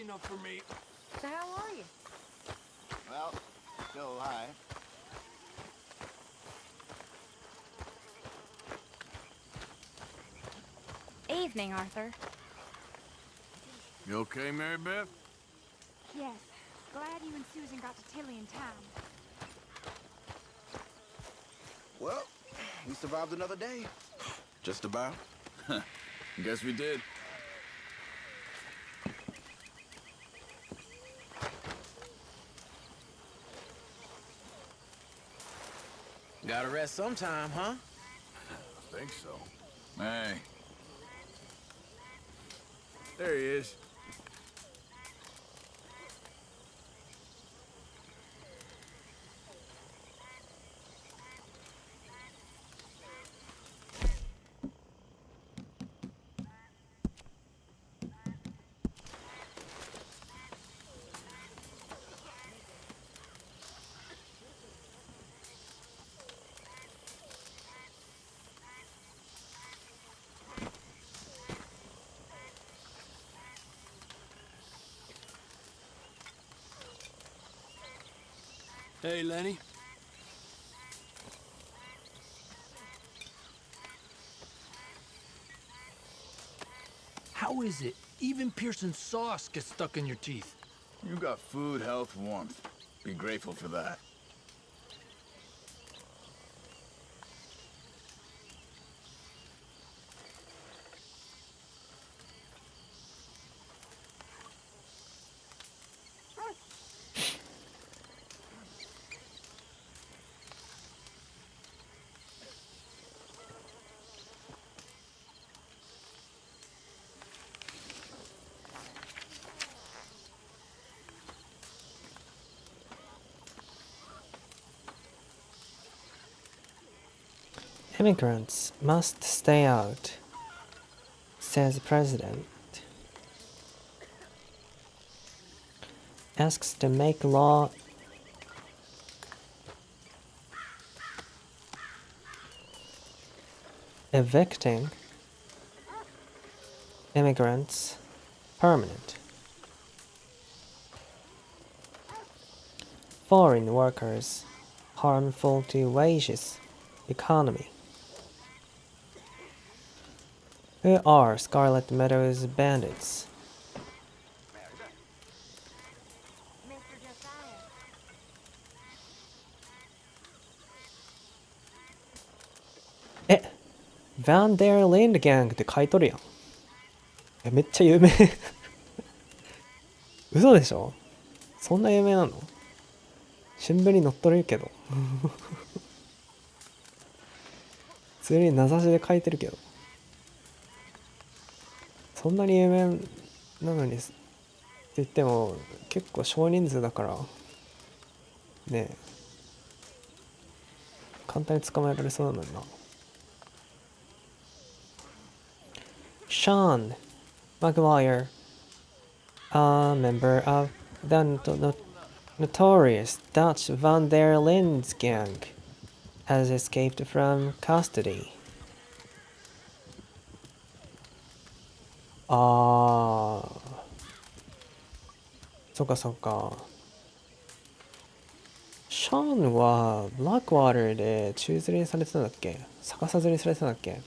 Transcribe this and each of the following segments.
enough for me. So how are you? Well, still alive. Evening, Arthur. You okay, Mary Beth? Yes. Glad you and Susan got to Tilly in time. Well, we survived another day. Just about. Guess we did. Gotta rest sometime, huh? I think so. Hey. There he is. Hey, Lenny. How is it even Pearson's sauce gets stuck in your teeth? You got food, health, warmth. Be grateful for that. Immigrants must stay out, says the president. Asks to make law evicting immigrants permanent. Foreign workers harmful to wages, economy. Who are Scarlet Meadows bandits? Mr. Josiah. ヴァンデル・リンド・ギャングって書いとるやん。めっちゃ有名。嘘でしょ？そんな有名なの？新聞に載っとるけど。普通に名指しで書いてるけど。そんなに有名なのにって言っても結構少人数だからねえ簡単に捕まえられそうなのにな。Sean Maguire, a member of the notorious Dutch Van der Linde's gang, has escaped from custody. ああ、そっかそっか。シャンはブラックワーターで宙吊りにされてたんだっけ？逆さ吊りにされてたんだっけ？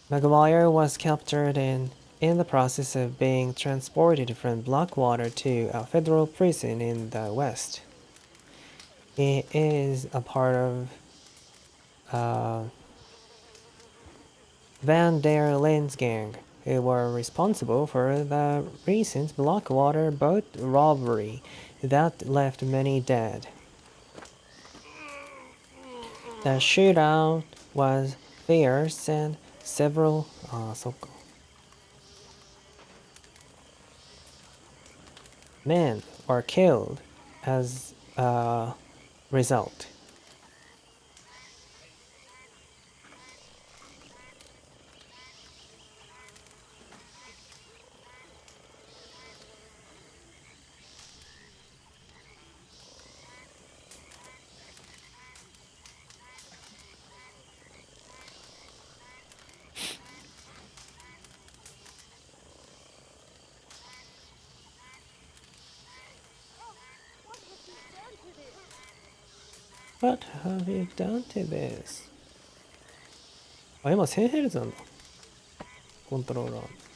Maguire was captured in the process of being transported from Blackwater to a federal prison in the West. He is a part of Van der Linde's gang, who were responsible for the recent Blackwater boat robbery that left many dead. The shootout was fierce and several men were killed as a result. What have you done to this? あ、今 1000Hz なんだ。コントローラー。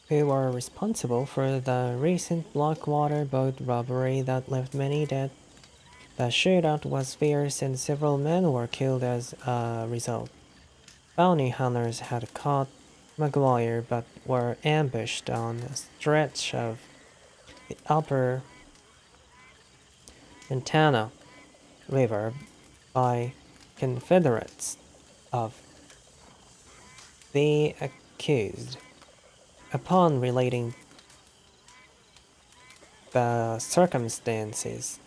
Who were responsible for the recent Blackwater boat robbery that left many dead. The shootout was fierce and several men were killed as a result. Bounty hunters had caught Maguire but were ambushed on a stretch of the upper Montana River by Confederates of the accused. Upon relating the circumstances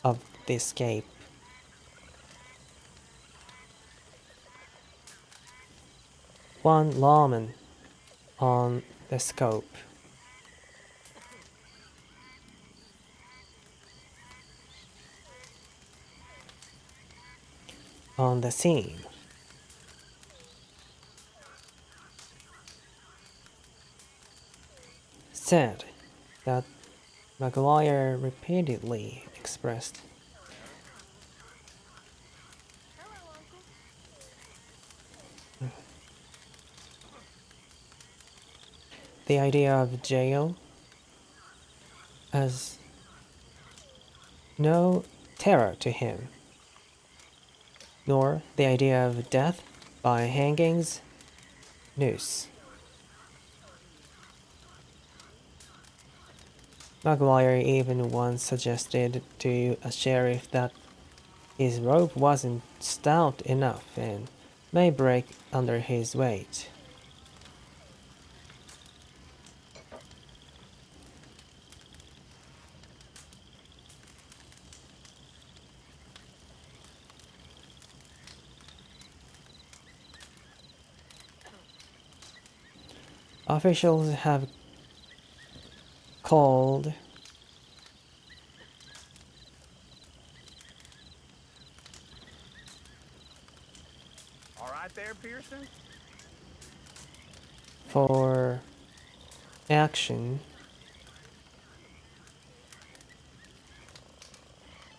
of the escape, one lawman on the scope on the scene said that Maguire repeatedly expressed the idea of jail as no terror to him, nor the idea of death by hangings, noose. Maguire even once suggested to a sheriff that his rope wasn't stout enough and may break under his weight. Officials have called All right there, Pearson? for action,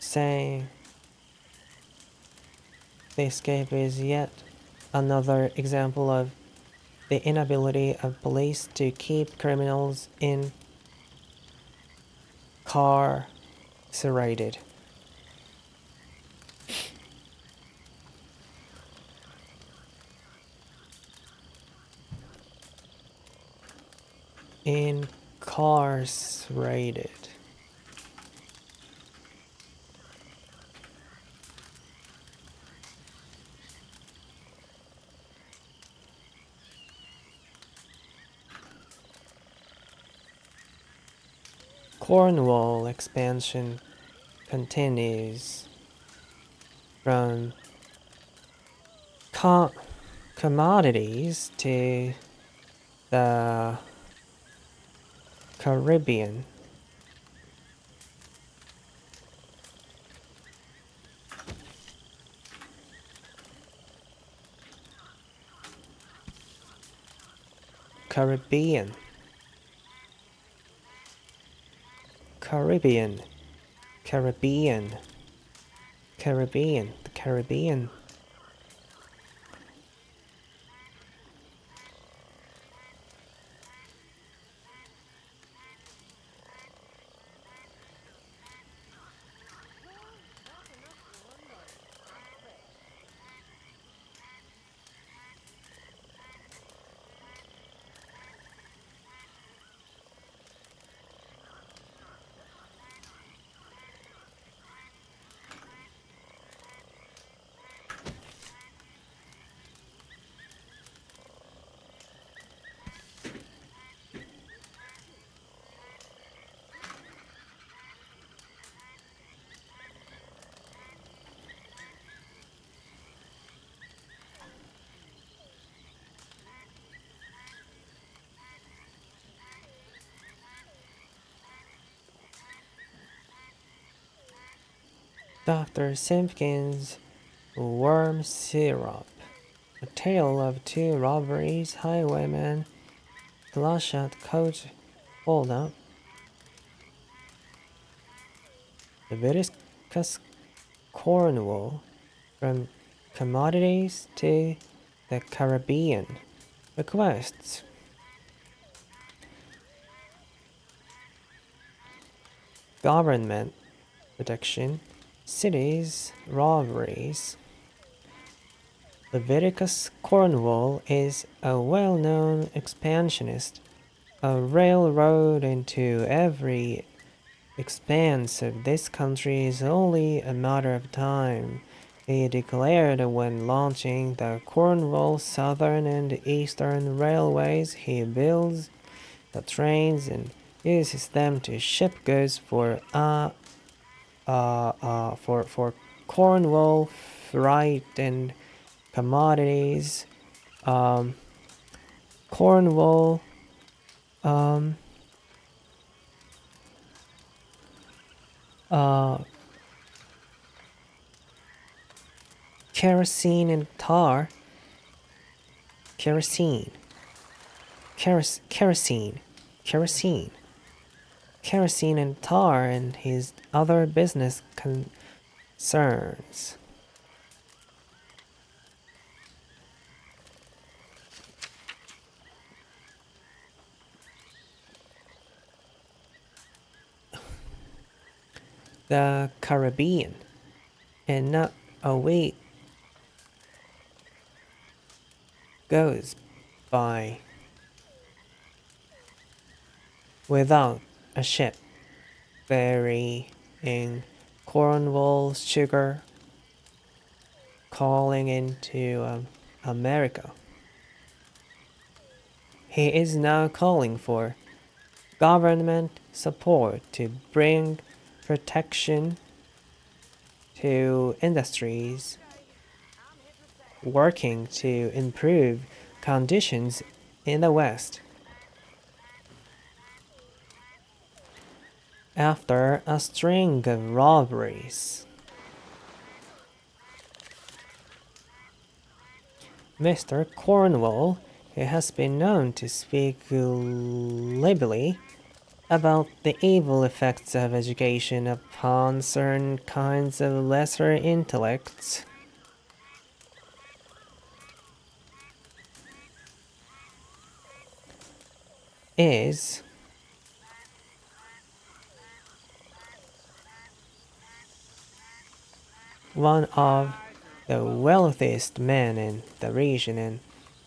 saying the escape is yet another example of the inability of police to keep criminals incarcerated. Incarcerated. Cornwall expansion continues from commodities to the Caribbean. Caribbean. Caribbean. Caribbean. Caribbean. The Caribbean. Dr. Simpkins' worm syrup. A tale of two robberies, highwayman, bloodshot coat hold up. Leviticus Cornwall, from commodities to the Caribbean. Requests. Government protection. Cities, robberies. Leviticus Cornwall is a well-known expansionist, a railroad into every expanse of this country is only a matter of time, he declared when launching the Cornwall Southern and Eastern Railways. He builds the trains and uses them to ship goods for Cornwall freight and commodities. Cornwall kerosene and tar. Kerosene and tar and his other business concerns. The Caribbean, and not a week goes by without a ship ferrying Cornwall sugar calling into America. He is now calling for government support to bring protection to industries working to improve conditions in the West. after a string of robberies. Mr. Cornwall, who has been known to speak glibly about the evil effects of education upon certain kinds of lesser intellects, is one of the wealthiest men in the region and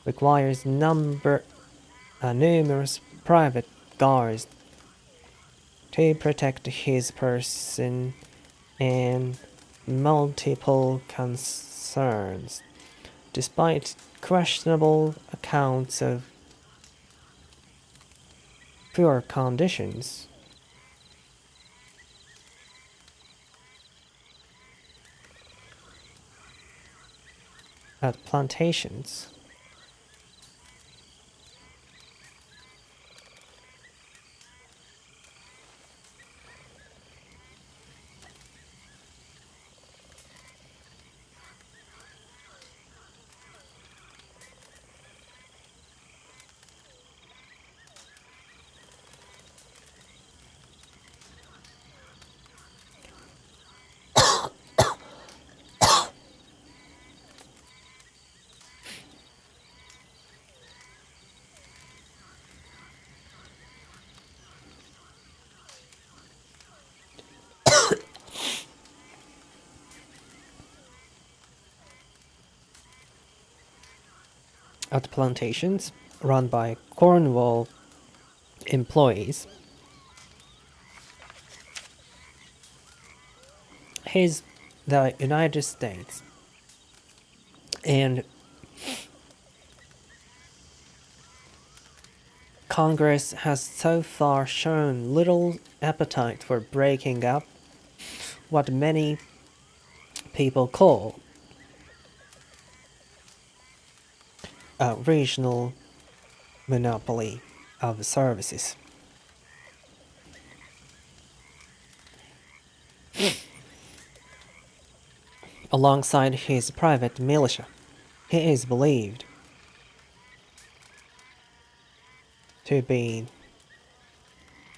requires numerous private guards to protect his person and multiple concerns, despite questionable accounts of poor conditions. At plantations. At plantations run by Cornwall employees, the United States and Congress has so far shown little appetite for breaking up what many people call a regional monopoly of services. Alongside his private militia, he is believed to be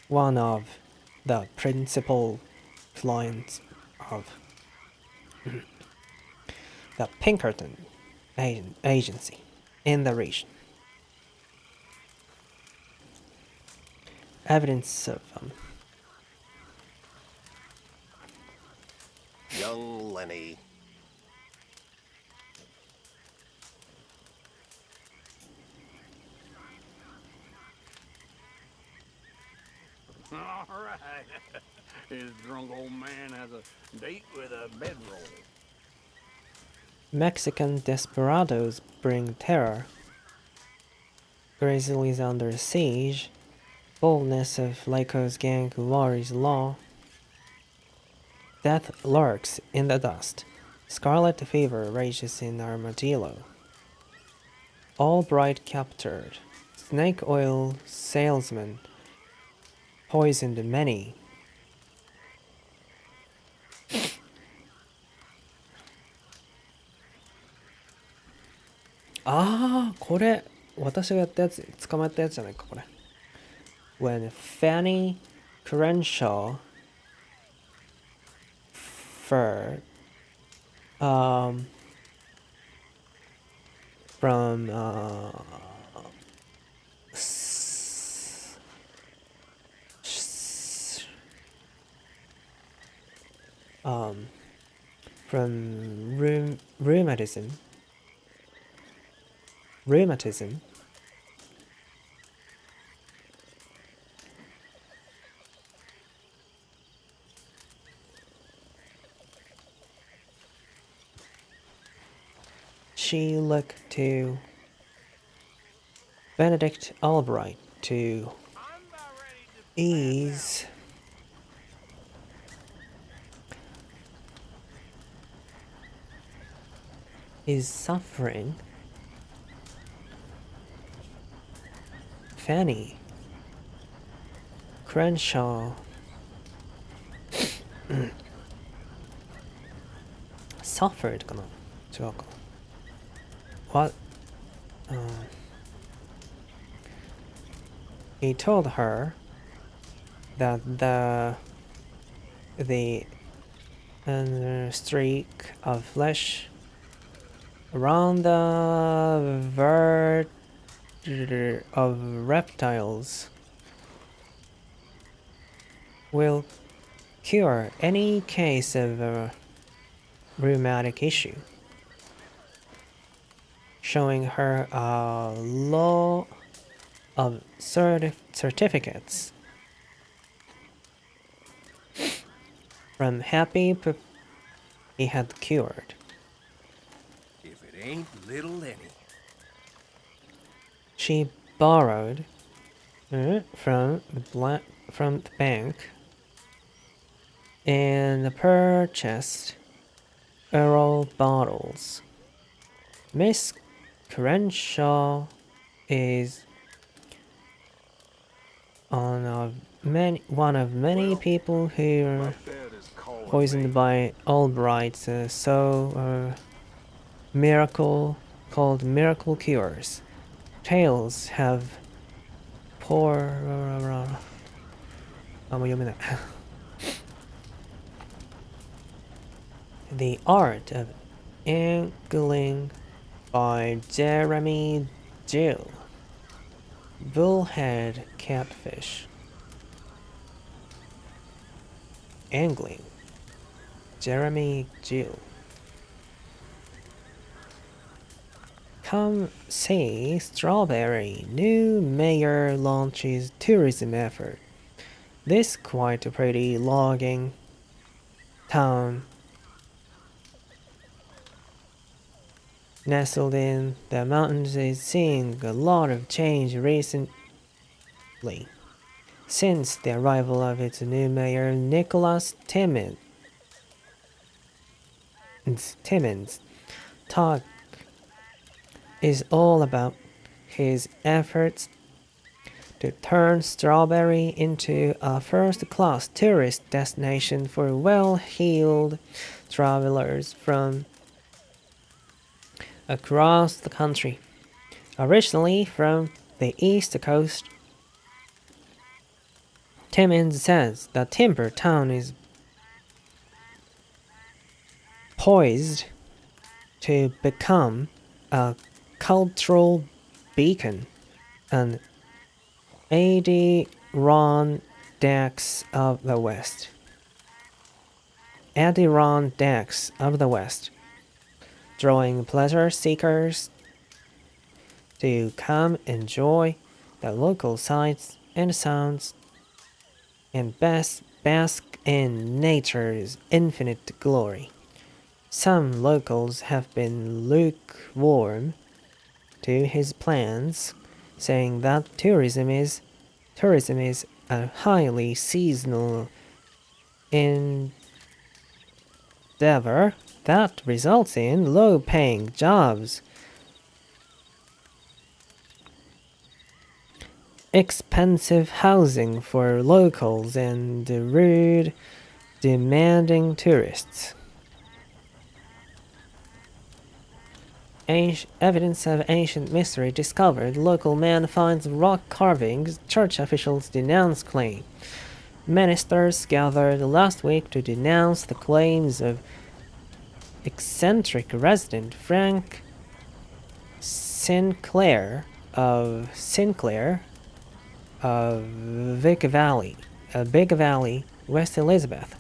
one of the principal clients of the Pinkerton agency in the region. Evidence of Young Lenny. All right. This drunk old man has a date with a bedroll. Mexican desperados bring terror. Grizzlies under siege. Boldness of Lyco's gang worries law. Death lurks in the dust. Scarlet fever rages in Armadillo. Albright captured. Snake oil salesman poisoned many.これ私がやったやつ、捕まったやつじゃないかこれ。When Fanny Crenshaw from rheumatism. She looked to Benedict Albright to ease his suffering. Fanny Crenshaw suffered かな、違うか。What? He told her that the streak of flesh around the verge of reptiles will cure any case of a rheumatic issue, showing her a law of certificates from happy he had cured. If it ain't little Lenny. She borrowed from the bank and purchased Earl bottles. Miss Crenshaw is one of many people who are poisoned by Albright's miracle called miracle cures. Tales have The Art of Angling by Jeremy Gill. Bullhead catfish. Angling. Jeremy Gill. Come see Strawberry. New mayor launches tourism effort. This quite a pretty logging town nestled in the mountains is seeing a lot of change recently. Since the arrival of its new mayor, Nicholas Timmins, talk is all about his efforts to turn Strawberry into a first-class tourist destination for well-heeled travelers from across the country. Originally from the East Coast, Timmins says that Timber Town is poised to become a cultural beacon, an Adirondacks of the West. Adirondacks of the West, drawing pleasure seekers to come enjoy the local sights and sounds and bask in nature's infinite glory. Some locals have been lukewarm to his plans, saying that tourism is a highly seasonal endeavor that results in low-paying jobs, expensive housing for locals, and rude, demanding tourists. Evidence of ancient mystery discovered. Local man finds rock carvings. Church officials denounce claim. Ministers gathered last week to denounce the claims of eccentric resident Frank Sinclair of Big Valley, West Elizabeth.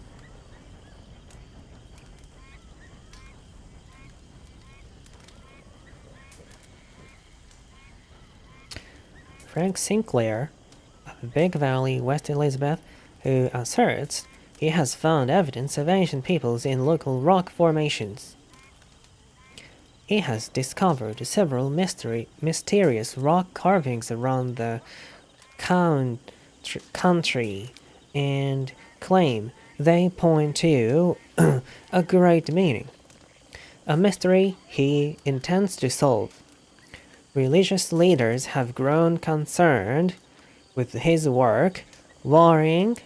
Frank Sinclair of Big Valley, West Elizabeth, who asserts he has found evidence of ancient peoples in local rock formations. He has discovered several mysterious rock carvings around the country and claim they point to a great meaning, a mystery he intends to solve. Religious leaders have grown concerned with his work, worrying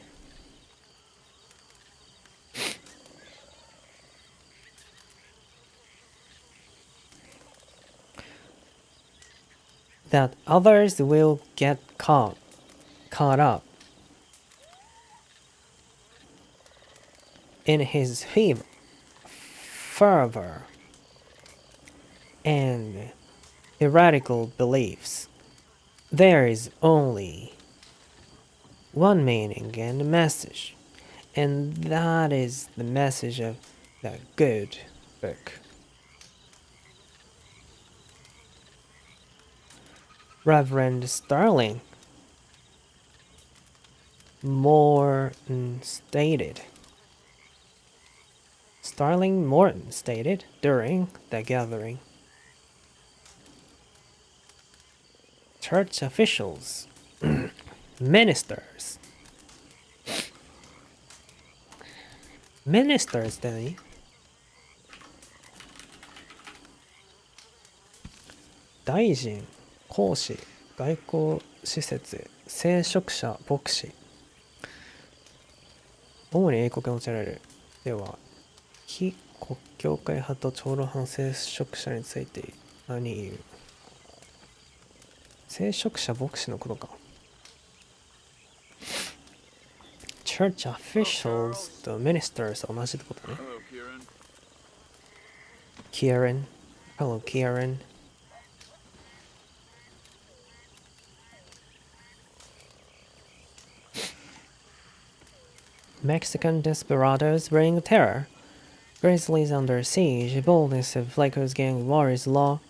that others will get caught up in his fervor and heretical beliefs. There is only one meaning and message, and that is the message of the good book. Reverend Sterling Morton stated during the gathering, church officials, ministers って何？大臣、公使、外交施設、聖職者、牧師。主に英国が用いられる。では、非国教会派と長老派の聖職者について何言う？聖職者、牧師のことか。Church officials と ministers は同じってことね。Hello, Kieran. Kieran. Hello, Kieran. Mexican desperados bring terror. Grizzlies under siege, boldness of Flaco's gang warriors law.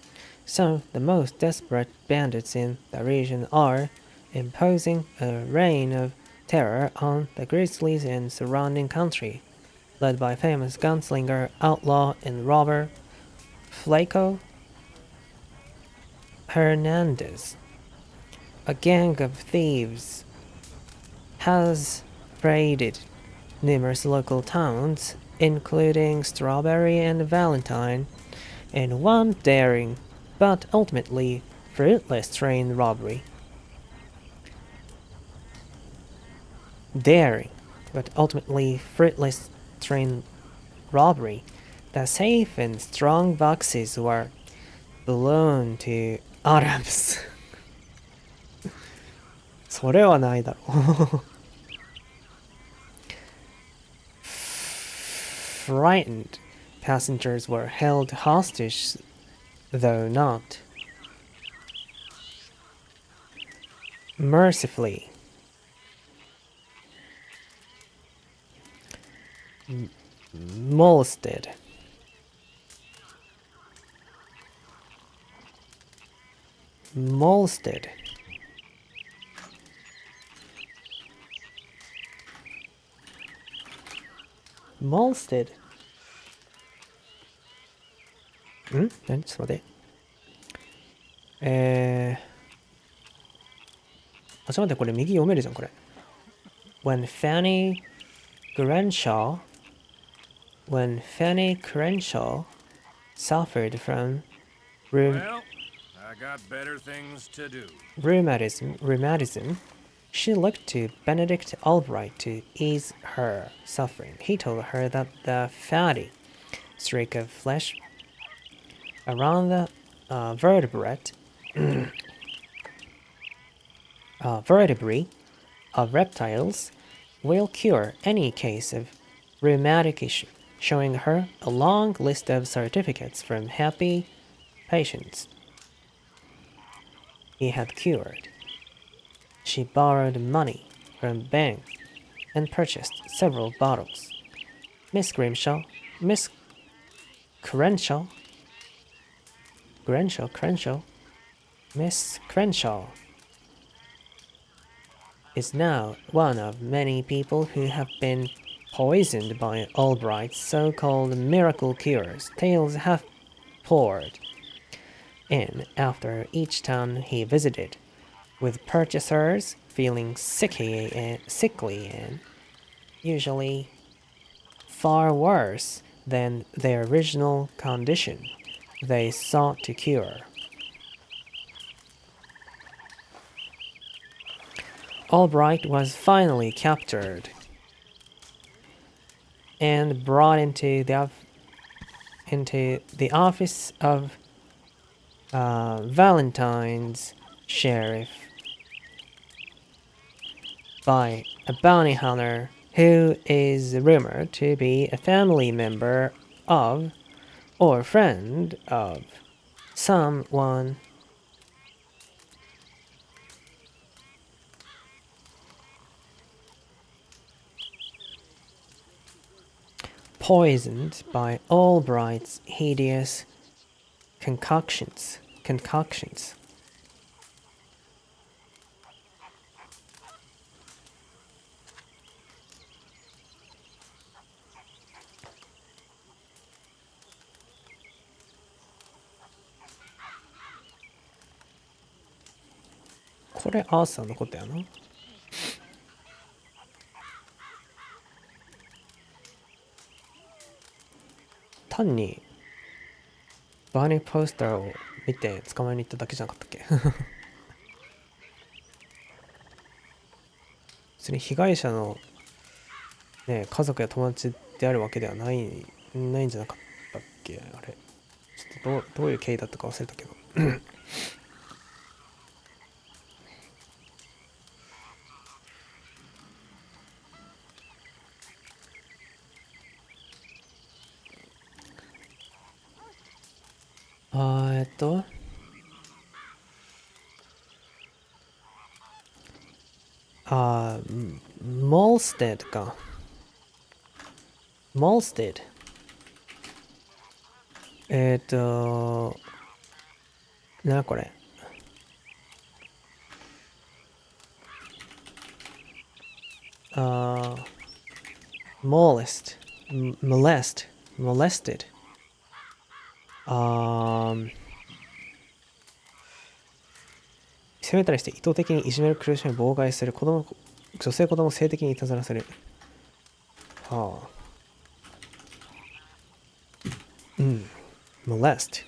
Some of the most desperate bandits in the region are imposing a reign of terror on the Grizzlies and surrounding country, led by famous gunslinger, outlaw, and robber Flaco Hernandez. A gang of thieves has raided numerous local towns, including Strawberry and Valentine, in one daring but ultimately fruitless train robbery. Daring but ultimately fruitless train robbery. The safe and strong boxes were blown to atoms. それはないだろう。Frightened passengers were held hostage, though not mercifully. Molested. Molested. Molested. 何？ちょっと待って。ちょっと待って、これ右読めるじゃん、これ。When Fanny Crenshaw suffered from Well, I got better things to do. rheumatism, she looked to Benedict Albright to ease her suffering. He told her that the fatty streak of flesh around the vertebrae of reptiles will cure any case of rheumatic issue, showing her a long list of certificates from happy patients he had cured. She borrowed money from bank and purchased several bottles. Miss Crenshaw is now one of many people who have been poisoned by Albright's so-called miracle cures. Tales have poured in after each town he visited, with purchasers feeling sickly and usually far worse than their original condition they sought to cure. Albright was finally captured and brought into the office of Valentine's sheriff by a bounty hunter who is rumored to be a family member of or friend of someone. Poisoned by Albright's hideous concoctions. これアーサーのことやな。単にバーニーポスターを見て捕まえに行っただけじゃなかったっけ別に被害者の、ね、家族や友達であるわけではないんじゃなかったっけあれ。ちょっとどういう経緯だったか忘れたけどモルステッドか。モルステッド。なこれ。molested. 責めたりして意図的にいじめる、苦しめ、妨害する、女性子供を性的にいたずらする。はあ。molest.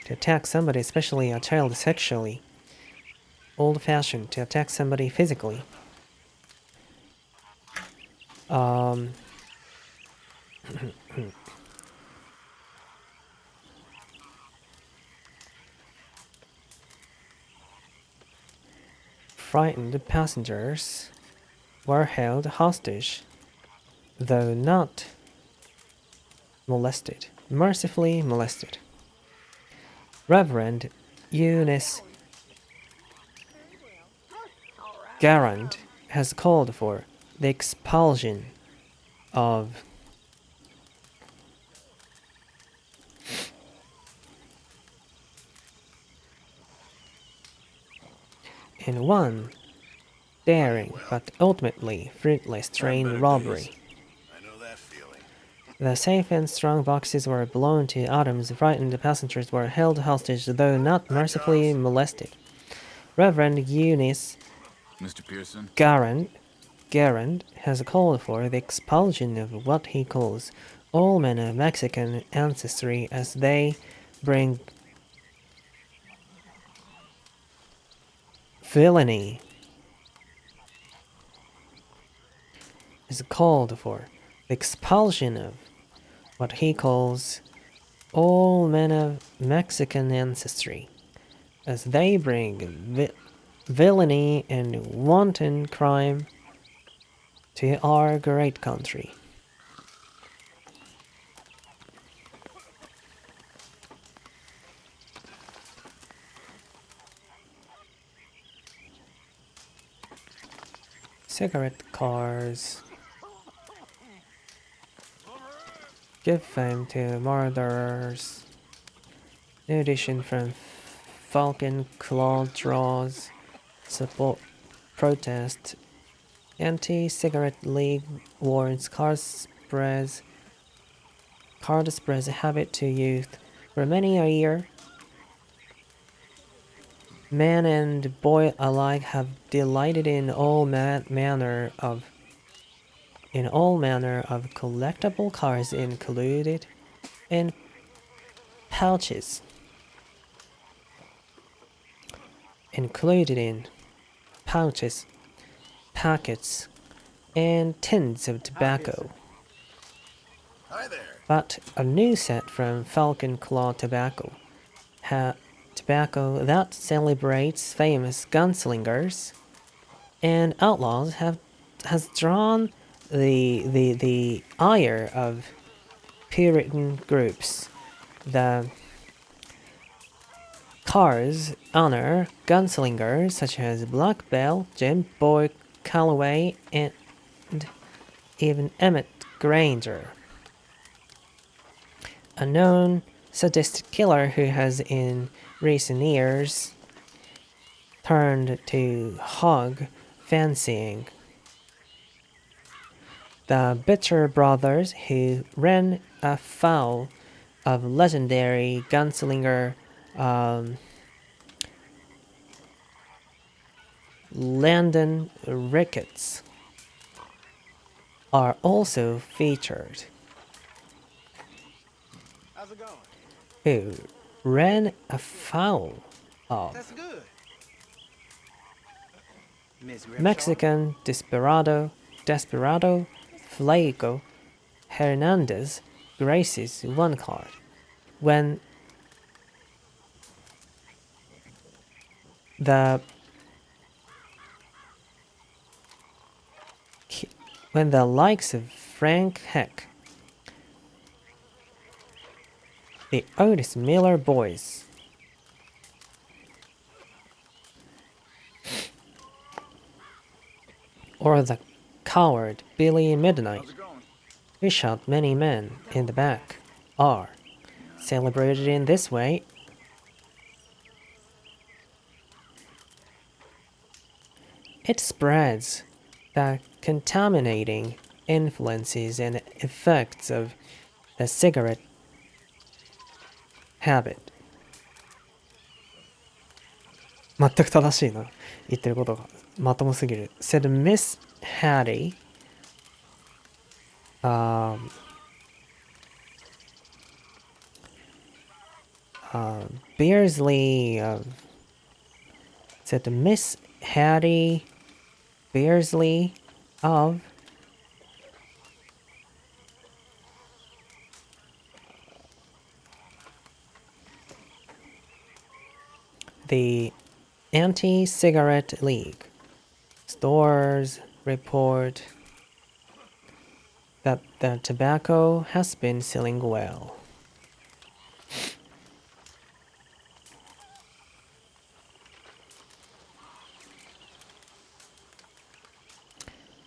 To attack somebody, especially a child, sexually. Old-fashioned. To attack somebody physically. Frightened passengers were held hostage, though not molested, mercifully molested. Reverend Eunice Garand has called for the expulsion of in one daring but ultimately fruitless train robbery. I know that feeling. The safe and strong boxes were blown to atoms. Frightened passengers were held hostage, though not mercifully molested. Reverend Eunice Mr. Pearson? Garand has called for the expulsion of what he calls all men of Mexican ancestry as they bring villainy. Is called for the expulsion of what he calls all men of Mexican ancestry as they bring villainy and wanton crime to our great country. Cigarette cars. Give fame to murderers. New edition from Falcon Claw draws support protest. Anti-cigarette league warns card spreads a habit to youth. For many a year, man and boy alike have delighted in all manner of collectible cards included in pouches. Packets, and tins of tobacco. Hi there. But a new set from Falcon Claw Tobacco tobacco that celebrates famous gunslingers and outlaws has drawn the ire of Puritan groups. The cars honor gunslingers such as Black Bell, Jim Boy Calloway, and even Emmett Granger, a known sadistic killer who has in recent years turned to hog fancying. The Bitter brothers, who ran afoul of legendary gunslinger Landon Ricketts, are also featured. How's it going? Who ran afoul of That's good. Miss Grimshaw? Mexican desperado Flaco Hernandez graces one card. When the likes of Frank Heck, the Otis Miller boys, or the coward Billy Midnight, who shot many men in the back, are celebrated in this way. It spreads the contaminating influences and effects of the cigarette habit. 全く正しいな。言ってることがまともすぎる。Said Miss Hattie, Beersley, said Miss Hattie Beersley of the Anti-Cigarette League. Stores report that the tobacco has been selling well.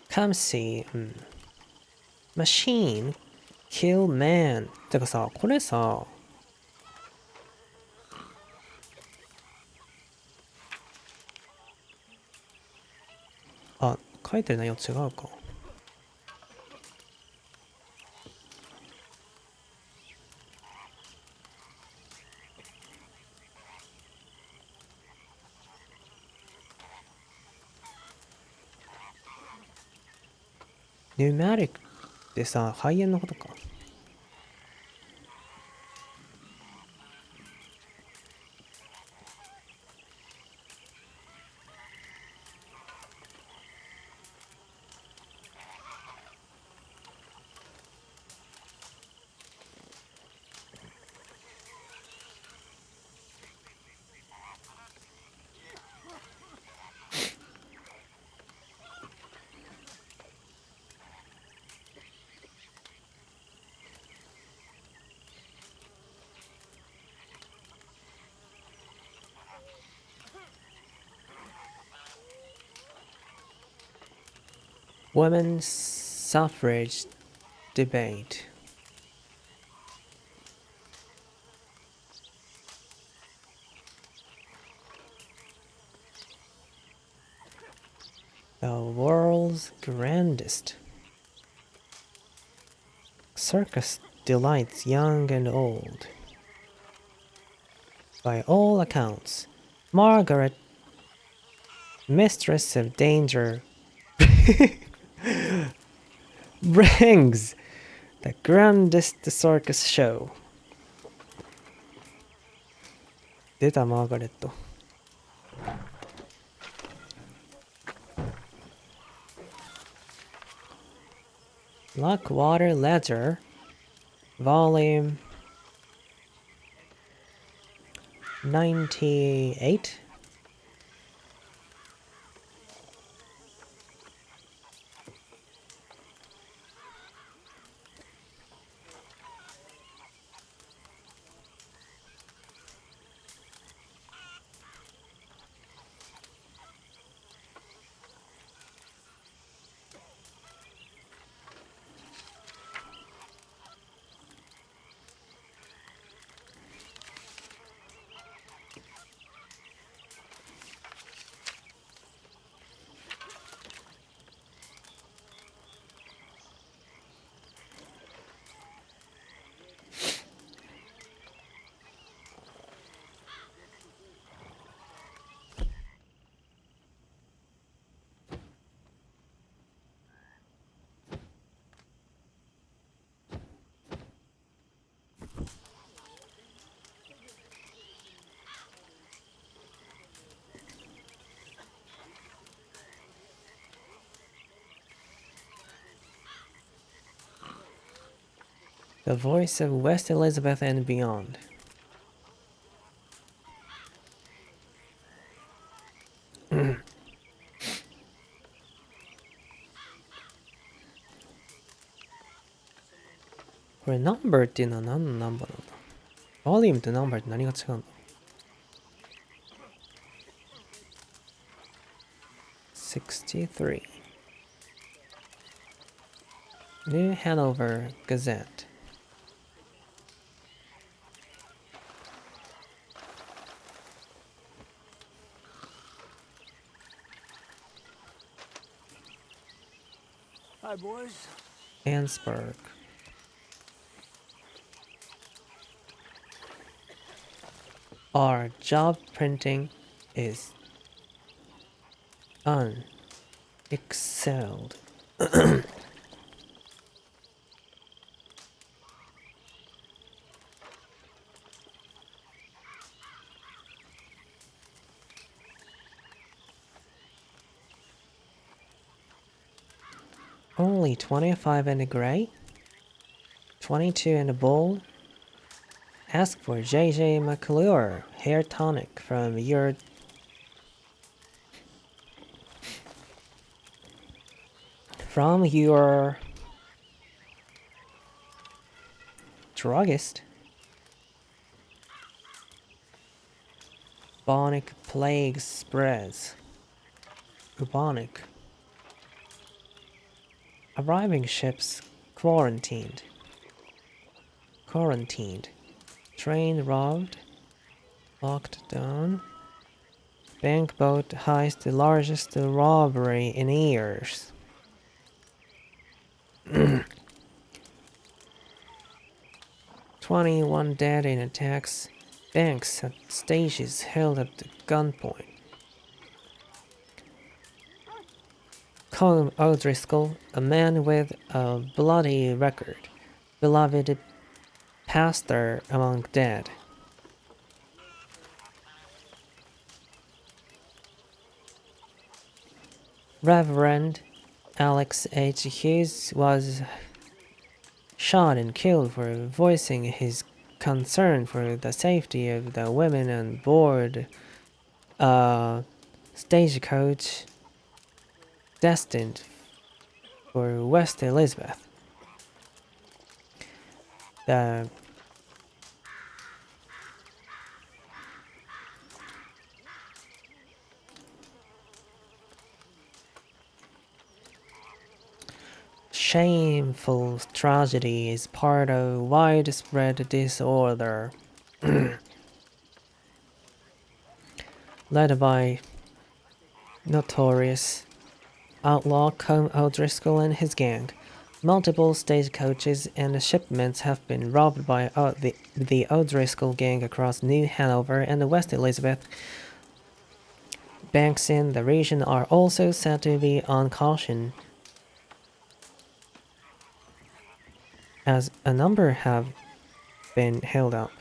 Come see, Machine Kill Man. てかさ、これさ、あ、書いてる内容違うか。ニューマリックってさ、肺炎のことか。Women's suffrage debate. The world's grandest circus delights young and old. By all accounts, Margaret, mistress of danger, brings the grandest circus show. 出たマーガレット。Lockwater Ledger, Volume 98. The voice of West Elizabeth and beyond.これナンバーっていうのは何のナンバーなんだ？ボリュームとナンバーって何が違うの？ 63 New Hanover Gazette. Hi, boys. Ansburg. Our job printing is unexcelled. Only 25 in the gray, 22 in the bold. Ask for JJ McClure hair tonic from your druggist. Bubonic plague spreads. Bubonic. Arriving ships quarantined. Train robbed. Locked down. Bank boat heist, the largest robbery in years. 21 dead in attacks. Banks at stages held at gunpoint. Colm O'Driscoll, a man with a bloody record, beloved pastor among dead. Reverend Alex H. Hughes was shot and killed for voicing his concern for the safety of the women on board a stagecoach destined for West Elizabeth. The shameful tragedy is part of widespread disorder led by notorious outlaw Colm O'Driscoll and his gang. Multiple stagecoaches and shipments have been robbed by the O'Driscoll gang across New Hanover and West Elizabeth. Banks in the region are also said to be on caution, as a number have been held up.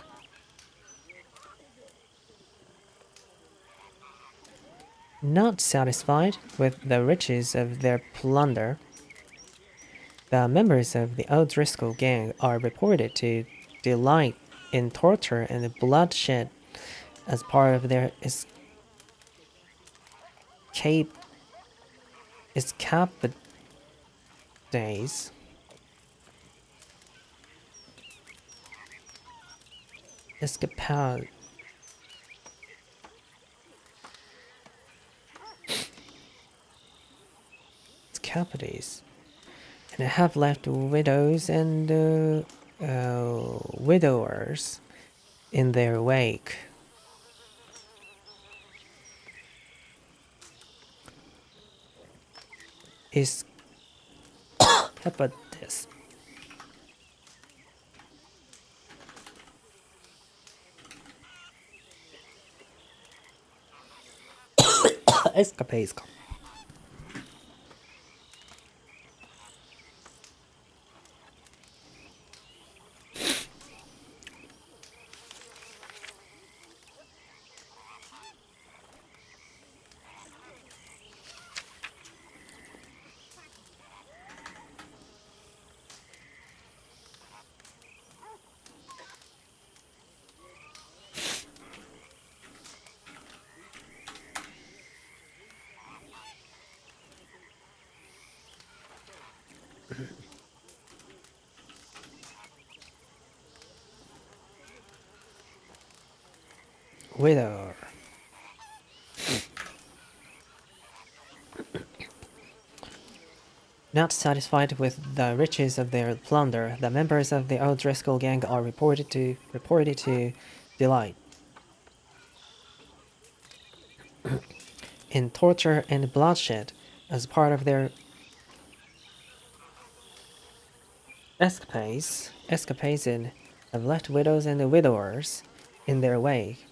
Not satisfied with the riches of their plunder, the members of the O'Driscoll gang are reported to delight in torture and bloodshed as part of their escape days. Escapade. Escapades. And have left widows and widowers in their wake. Escapades. Escapades か。Widower. Not satisfied with the riches of their plunder, the members of the O'Driscoll gang are reported to delight in torture and bloodshed as part of their escapades and have left widows and widowers in their wake.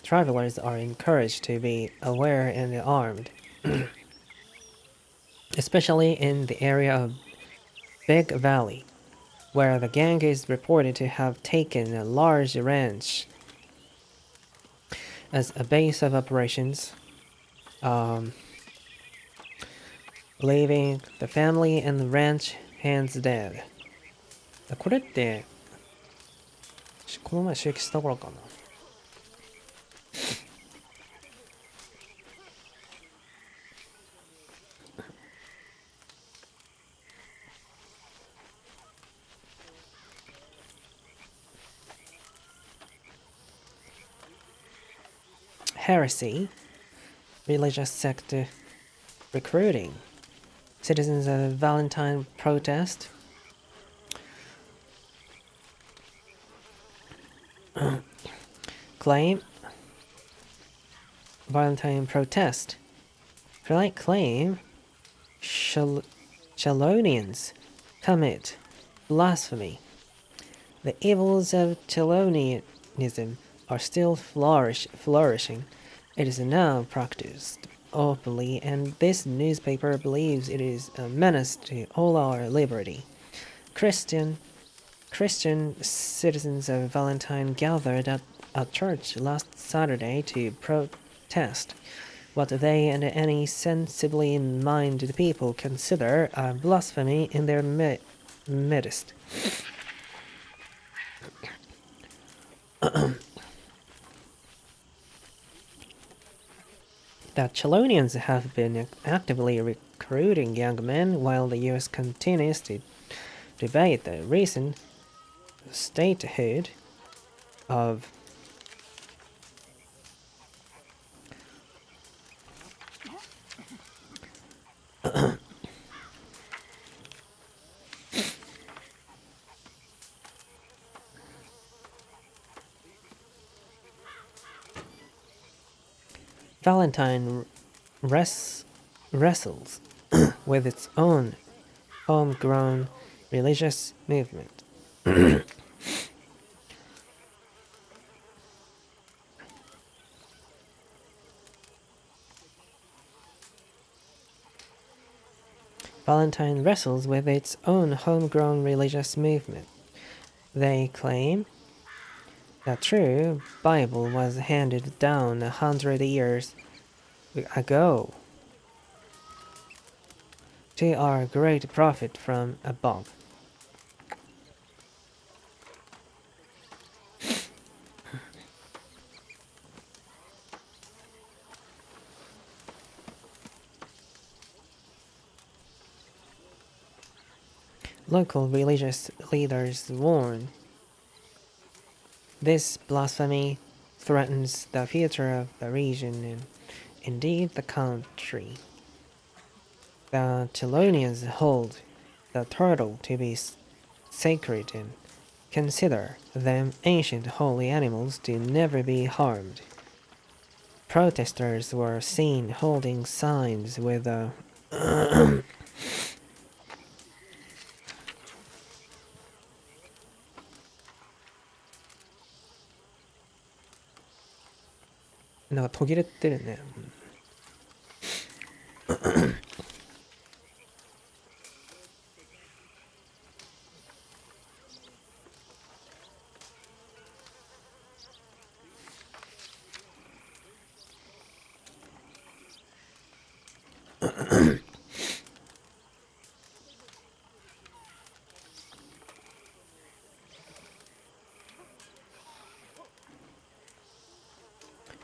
Travelers are encouraged to be aware and armed, especially in the area of Big Valley, where the gang is reported to have taken a large ranch as a base of operations, leaving the family and the ranch hands dead. これってこの前指摘した頃かな。Heresy, religious sect recruiting, citizens of Valentine protest, claim, Valentine protest, claim, Chelonians commit blasphemy. The evils of Chelonianism are still flourishing. It is now practiced openly, and this newspaper believes it is a menace to all our liberty. Christian citizens of Valentine gathered at a church last Saturday to protest what they and any sensibly minded people consider a blasphemy in their midst. The Chelonians have been actively recruiting young men while the US continues to debate the recent statehood of Valentine wrestles with its own homegrown religious movement. Valentine wrestles with its own homegrown religious movement. They claim the true Bible was handed down 100 years ago to our great prophet from above. local religious leaders warn this blasphemy threatens the future of the region and indeed the country. The Chelonians hold the turtle to be sacred and consider them ancient holy animals to never be harmed. Protesters were seen holding signs with aなんか途切れてるね。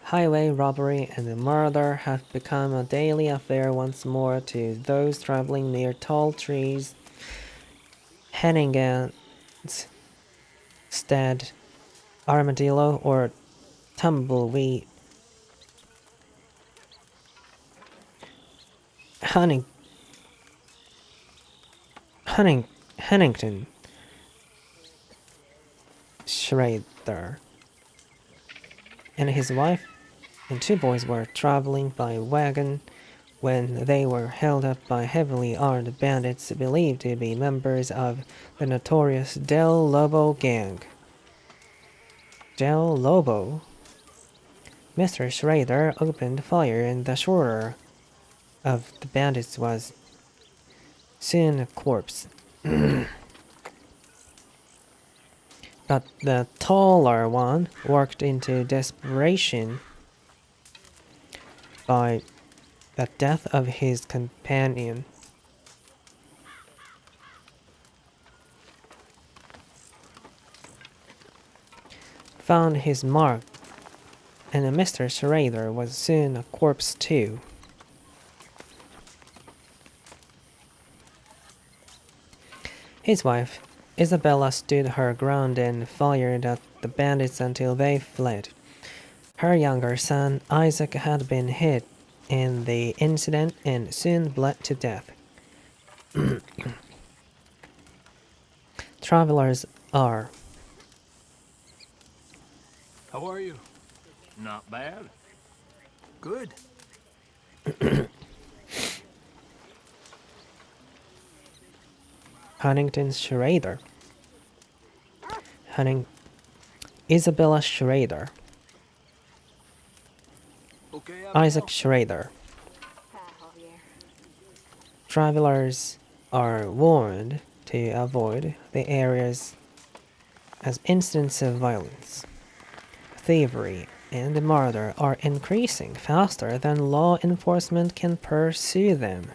Highway robbery and murder have become a daily affair once more to those traveling near tall trees. Henningans, stead, armadillo, or tumbleweed. Hennington Schrader and his wife and 2 boys were traveling by wagon when they were held up by heavily armed bandits believed to be members of the notorious Del Lobo gang. Del Lobo? Mr. Schrader opened fire and the shorter of the bandits was soon a corpse. But the taller one, worked into desperation by the death of his companion, found his mark, and Mr. Schrader was soon a corpse too. His wife, Isabella, stood her ground and fired at the bandits until they fled. Her younger son, Isaac, had been hit in the incident and soon bled to death. Travelers are. How are you? Not bad. Good. Huntington Schrader. Isabella Schrader. Okay, Isaac Schrader. Travelers are warned to avoid the areas as incidents of violence, thievery, and murder are increasing faster than law enforcement can pursue them.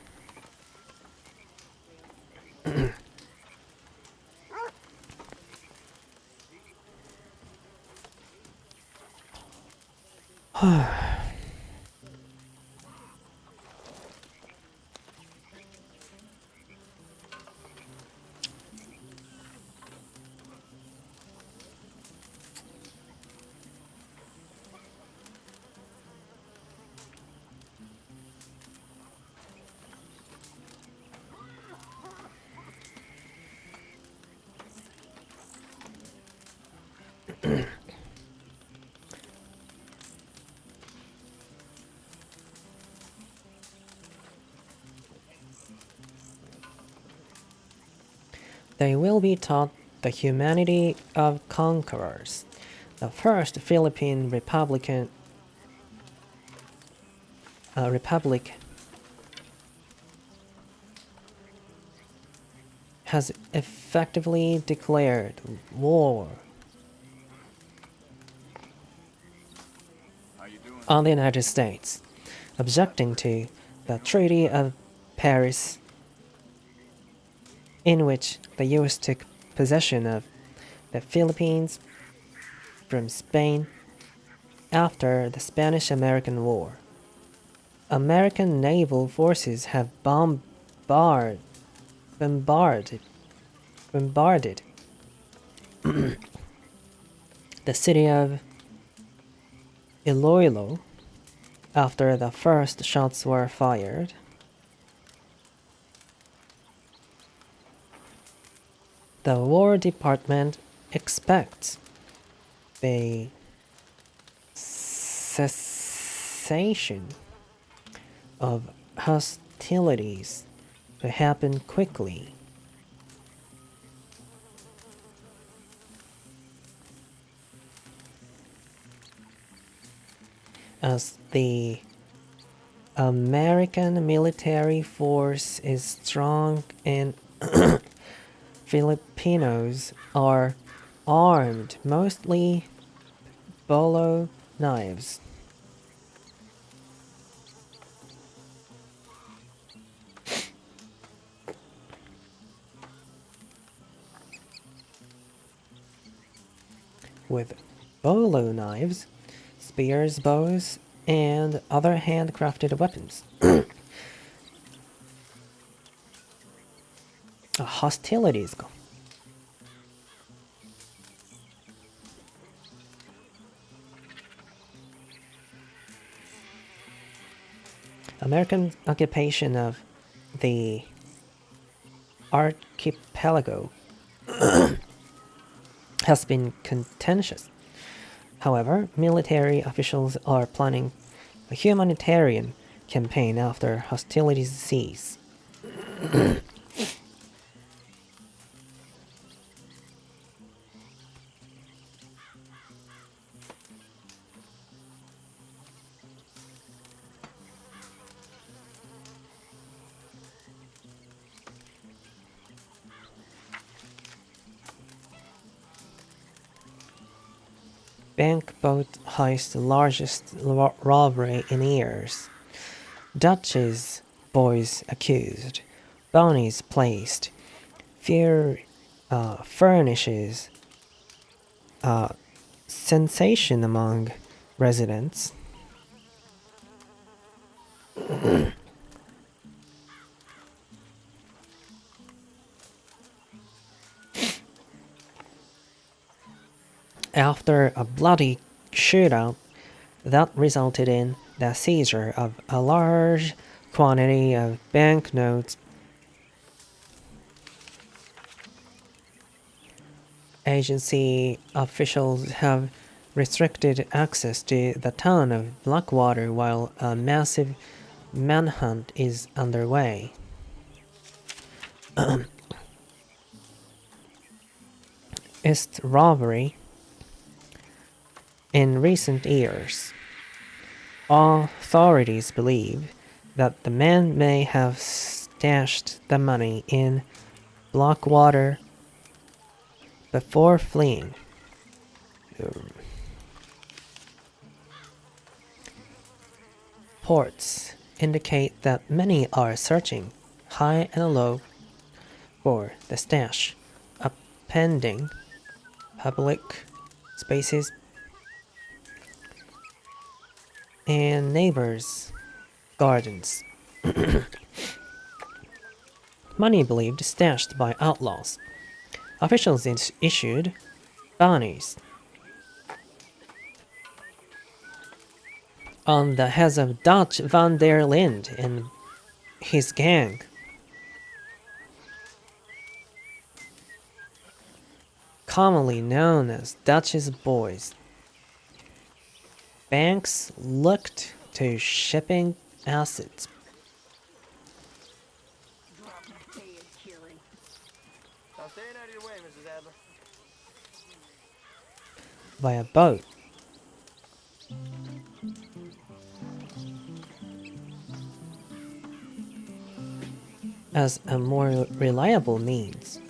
They will be taught the humanity of conquerors. The first Philippine republic has effectively declared war on the United States, objecting to the Treaty of Paris, in which the US took possession of the Philippines from Spain after the Spanish-American War. American naval forces have bombarded bombarded the city of Iloilo after the first shots were fired. The War Department expects the cessation of hostilities to happen quickly. As the American military force is strong and Filipinos are armed mostly bolo knives. With bolo knives, spears, bows, and other handcrafted weapons. Hostilities. American occupation of the archipelago has been contentious. However, military officials are planning a humanitarian campaign after hostilities cease. Bank boat heist, the largest robbery in years. Dutch's boys accused. Bounties placed. Fear furnishes sensation among residents. After a bloody shootout that resulted in the seizure of a large quantity of banknotes, agency officials have restricted access to the town of Blackwater while a massive manhunt is underway. Ist robbery. In recent years, authorities believe that the man may have stashed the money in Blackwater before fleeing. Reports indicate that many are searching high and low for the stash, appending public spaces and neighbors' gardens. Money believed stashed by outlaws. Officials issued bounties on the heads of Dutch van der Linde and his gang. Commonly known as Dutch's boys. Banks looked to shipping assets via boat. As a more reliable means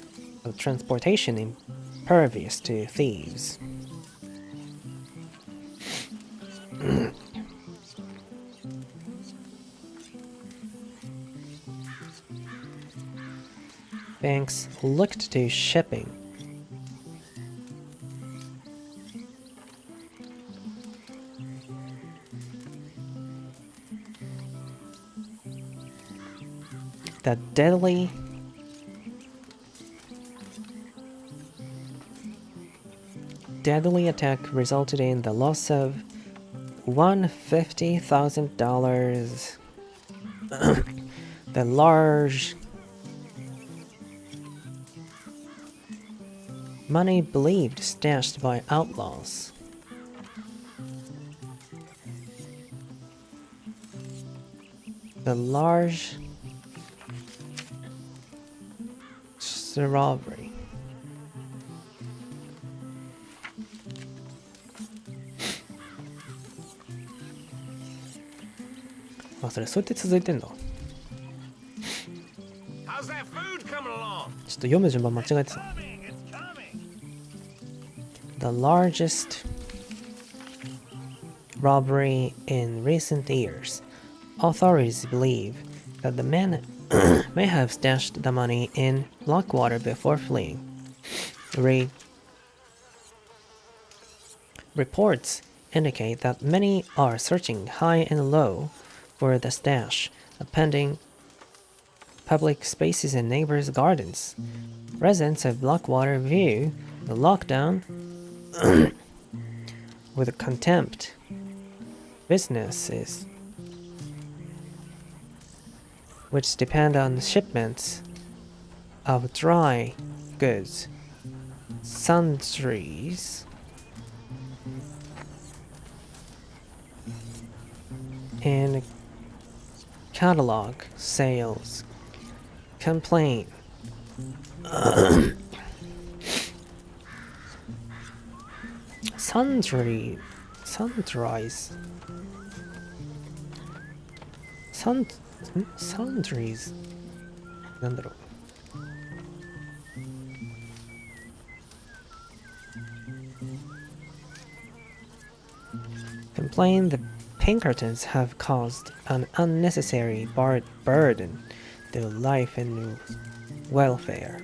of transportation impervious to thieves. Banks looked to shipping the deadly deadly attack resulted in the loss of $150,000. The large money believed stashed by outlaws. The large robbery. あ、それそうやって続いてんだ。ちょっ How's that food coming along? と読む順番間違えてた。The largest robbery in recent years. Authorities believe that the man may have stashed the money in Blackwater before fleeing. Reports indicate that many are searching high and low for the stash, appending public spaces and neighbors' gardens. Residents of Blackwater view the lockdown with contempt. Businesses which depend on shipments of dry goods, sundries, and catalog sales complain. Sundries. Sundries なんだろう。Complain the Pinkertons have caused an unnecessary burden to life and welfare.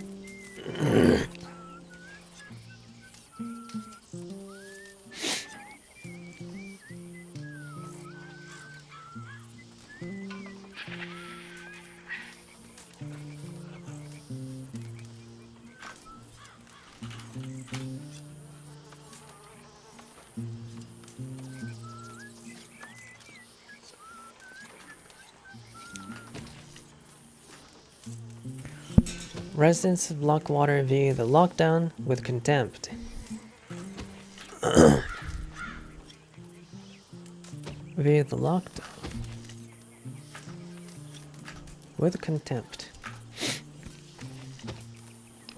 Residents of Blackwater view the lockdown with contempt. View the lockdown with contempt.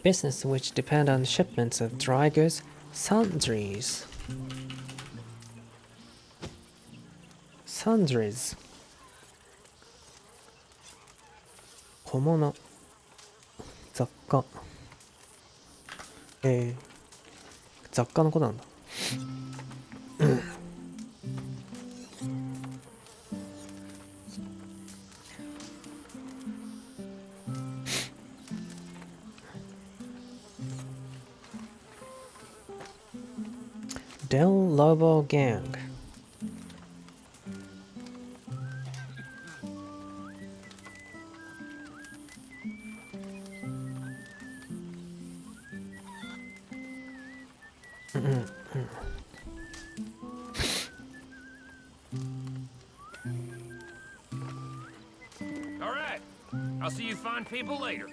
Business which depend on shipments of dry goods, sundries. Sundries. 小物 雑貨雑貨のことなんだ。Del Lobo Gang. All right. I'll see you fine people later.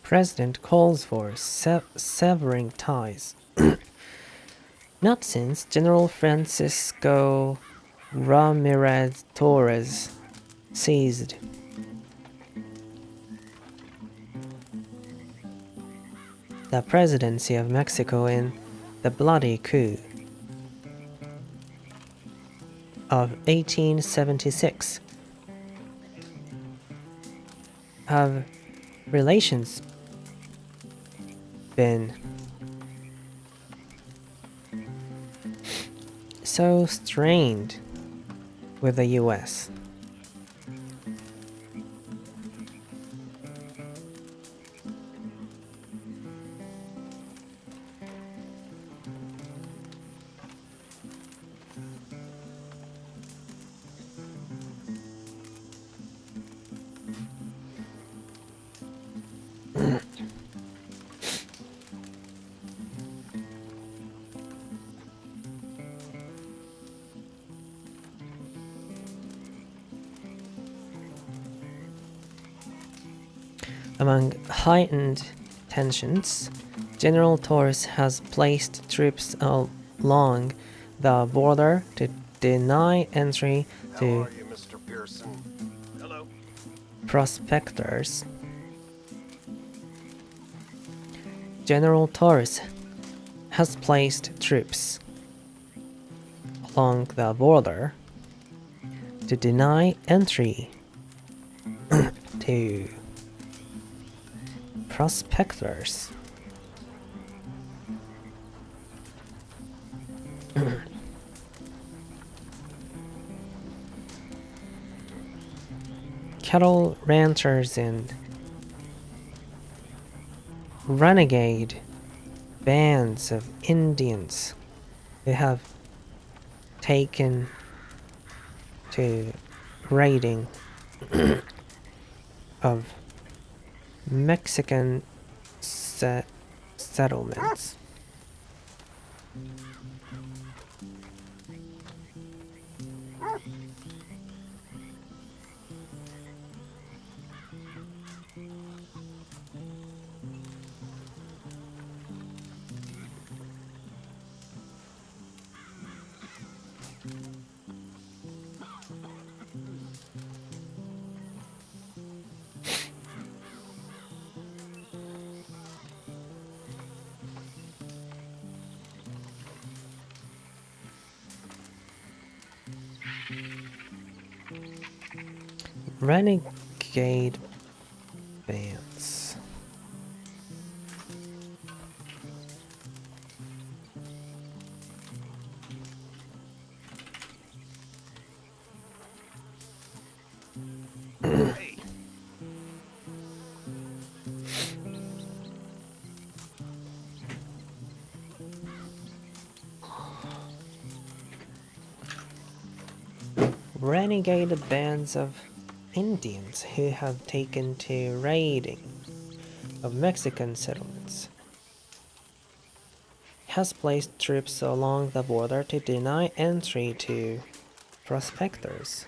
president calls for severing ties. Not since General Francisco Ramirez Torres seized the presidency of Mexico in the bloody coup of 1876 have relations been so strained with the US. Among heightened tensions, General Torres has placed troops along the border to deny entry How to are you, Mr. Pearson? Hello. prospectors. General Torres has placed troops along the border to deny entry to prospectors. Cattle ranchers and renegade bands of Indians who have taken to raiding of Mexican settlements. Renegade bands. Hey. Renegade bands of Indians who have taken to raiding of Mexican settlements has placed troops along the border to deny entry to prospectors.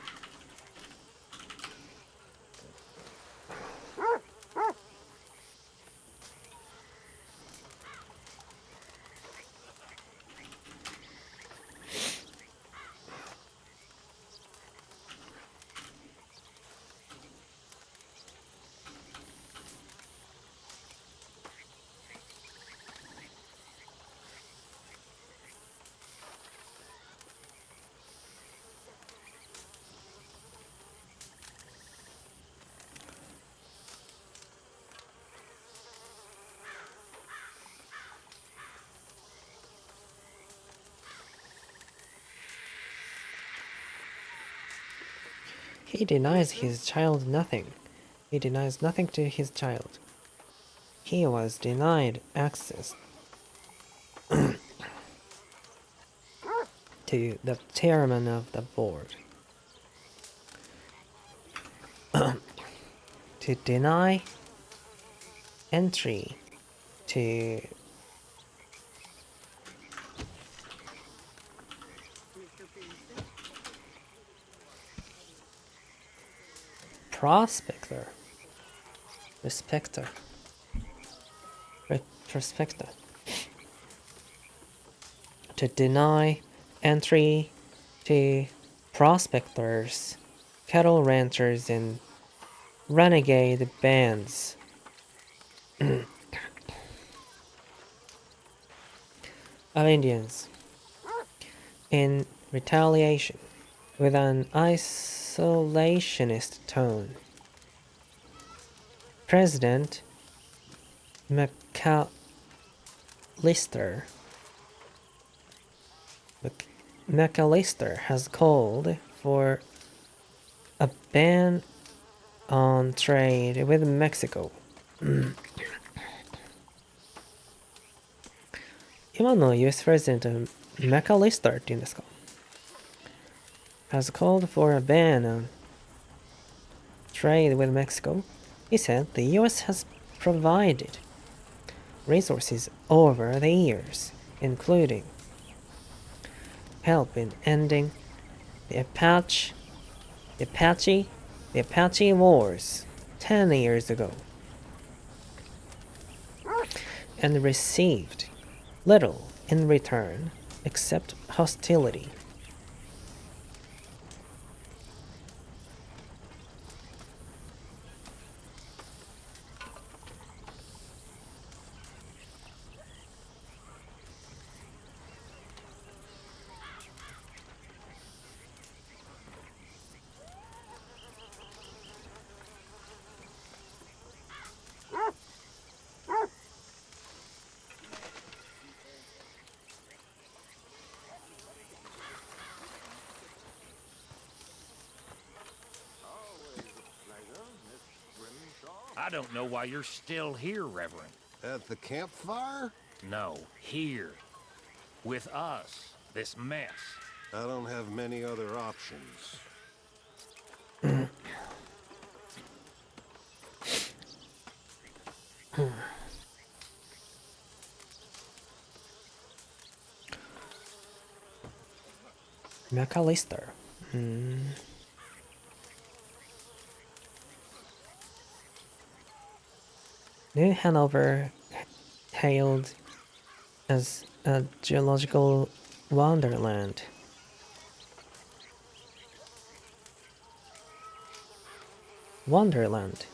He denies his child nothing. He denies nothing to his child. He was denied access to the chairman of the board. To deny entry to prospector, respecter. prospector to deny entry to prospectors, cattle ranchers, and renegade bands. Of Indians. In retaliation, with an isolationist tone, President McAllister has called for a ban on trade with Mexico. 今の US President McAllister って言うんですか has called for a ban on trade with Mexico. He said the US has provided resources over the years, including help in ending the Apache Wars 10 years ago, and received little in return except hostility. I don't know why you're still here, Reverend. At the campfire? No, here. With us. This mess. I don't have many other options. McAllister. New Hanover hailed as a geological wonderland. Wonderland.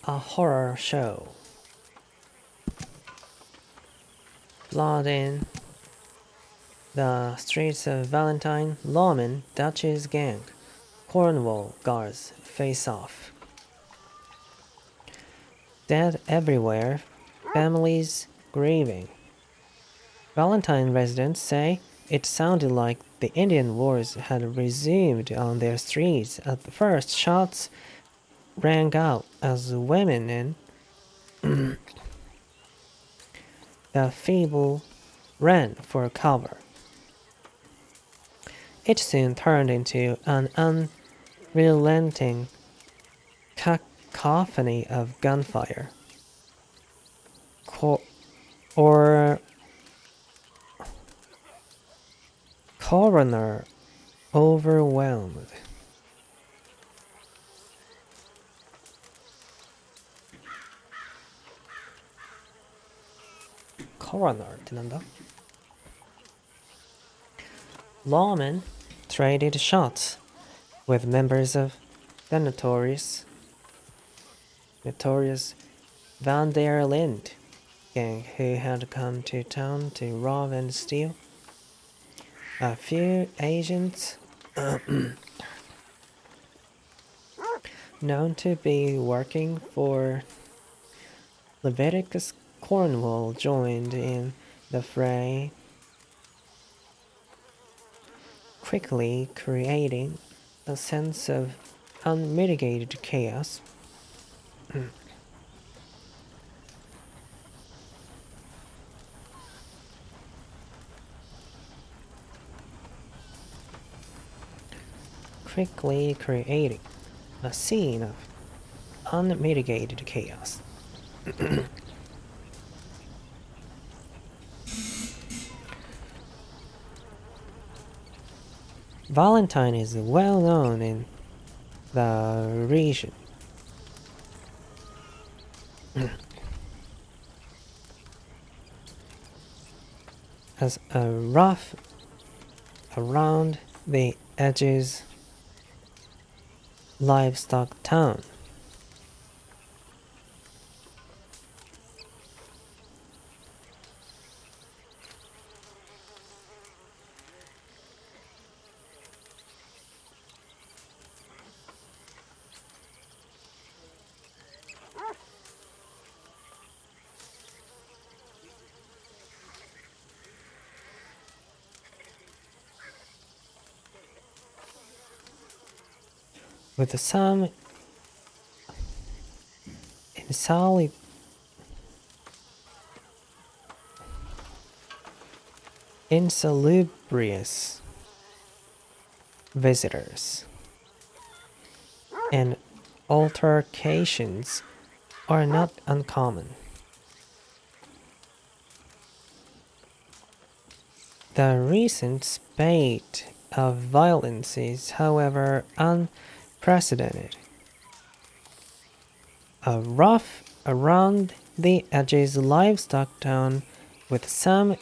A horror show. Blood in the streets of Valentine, lawmen, Dutch's gang, Cornwall guards face off. Dead everywhere, families grieving. Valentine residents say it sounded like the Indian Wars had resumed on their streets. At the first, shots rang out as women in the feeble ran for cover. It soon turned into an unrelenting cacophony of gunfire. Coroner overwhelmed. Coroner ってなんだ? Lawmen traded shots with members of the notorious Van der Linde gang who had come to town to rob and steal. A few agents known to be working for Leviticus Cornwall joined in the fray, quickly creating a sense of unmitigated chaos. Quickly creating a scene of unmitigated chaos. Valentine is well known in the region. As a rough around the edges livestock town. With some insalubrious visitors, and altercations are not uncommon. The recent spate of violence is, however, unprecedented. A rough around the edges livestock town with some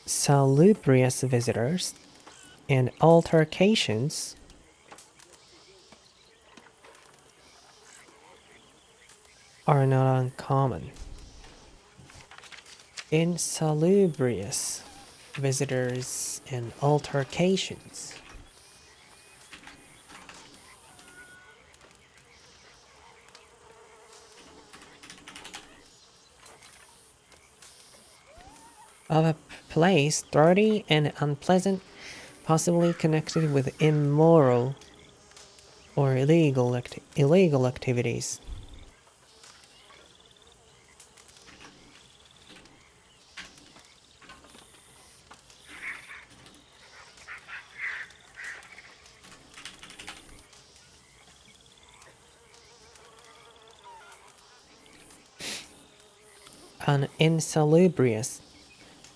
insalubrious visitors and altercations are not uncommon. Insalubrious visitors and altercations. Of a place dirty and unpleasant, possibly connected with immoral or illegal activities. An insalubrious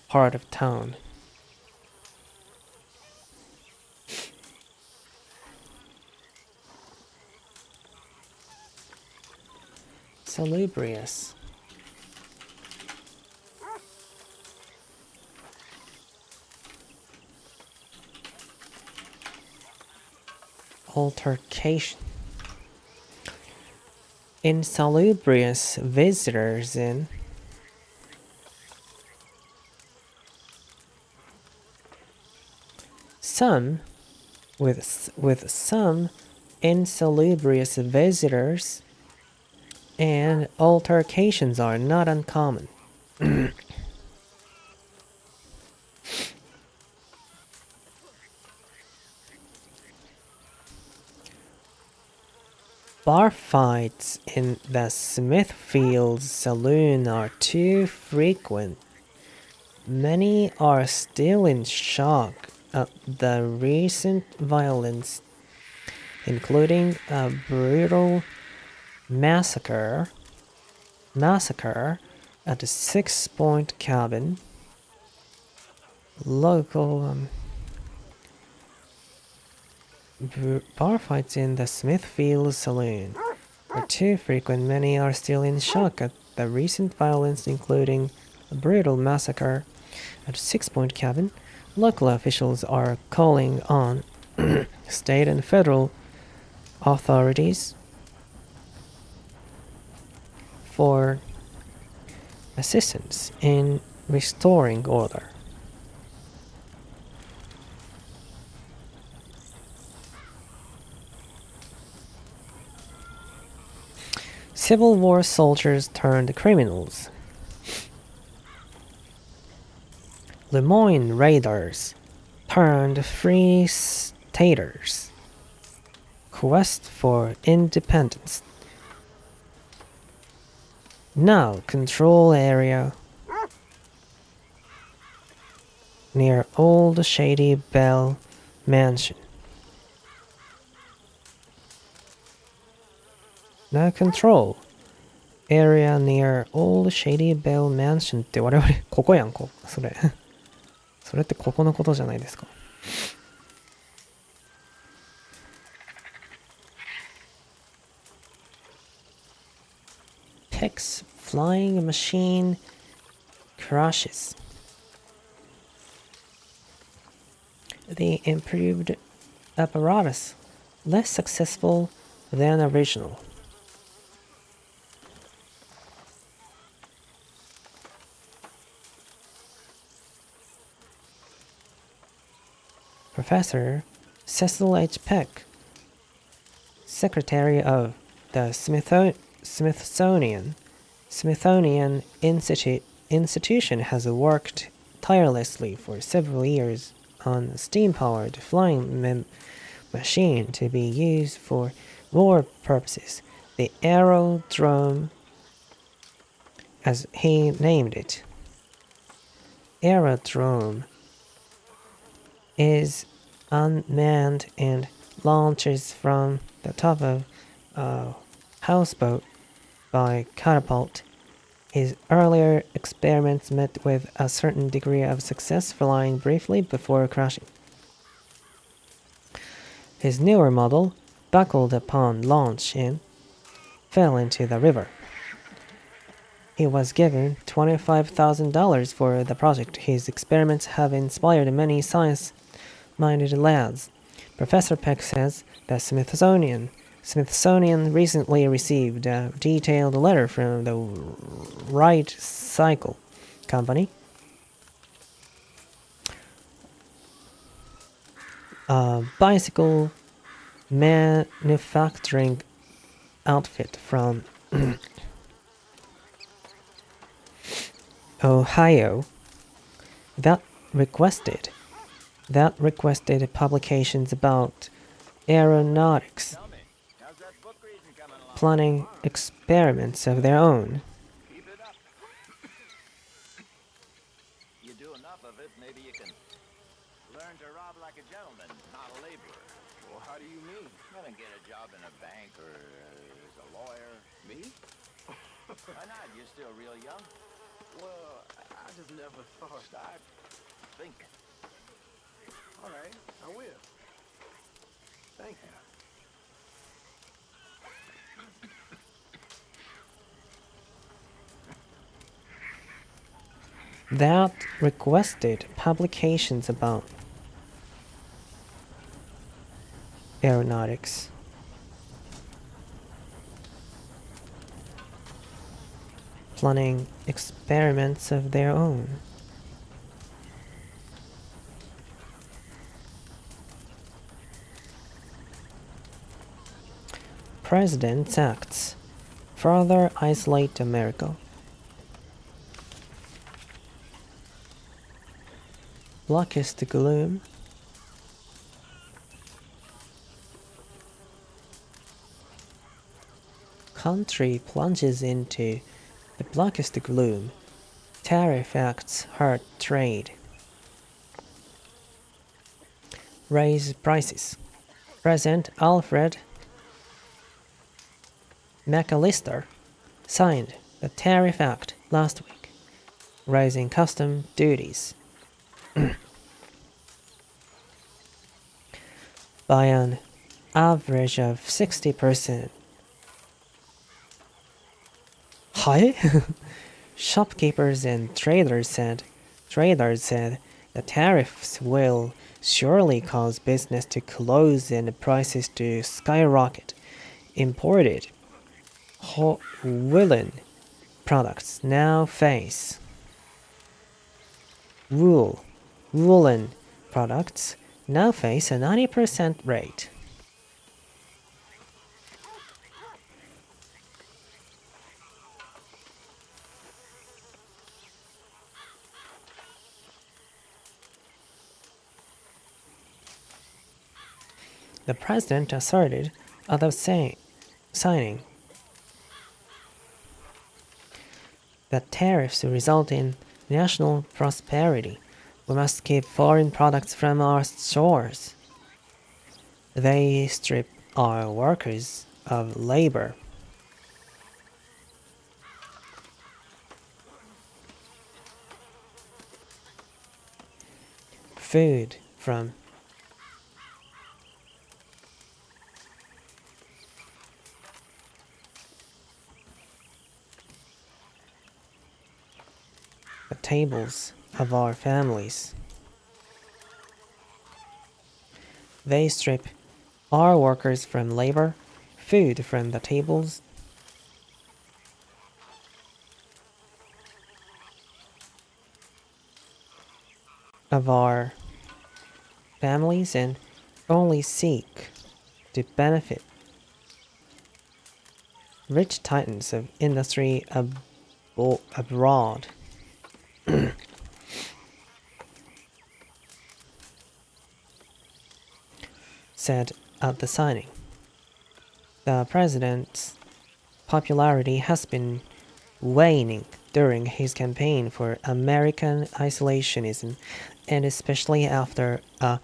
part of town. Salubrious. Altercation. Insalubrious visitors in some with some insalubrious visitors and altercations are not uncommon. Bar fights in the Smithfield saloon are too frequent. Many are still in shock at the recent violence, including a brutal massacre at the 6 Point cabin. Local bar fights in the Smithfield saloon are too frequent. Many are still in shock at the recent violence, including a brutal massacre at 6 Point cabin. Local officials are calling on state and federal authorities for assistance in restoring order. Civil War soldiers turned criminals. Lemoyne Raiders turned free staters. Quest for independence. Now control area near Old Shady Bell Mansion. Now control area near Old Shady Bell Mansion って我々ここやんこそれそれってここのことじゃないですか。Pix flying machine crashes. The improved apparatus less successful than original. Professor Cecil H. Peck, Secretary of the Smithsonian Institution, has worked tirelessly for several years on a steam-powered flying machine to be used for war purposes, the aerodrome, as he named it. Aerodrome is unmanned and launches from the top of a houseboat by catapult. His earlier experiments met with a certain degree of success, flying briefly before crashing. His newer model buckled upon launch and fell into the river. He was given $25,000 for the project. His experiments have inspired many science-minded lads. Professor Peck says the Smithsonian recently received a detailed letter from the Wright Cycle Company, a bicycle manufacturing outfit from Ohio, that requested publications about aeronautics, planning experiments of their own. You do enough of it, maybe you can learn to rob like a gentleman, not a laborer. Well, how do you mean? Well, then get a job in a bank or as a lawyer. Me? Why not? You're still real young. Well, I just never thought. Start thinking. All right, I will. Thank you. That requested publications about aeronautics. Planning experiments of their own. President's acts further isolate America. Blackest gloom. Country plunges into the blackest gloom. Tariff acts hurt trade. Raise prices. President Alfred McAllister signed the Tariff Act last week, raising custom duties by an average of 60%. Hi? Shopkeepers and traders said the tariffs will surely cause business to close and prices to skyrocket. Imported woolen products now face woolen products now face a 90% rate. The president asserted, although signing that tariffs result in national prosperity. We must keep foreign products from our shores. They strip our workers of labor. Food from the tables of our families. They strip our workers from labor, food from the tables, of our families, and only seek to benefit rich titans of industry abroad. Said at the signing. The president's popularity has been waning during his campaign for American isolationism, and especially after a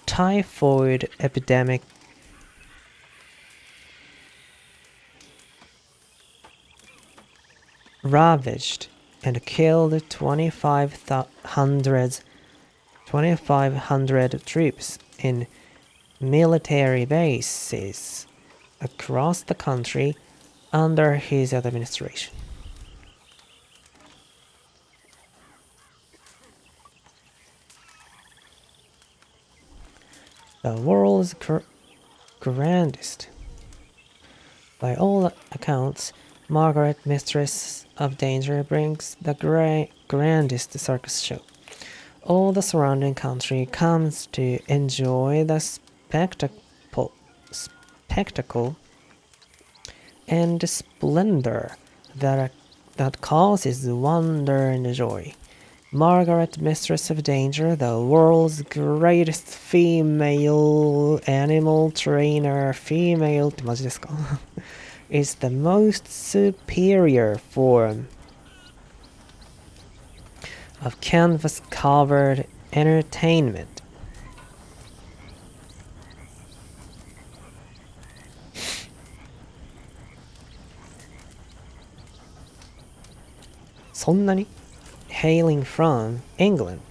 typhoid epidemic ravaged and killed 2,500 troops in military bases across the country under his administration. The world's grandest. By all accounts, Margaret, Mistress of Danger, brings the grandest circus show. All the surrounding country comes to enjoy the spectacle and splendor that causes wonder and joy. Margaret, Mistress of Danger, the world's greatest female animal trainer, female ってマジですかis the most superior form of canvas-covered entertainment. So many hailing from England.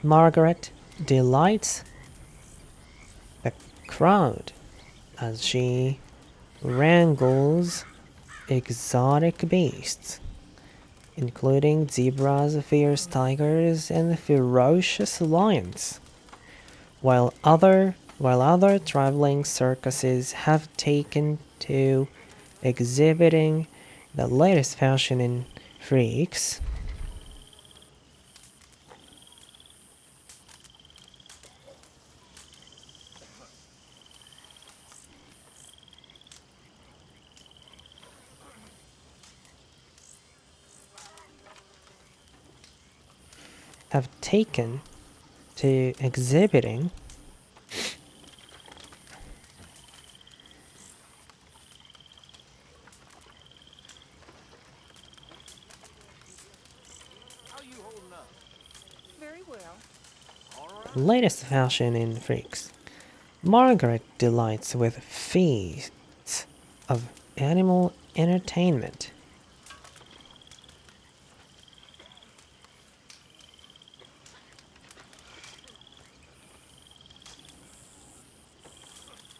Margaret delights the crowd as she wrangles exotic beasts, including zebras, fierce tigers, and ferocious lions, while other traveling circuses have taken to exhibiting the latest fashion in freaks. Have taken to exhibiting latest fashion in freaks. Margaret delights with feasts of animal entertainment.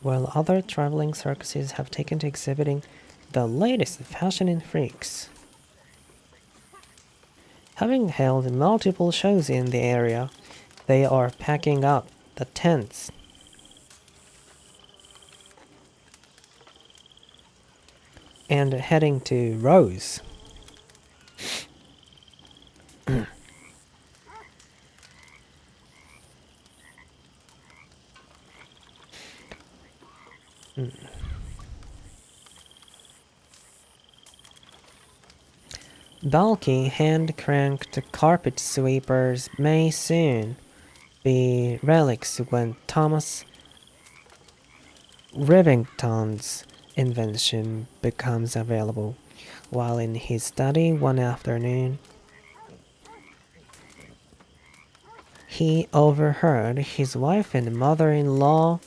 While other traveling circuses have taken to exhibiting the latest fashion in freaks. Having held multiple shows in the area, they are packing up the tents and heading to Rose. bulky hand-cranked carpet sweepers may soon be relics when Thomas Rivington's invention becomes available. While in his study one afternoon, he overheard his wife and mother-in-law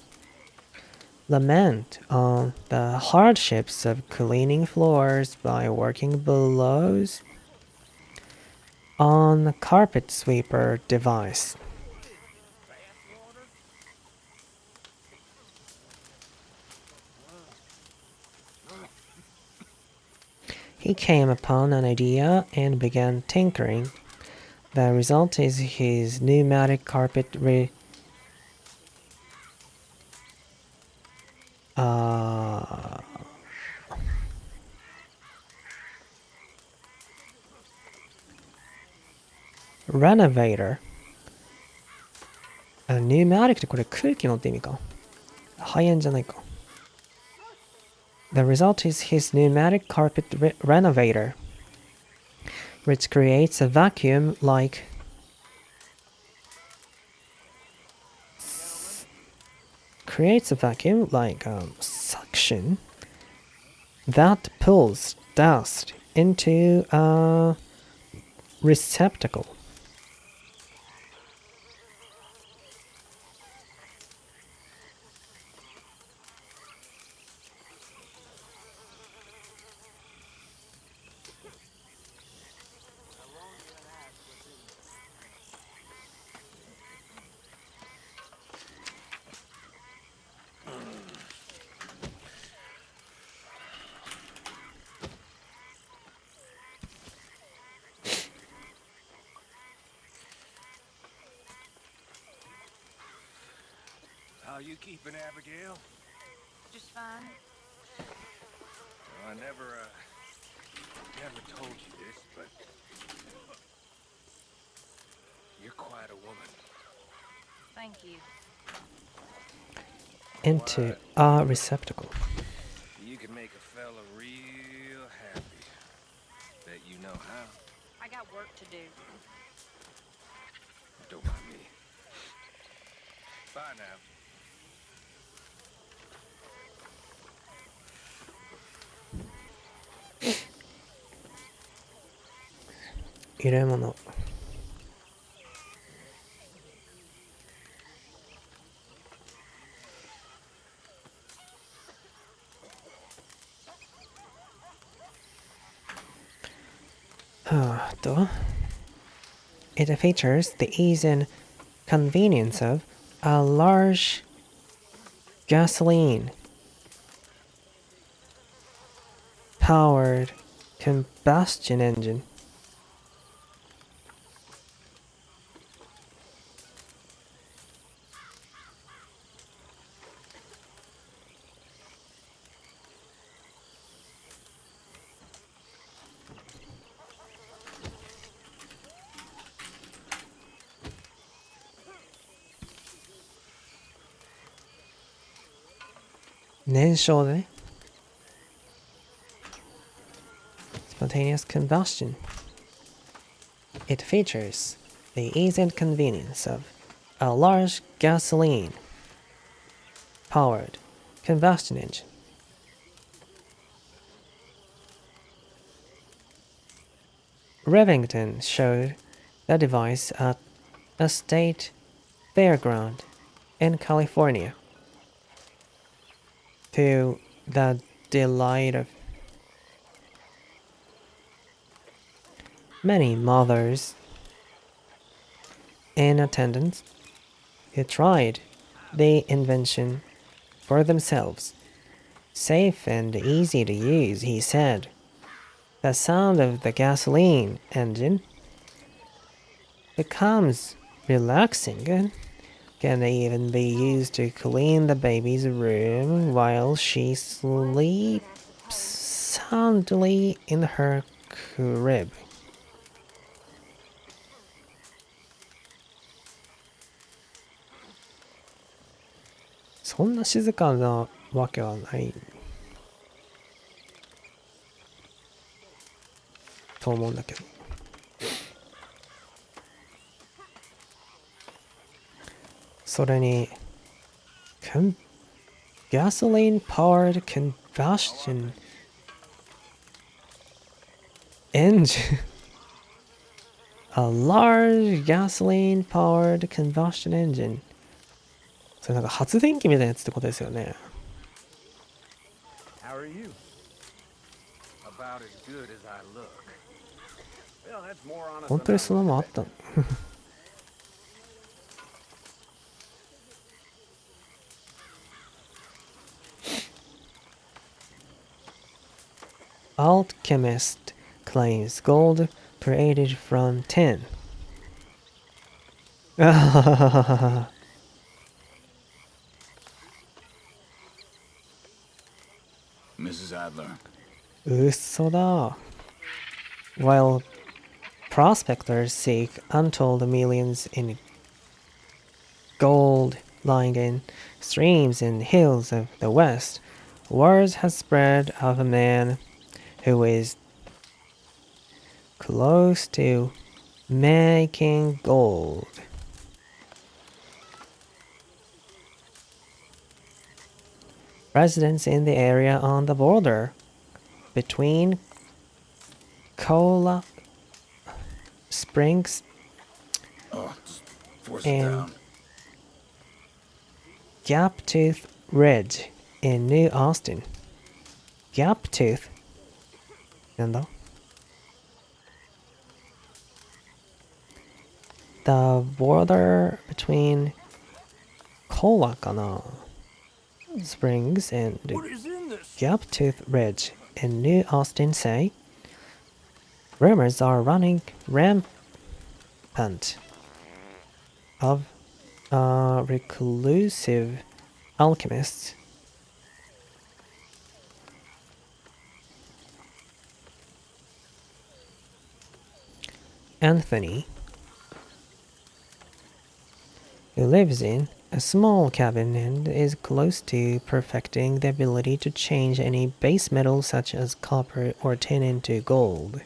lament on the hardships of cleaning floors by working blows on a carpet sweeper device. He came upon an idea and began tinkering. The result is his pneumatic carpet renovator. ニューマリックってこれ空気のって意味か。肺炎じゃないか。The result is his pneumatic carpet renovator, which creates a vacuum like suction that pulls dust into a receptacle. How you keeping, Abigail? Just fine. I never told you this, but you're quite a woman. Thank you. Into a receptacle. You can make a fella real happy. Bet you know how. I got work to do. Don't mind me. Bye now. 入れ物。It features the ease and convenience of a large gasoline powered combustion engine. Spontaneous combustion. It features the ease and convenience of a large gasoline powered combustion engine. Rivington showed the device at a state fairground in California, to the delight of many mothers in attendance who tried the invention for themselves. Safe and easy to use, he said. The sound of the gasoline engine becomes relaxing and can even be used to clean the baby's room while she sleeps soundly in her crib. そんな静かなわけはない。と思うんだけど。それに、gasoline powered combustion engine a large gasoline powered combustion engine それなんか発電機みたいなやつってことですよね。 How are you? About as good as I look. Well, that's more honest 本 than 当に I その was ままあったの Alchemist claims gold created from tin. Mrs. Adler. 嘘だ。While prospectors seek untold millions in gold lying in streams and hills of the West, word has spread of a man who is close to making gold. Residents in the area on the border between Cola Springs Oh, just force it and down. Gaptooth Ridge in New Austin. Gaptooth? なんだ? The border between Cola かな? Springs and What is in this? Gaptooth Ridge in New Austin say rumors are running rampant of reclusive alchemists Anthony, who lives in a small cabin and is close to perfecting the ability to change any base metal such as copper or tin into gold.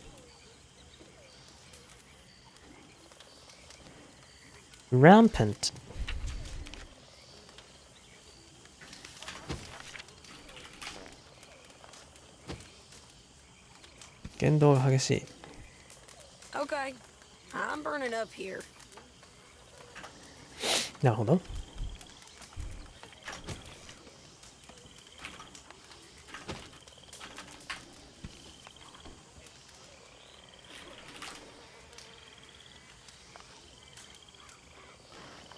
Rampant. 言動が激しい。 Okay, I'm burning up here. なるほど。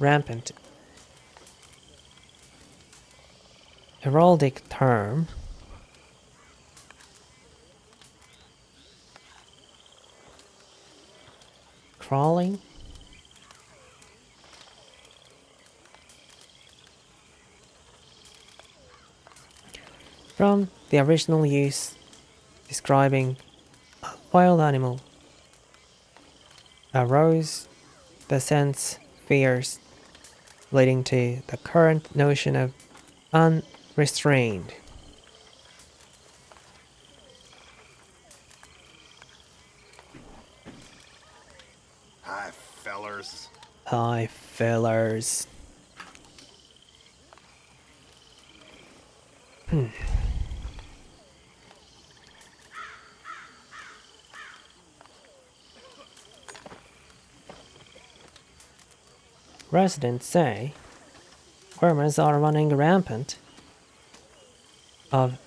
Rampant. Heraldic term. Crawling. From the original use describing a wild animal arose the sense fears leading to the current notion of unrestrained. Hi, fellers. Hi, fellers. Residents say rumors are running rampant of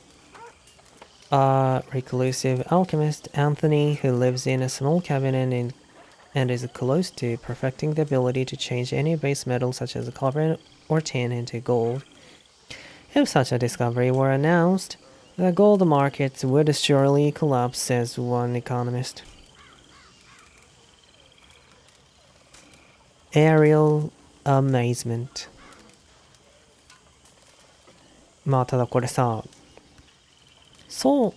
a reclusive alchemist, Anthony, who lives in a small cabin and is close to perfecting the ability to change any base metal such as copper or tin into gold. If such a discovery were announced, the gold markets would surely collapse, says one economist. Aerial amazement. まあただこれさ、そう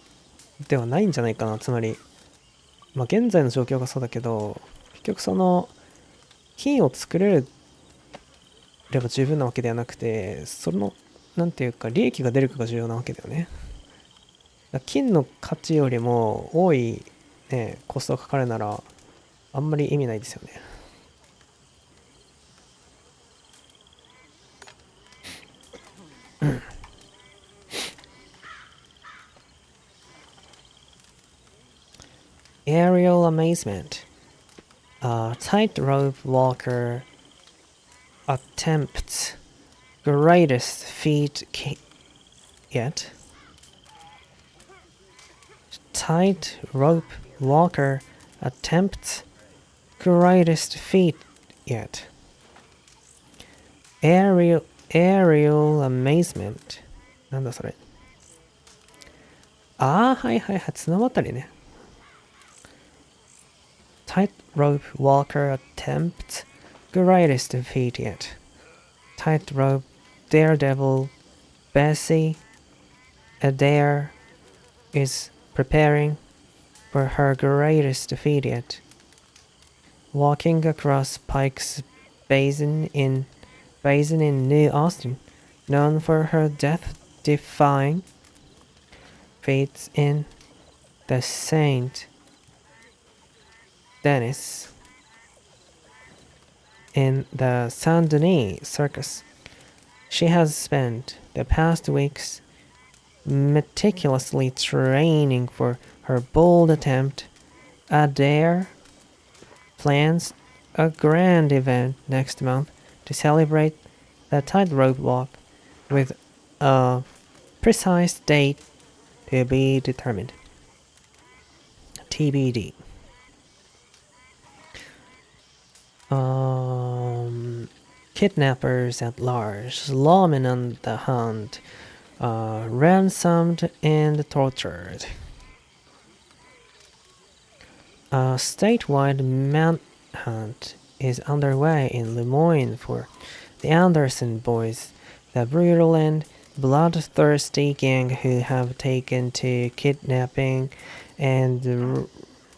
ではないんじゃないかな。つまり、まあ現在の状況がそうだけど、結局その金を作れれば十分なわけではなくて、そのなんていうか利益が出るかが重要なわけだよね。だから金の価値よりも多い、ねコストかかるならあんまり意味ないですよね。Aerial amazement. A tightrope walker attempts greatest feat yet. Tightrope walker attempts greatest feat yet. Aerial amazement. なんだそれ。ああ、はいはいはい、綱渡りね。Tightrope walker attempts greatest feat yet. Tightrope daredevil Bessie Adair is preparing for her greatest feat yet. Walking across Pike's Basin in New Austin, known for her death-defying feats in the Saint Denis in the Saint Denis Circus. She has spent the past weeks meticulously training for her bold attempt. Adair plans a grand event next month to celebrate the tightrope walk with a precise date to be determined. TBD. Kidnappers at large, lawmen on the hunt, ransomed and tortured. A statewide manhunt is underway in Lemoyne for the Anderson boys, the brutal and bloodthirsty gang who have taken to kidnapping and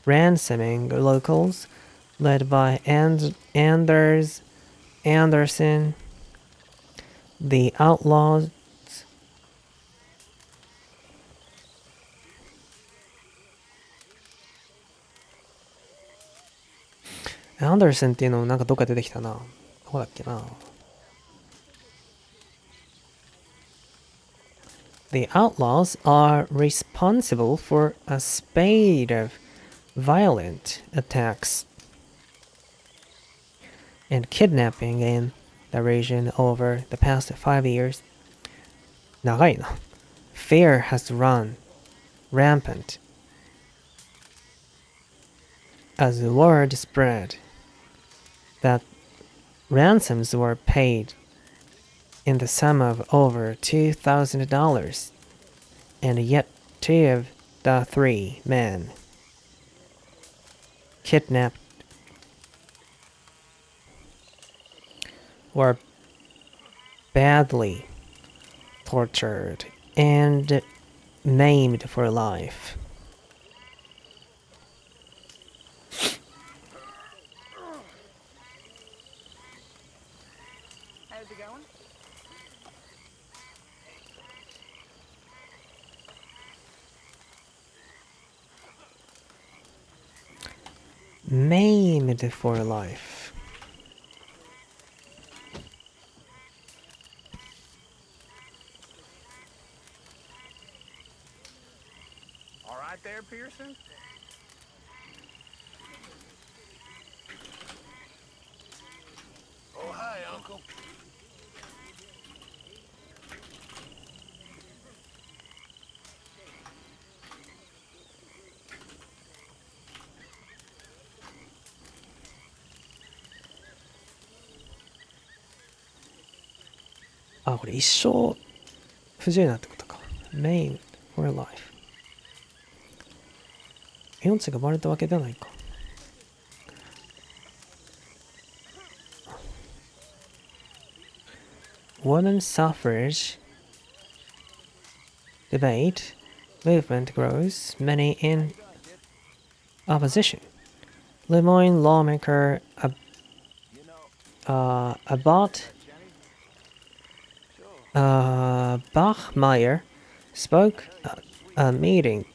ransoming locals, led by Anderson. The outlaws Anderson っていうのもなんかどっか出てきたな。どこだっけな。The outlaws are responsible for a spate of violent attacks and kidnapping in the region over the past 5 years. 長いな。Fear has run rampant as the word spread that ransoms were paid in the sum of over $2,000, and yet 2 of the 3 men kidnapped were badly tortured and maimed for life. How's it going? Maimed for life. All right there, Pearson? Oh, hi, Uncle. Ah, これ一生不自由なってことか。Maimed for life. 命が奪われたわけではないか。Women suffrage debate movement grows, many in opposition. Lemoyne lawmaker Abbott Bachmeyer spoke at a meeting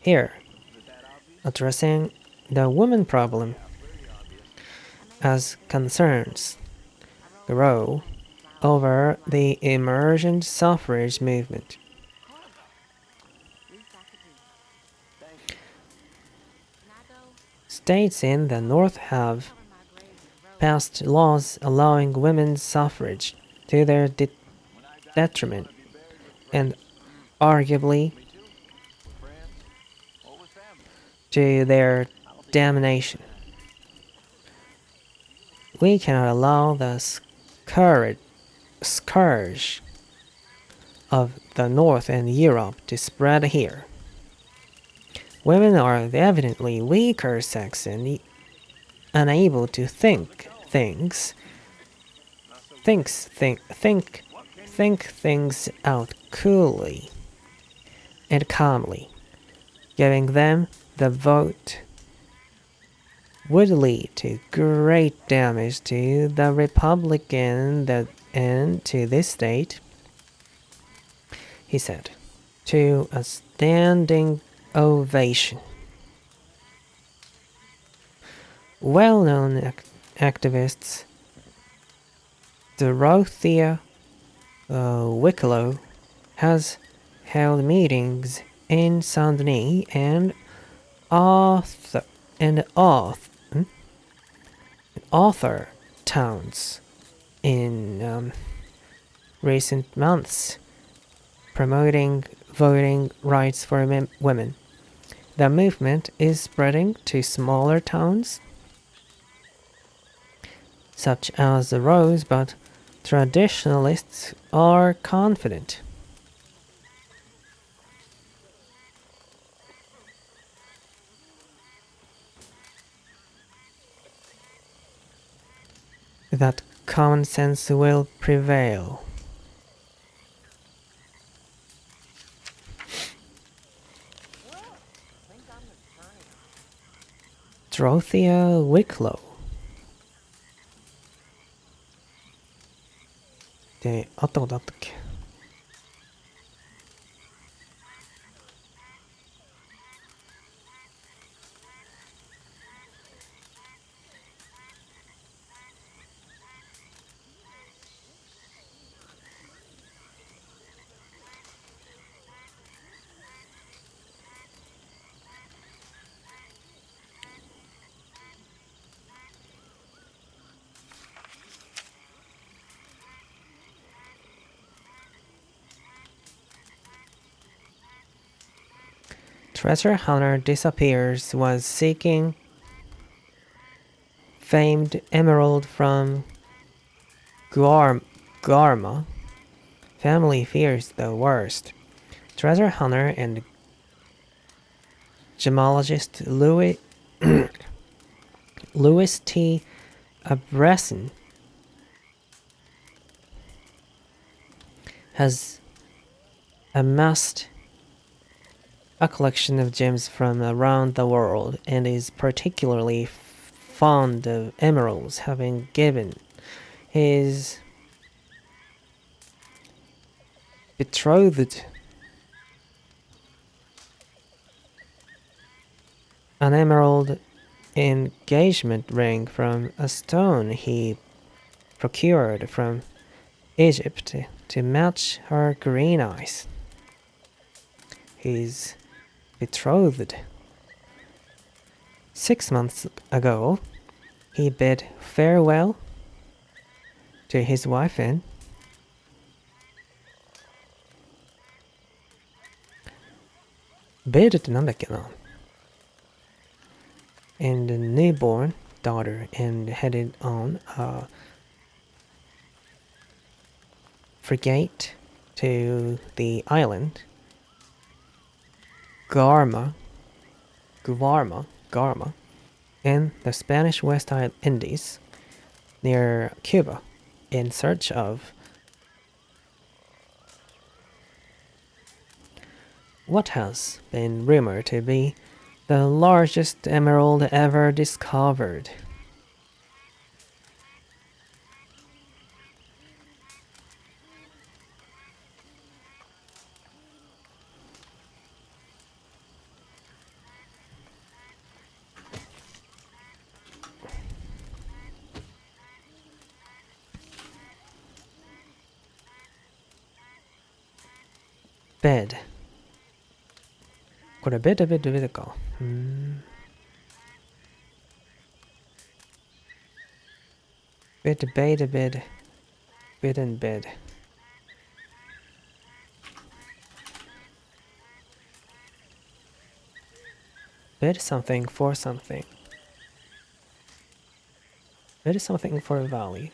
here addressing the woman problem as concerns grow over the emergent suffrage movement. States in the North have passed laws allowing women's suffrage to their detriment and arguably to their damnation. We cannot allow the scourge of the North and Europe to spread here. Women are evidently weaker sex and unable to think things out coolly and calmly. Giving them the vote would lead to great damage to the Republic and to this state, he said, to a standing ovation. Well-known activists Dorothea Wicklow has held meetings in Saint-Denis and Arthur towns in recent months, promoting voting rights for women. The movement is spreading to smaller towns, such as the Rose, but traditionalists are confident that common sense will prevail. Dorothea Wicklow. で、会ったことあったっけ? Treasure hunter disappears was seeking famed emerald from Guarma. Family fears the worst. Treasure hunter and gemologist Louis T. Abreson has amassed a collection of gems from around the world and is particularly fond of emeralds, having given his betrothed an emerald engagement ring from a stone he procured from Egypt to match her green eyes. His betrothed. 6 months ago, he bid farewell to his wife and bid ってなんだっけな? And a newborn daughter and headed on a frigate to the island Guarma in the Spanish West Indies near Cuba in search of what has been rumored to be the largest emerald ever discovered. bed。これベッドか。bed and bed。bid something for something. Bid something for a value.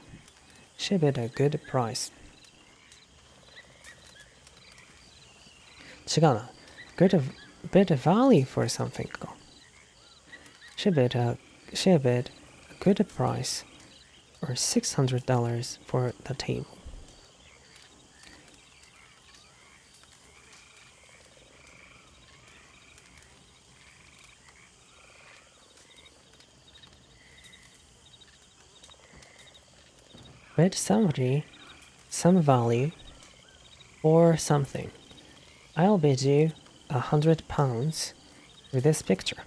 She bid a good price. 違うな。bid a value for something か。She bid a good price or $600 for the table. Bid somebody some value or something. I'll bid you £100 with this picture.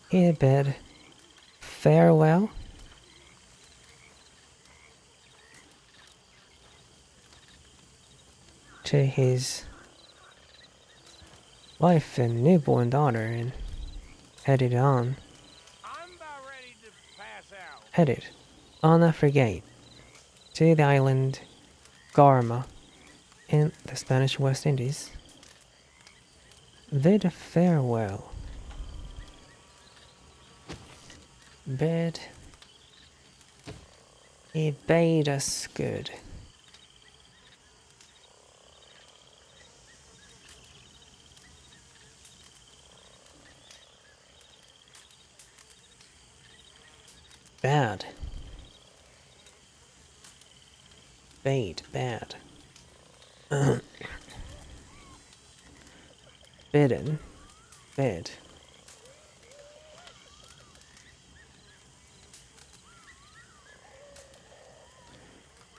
He bid farewell to his wife and newborn daughter and headed on a frigate to the island Garma in the Spanish West Indies. Bid farewell. Bid. He bade us good. Bad. Bade, bad. Bidden, bid.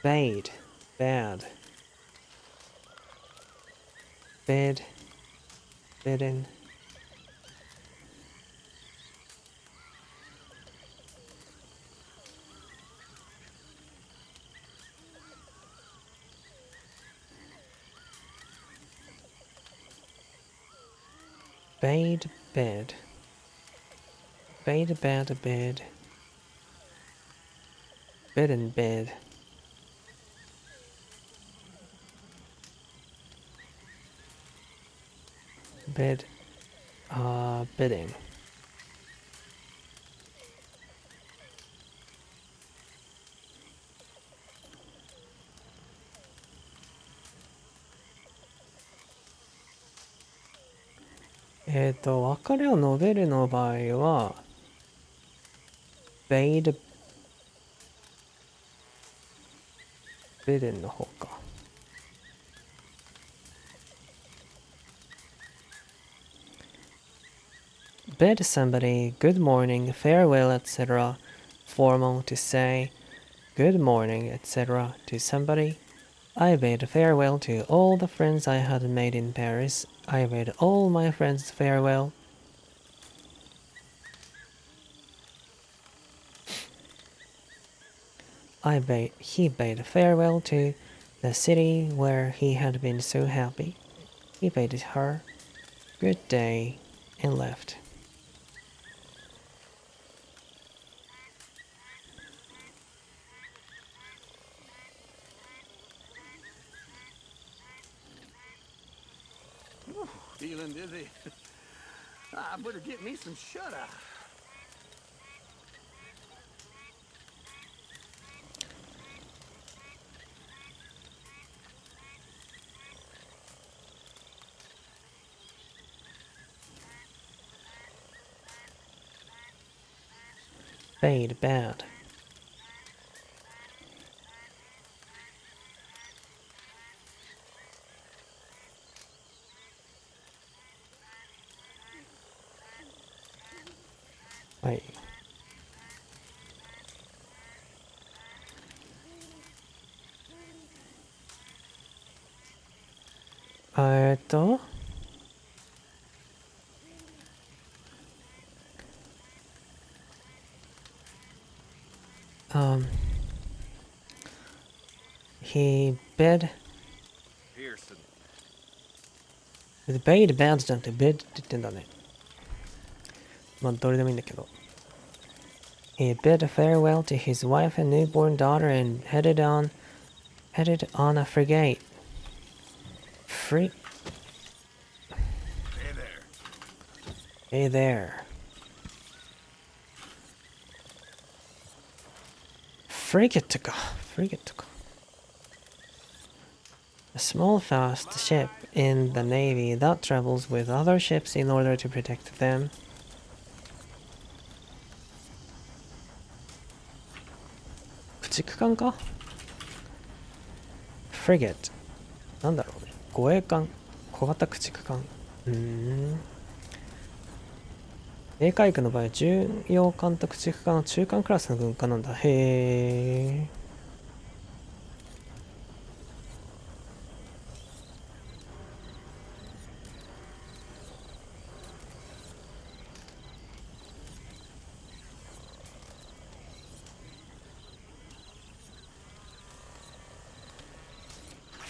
Bade, bad. Bid, bidden. Bade, bed. Bade, bad, bed. Bidden, bed. Bid, bidding.別れを述べるの場合は、bade, bidden の方か。Bid somebody good morning, farewell, etc. Formal to say good morning, etc. to somebody. I bid farewell to all the friends I had made in Paris. I bid all my friends farewell. He bade farewell to the city where he had been so happy. He bade her good day and left. Feeling dizzy. I better get me some shut-eye. Bade, bad. Right. he bid Pearson. bade bad じゃなくて bid って言ってんだね。まあどれでもいいんだけど。He bid farewell to his wife and newborn daughter and headed on a frigate. Hey there. Hey there. Frigate か。Frigate か。A small fast ship in the navy that travels with other ships in order to protect them. 駆逐艦か Frigate なんだろうね。護衛艦、小型駆逐艦。英海軍の場合、巡洋艦と駆逐艦は中間クラスの軍艦なんだ。へー。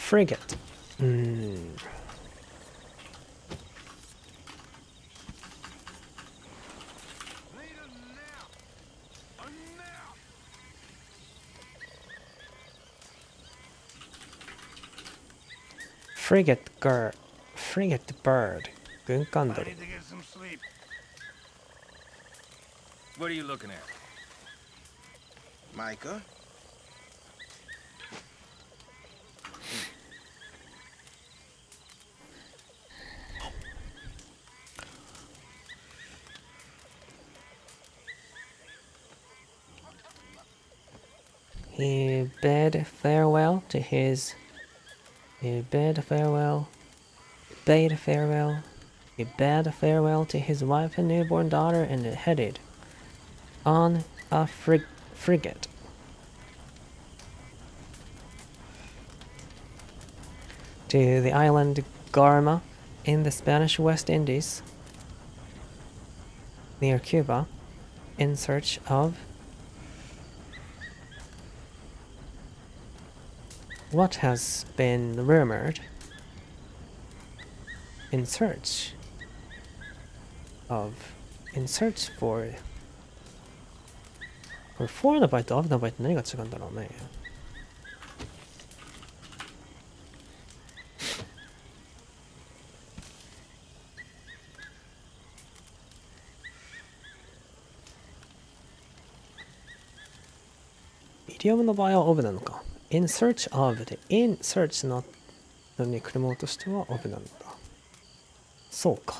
Frigate. Frigate bird. 軍艦鳥。What are you looking at? Micah? He bade farewell to his. He bade farewell to his wife and newborn daughter and headed on a frigate. To the island Garma in the Spanish West Indies, near Cuba, in search of what has been rumored. In search for これ4の場合と of の場合って何が違うんだろうね。イディオムの場合は of なのか。in search of で in search のに車としては of なんだ。そうか。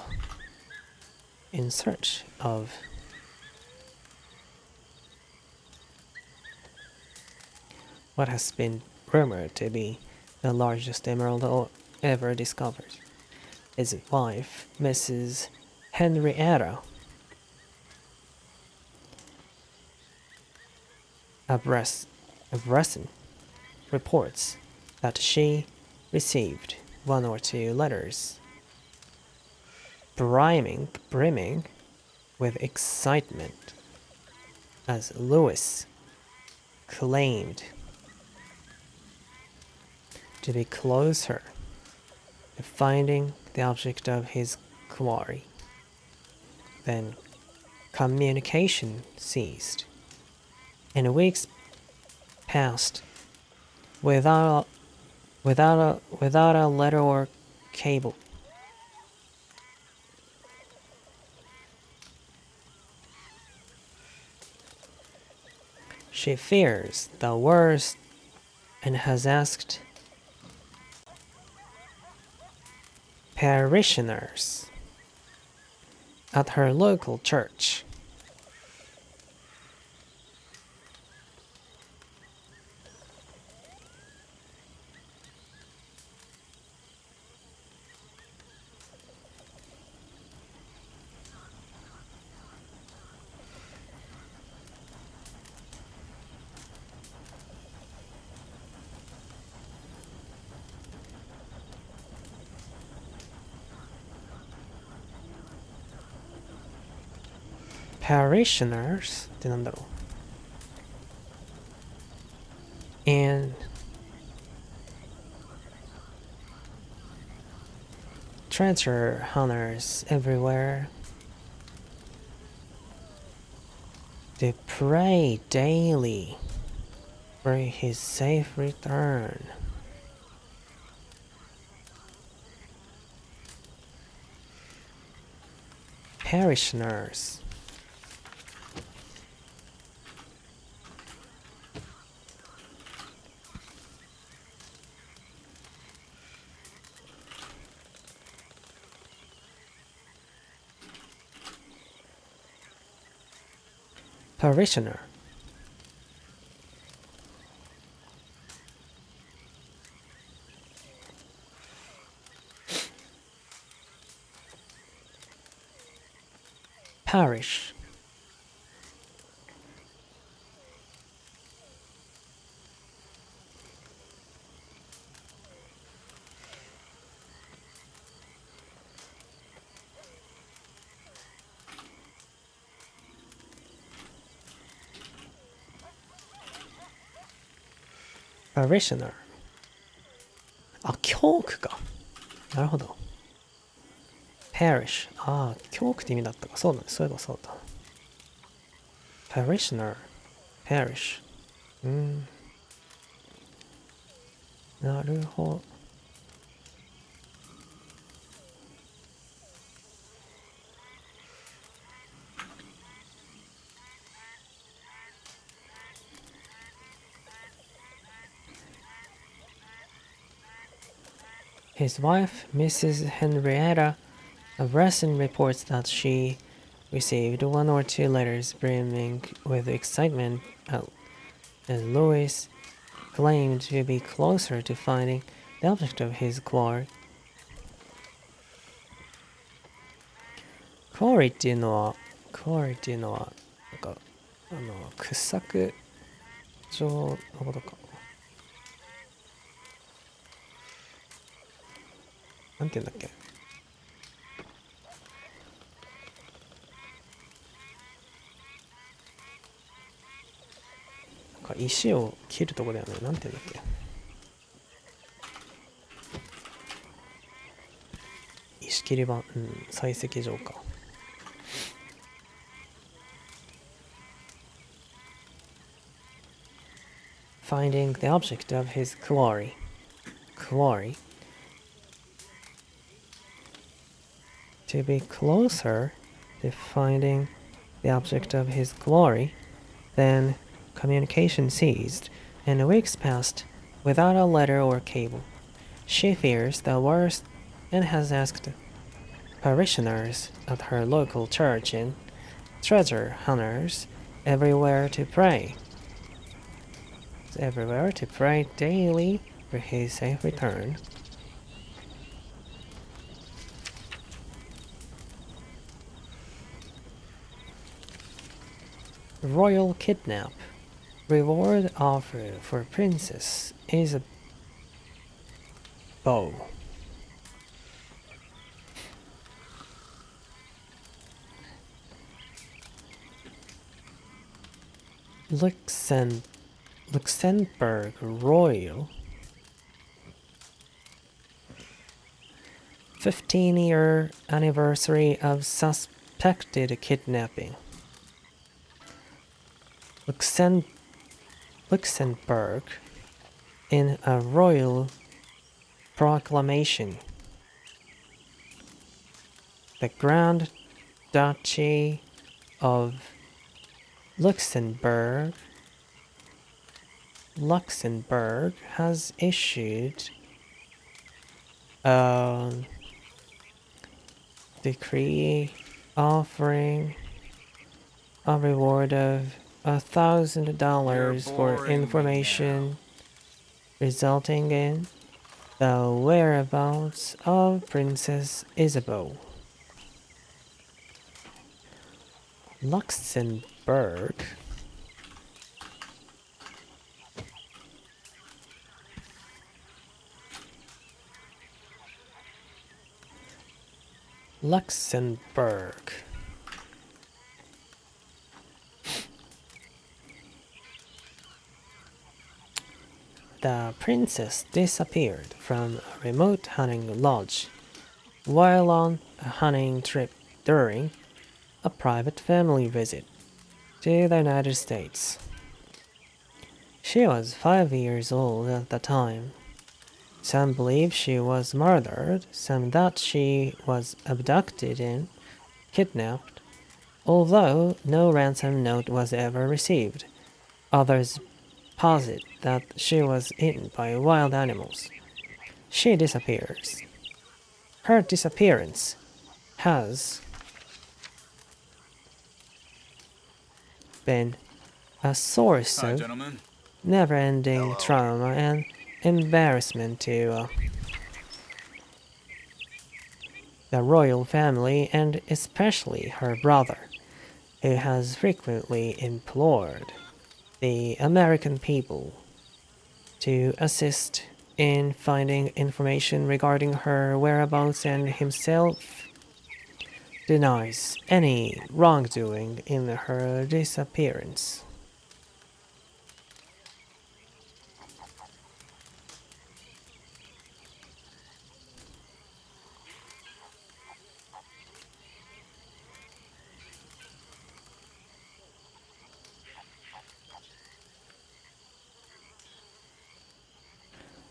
in search of what has been rumored to be the largest emerald ever discovered. His wife, Mrs. Henrietta, Abreson reports that she received 1 or 2 letters brimming with excitement as Lewis claimed to be closer to finding the object of his quarry. Then communication ceased, and weeks passed without a letter or cable. She fears the worst and has asked parishioners at her local church parishioners ってなんだろう and treasure hunters everywhere. They pray daily for his safe return. Parishioners. Parishioner. Parish. Parishioner. あ、教区か。なるほど。Parish。ああ、教区って意味だったか。そうだね。そういえばそうだ。Parishioner。Parish。なるほど。His wife, Mrs. Henrietta, of Reston reports that she received 1 or 2 letters brimming with excitement as Louis claimed to be closer to finding the object of his quarry. Quarry っていうのは、なんか、掘削場のことか。なんて言うんだっけ。なんか石を切るとこだよね。なんて言うんだっけ。石切り場、採石場か。Finding the object of his quarry. To be closer to finding the object of his glory, then communication ceased, and weeks passed without a letter or cable. She fears the worst and has asked parishioners at her local church and treasure hunters everywhere to pray daily for his safe return. Royal kidnap. Reward offered for princess is a bow. Luxembourg Royal 15-year anniversary of suspected kidnapping. Luxembourg in a royal proclamation. The Grand Duchy of Luxembourg has issued a decree offering a reward of $1,000 for information resulting in the whereabouts of Princess Isabel. Luxembourg. the princess disappeared from a remote hunting lodge while on a hunting trip during a private family visit to the United States. She was 5 years old at the time. Some believe she was murdered, some that she was abducted and kidnapped, although no ransom note was ever received. Others posit that she was eaten by wild animals. She disappears. Her disappearance has been a source of never-ending trauma and embarrassment to the royal family, and especially her brother, who has frequently implored the American people to assist in finding information regarding her whereabouts, and himself denies any wrongdoing in her disappearance.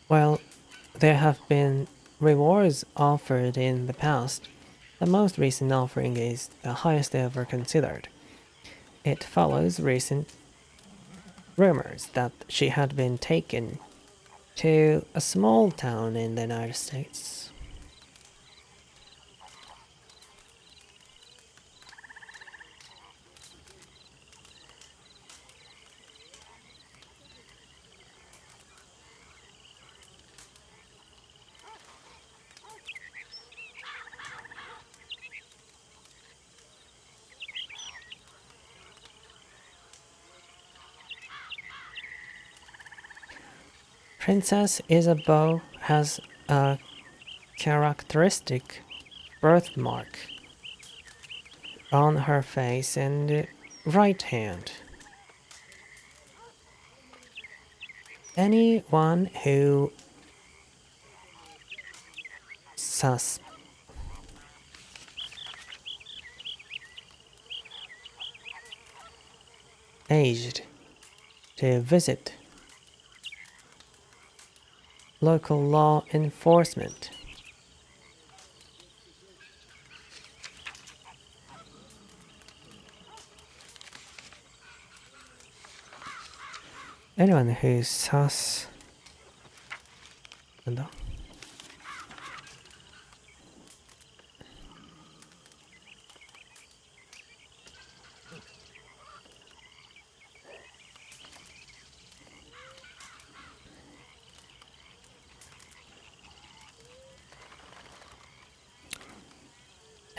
While there have been rewards offered in the past, the most recent offering is the highest ever considered. It follows recent rumors that she had been taken to a small town in the United States. Princess Isabeau has a characteristic birthmark on her face and right hand. Anyone who aged to visit local law enforcement. Anyone who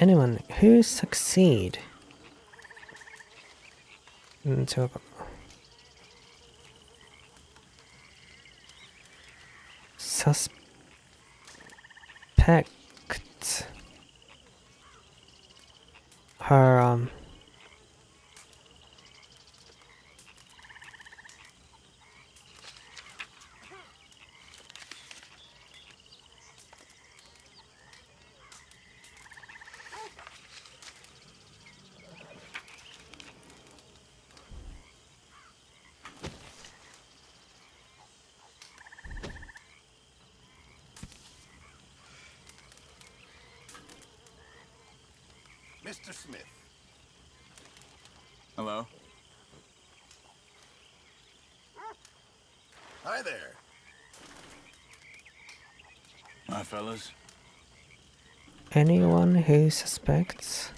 anyone who succeed suspects her Mr. Smith. Hello? Hi there. Hi, fellas. anyone who suspects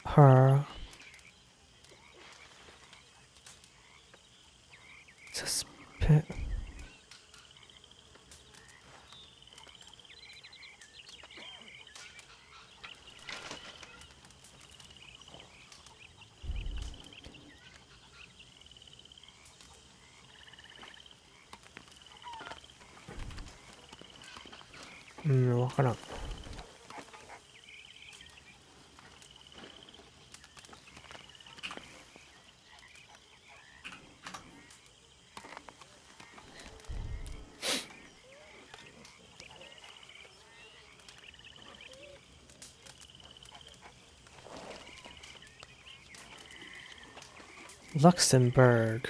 herわからん。Luxembourg.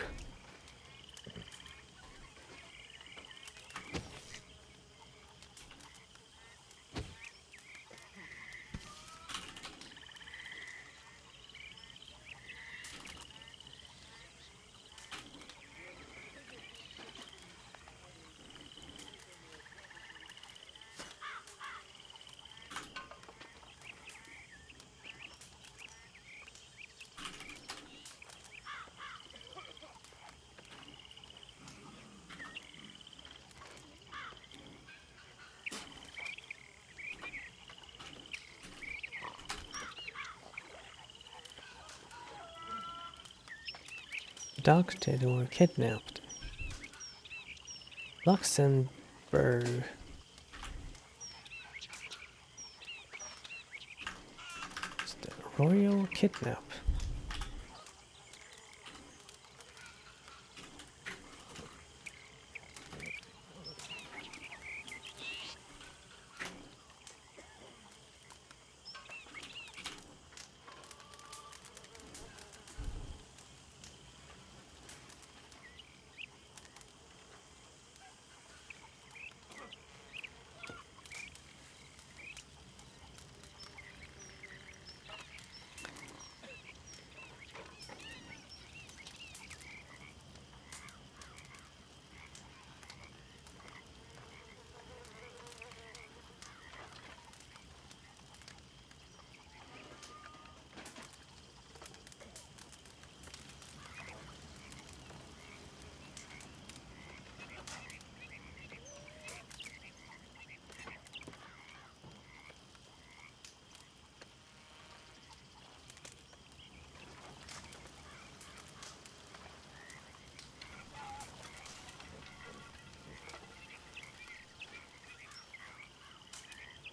Abducted or kidnapped. Luxembourg. It's the royal kidnap.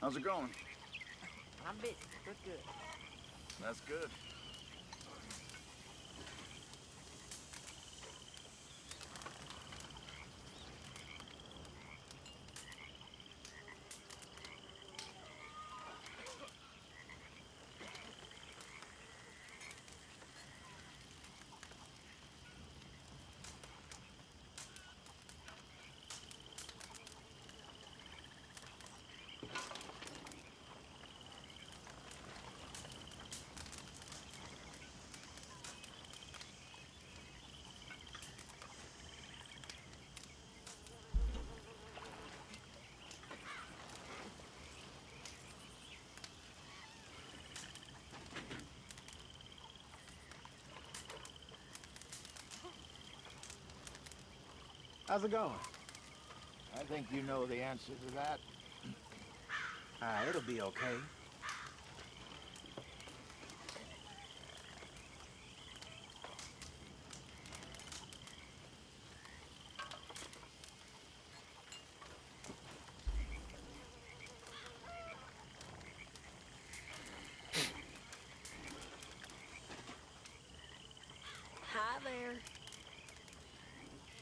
How's it going? I'm busy, but good. That's good. How's it going? I think you know the answer to that. It'll be okay. Hi there.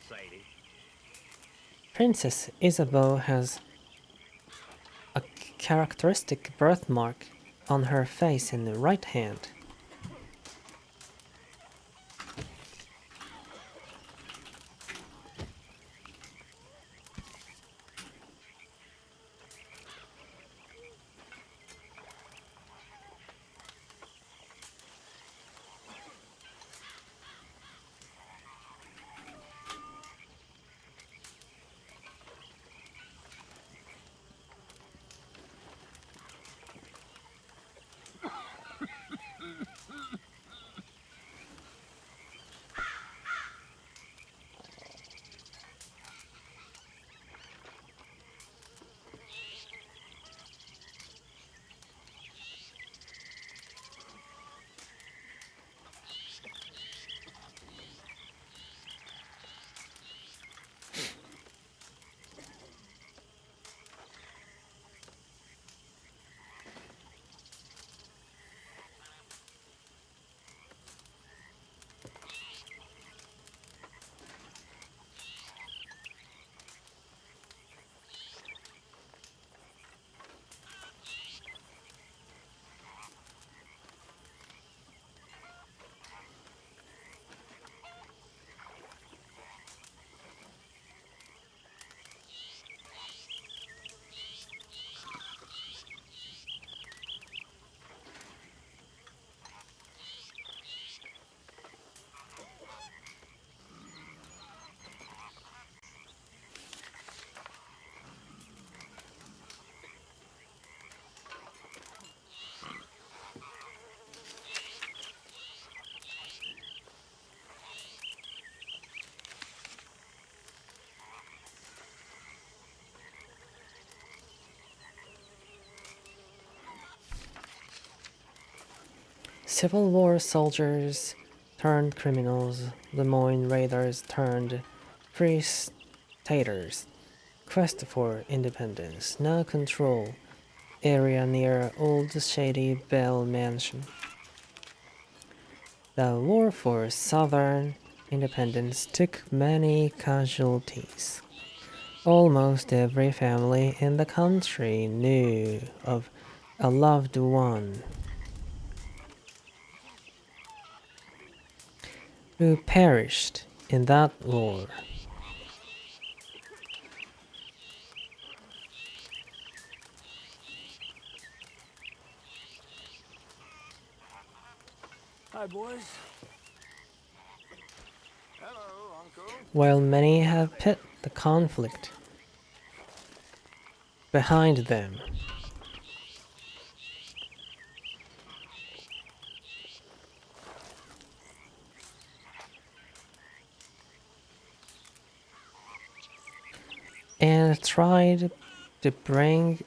Sadie. Princess Isabeau has a characteristic birthmark on her face in the right hand. Civil War soldiers turned criminals, Lemoyne Raiders turned free staters. Quest for independence, now control area near Old Shady Bell Mansion. The war for Southern independence took many casualties. Almost every family in the country knew of a loved one who perished in that war. Hi, boys. Hello, Uncle. While many have put the conflict behind them, and tried to bring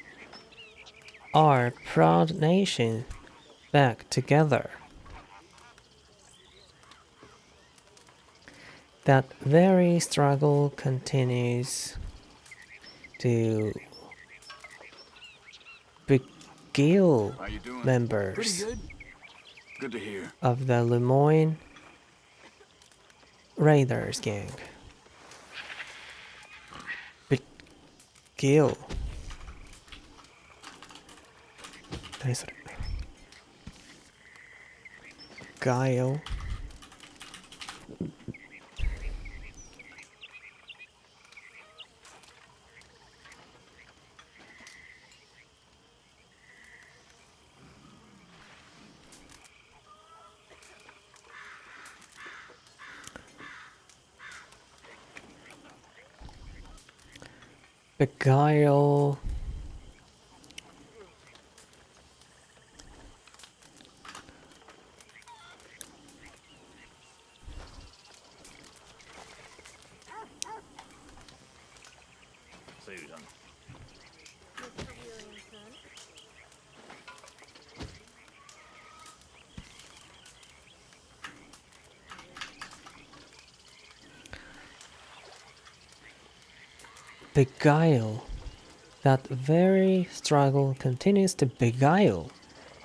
our proud nation back together. That very struggle continues to beguile How you doing? members Pretty good. Good to hear. of the Lemoyne Raiders gang. Beguile. 何それ? Guile. Beguile. Susan. Beguile. That very struggle continues to beguile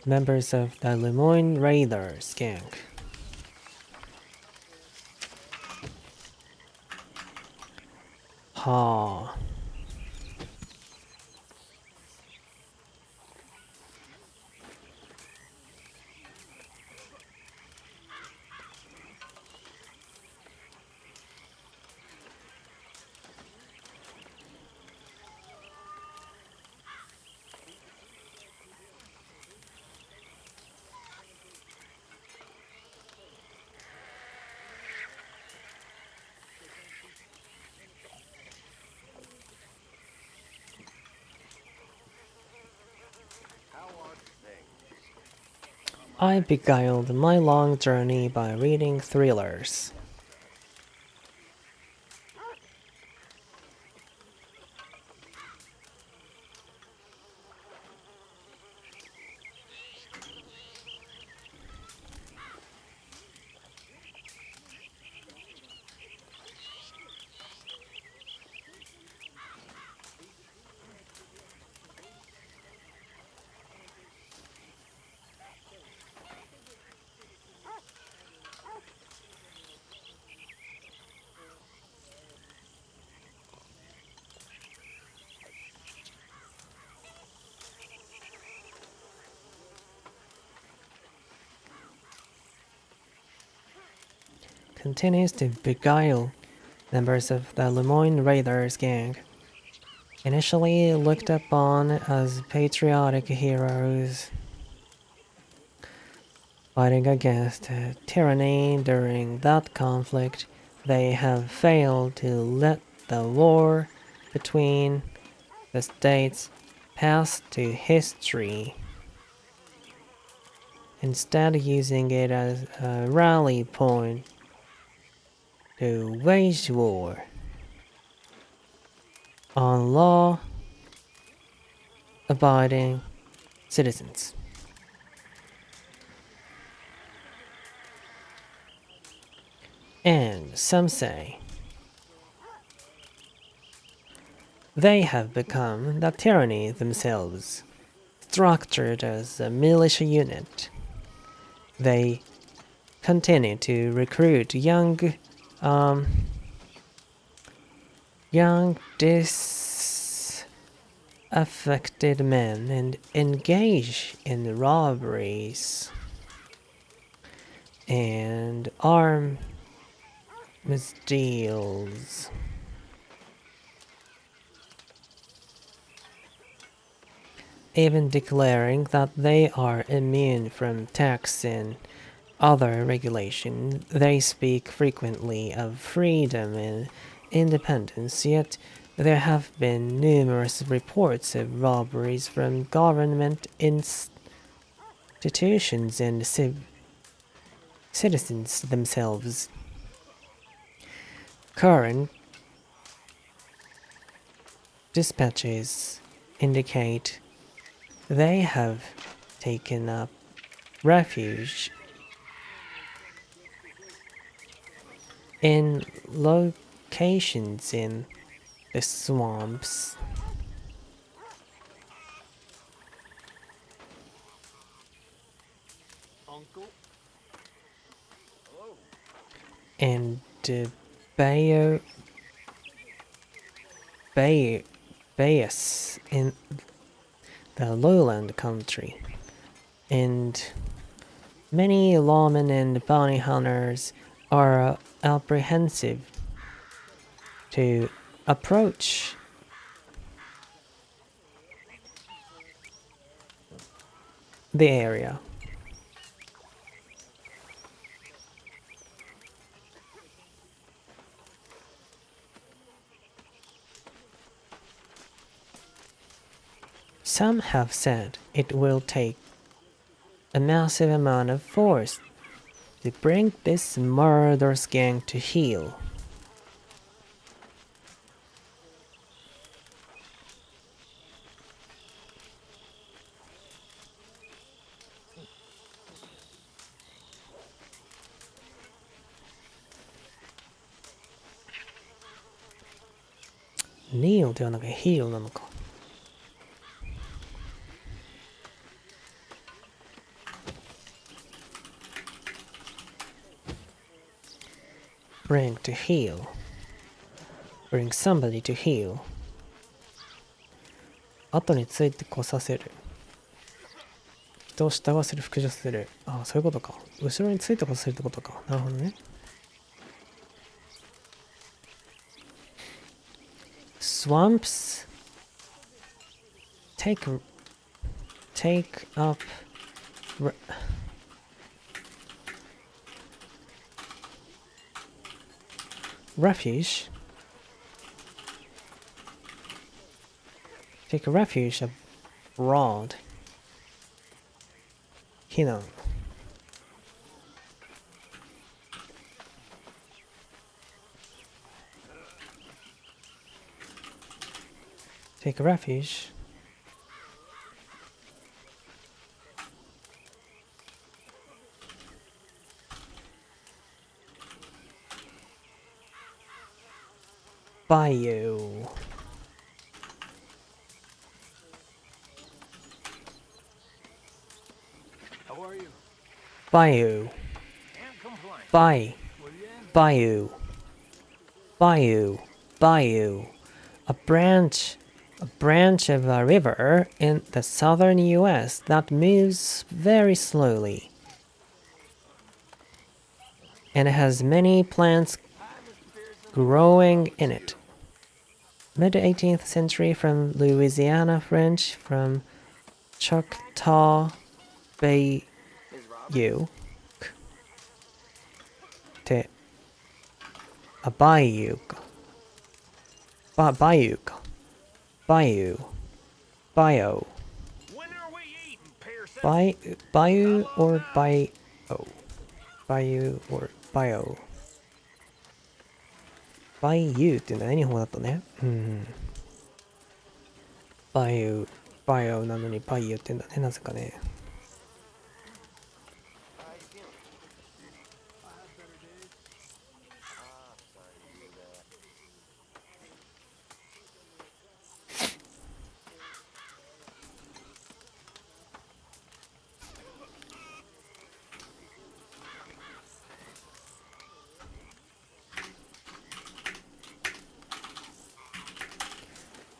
members of the Lemoyne Raiders gang. Ha. I beguiled my long journey by reading thrillers. Continues to beguile members of the Lemoyne Raiders gang. Initially looked upon as patriotic heroes fighting against tyranny during that conflict, they have failed to let the war between the states pass to history, instead using it as a rally point to wage war on law-abiding citizens. And some say they have become the tyranny themselves, structured as a militia unit. They continue to recruit young disaffected men and engage in robberies and arms deals. Even declaring that they are immune from tax and other regulation, they speak frequently of freedom and independence, yet there have been numerous reports of robberies from government institutions and citizens themselves. Current dispatches indicate they have taken up refuge in locations in the swamps and bayous in the lowland country, and many lawmen and bounty hunters are apprehensive to approach the area. Some have said it will take a massive amount of force to bring this murderous gang to heel. Kneel ではなく heel なのか。Bring to heal. Bring somebody to heal. 後についてこさせる。人を従わせる、服従させる。ああ、そういうことか。後ろについてこさせるってことか。なるほどね。Swamps take up refuge. Take refuge abroad. 避難。Take refuge. Bayou. How are you? Bayou. Bayou. Bayou. Bayou. A branch of a river in the southern US that moves very slowly. And it has many plants growing in it. Mid-18th century from Louisiana French from Choctaw Bayou to a bayou. Bayou. Bayou. Bio. Bayou or bio. Bayou or bio. Bayou って何方だったね。うん。Bayou なのにBayouってんだね。なぜかね。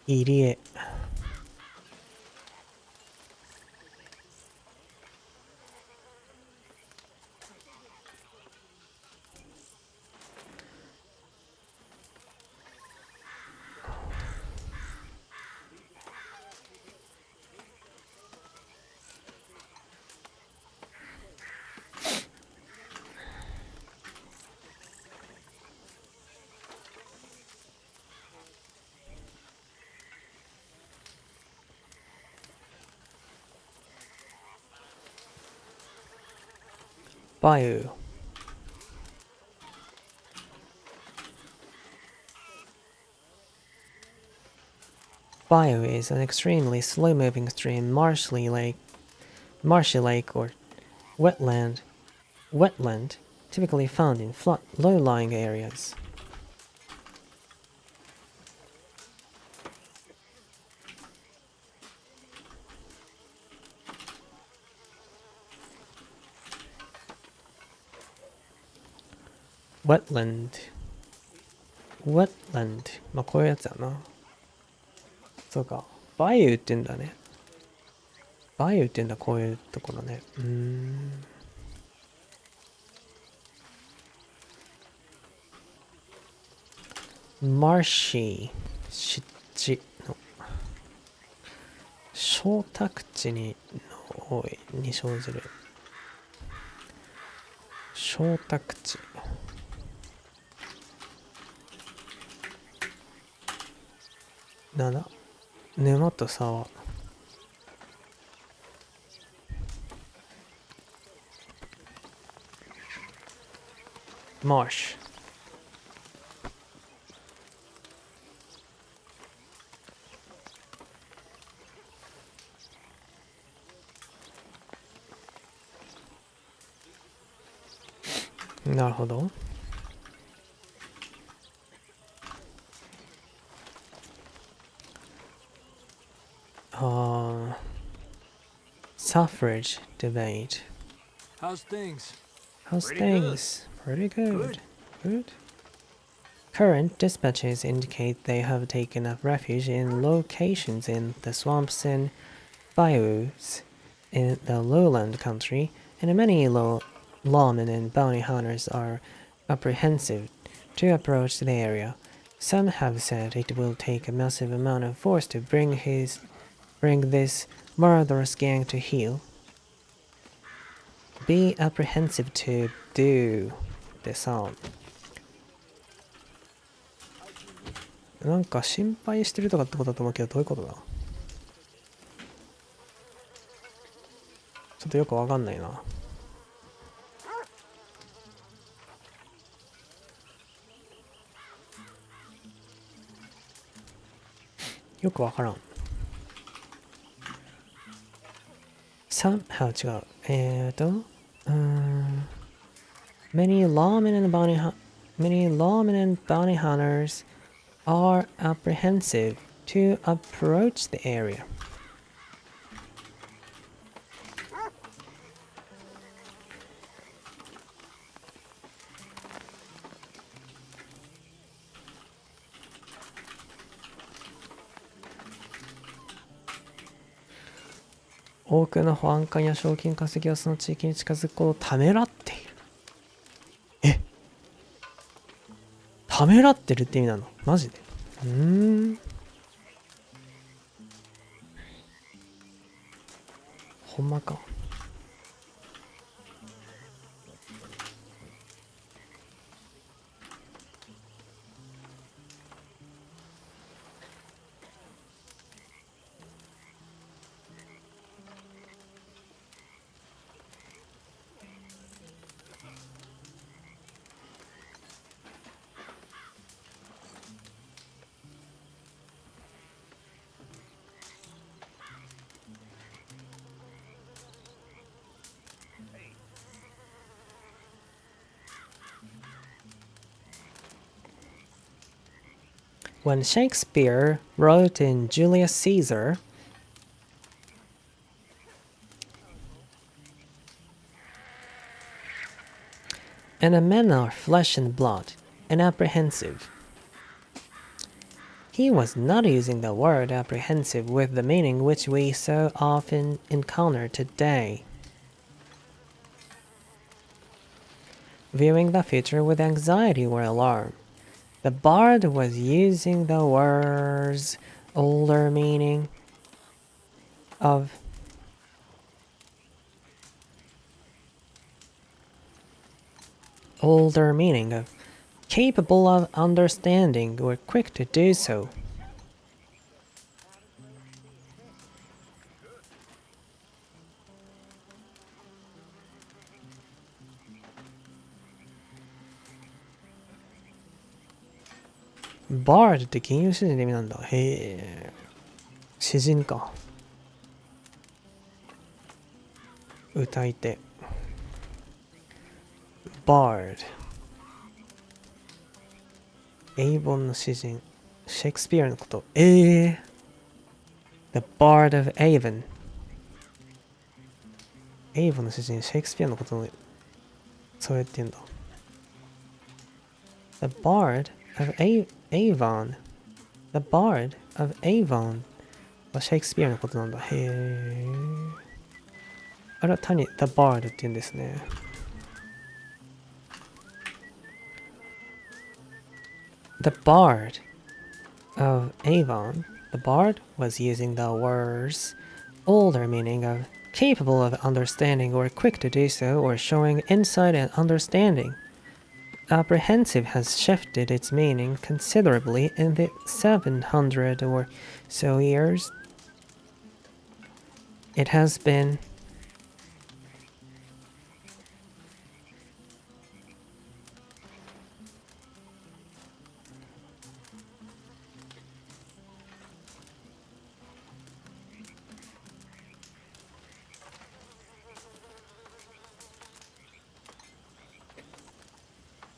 入り江。Bayou. Bayou is an extremely slow-moving stream, marshy lake or wetland, typically found in flat, low-lying areas. Wetland. まあこういうやつやな。そうか。バイユーって言うんだね。バイユーって言うんだ、こういうところね。マーシー、湿地の小宅地に多いに生じる。小宅地。なんだ、沼と沢。マーシュ。なるほど。Suffrage debate. How's things? How's things? Pretty good. Good. Current dispatches indicate they have taken up refuge in locations in the swamps and bayous in the lowland country, and many lawmen and bounty hunters are apprehensive to approach the area. Some have said it will take a massive amount of force to bring this murderous gang to heel. Be apprehensive to do the sound. なんか心配してるとかってことだと思うけど、どういうことだ？ちょっとよくわかんないな。よくわからん。somehow 違う。many lawmen and bounty hunters are apprehensive to approach the area. "多くの保安官や賞金稼ぎはその地域に近づくことをためらっている。え、ためらってるって意味なの？マジで？ほんまか。When Shakespeare wrote in Julius Caesar, "And the men are flesh and blood, and apprehensive," He was not using the word apprehensive with the meaning which we so often encounter today. Viewing the future with anxiety or alarm. The bard was using the word's older meaning of capable of understanding or quick to do so. Bard って吟遊詩人の意味なんだ。へえ。詩人か。歌い手。Bard。エイボンの詩人。シェイクスピアのこと。The Bard of Avon。エイボンの詩人、シェイクスピアのことをそうやって言うんだ。The Bard of Avon. The Bard of Avon はシェイクスピアのことなんだ。へえ。あれは単に The Bard って言うんですね。The Bard of Avon. The Bard was using the word's older meaning of capable of understanding or quick to do so or showing insight and understanding. Apprehensive has shifted its meaning considerably in the 700 or so years it has been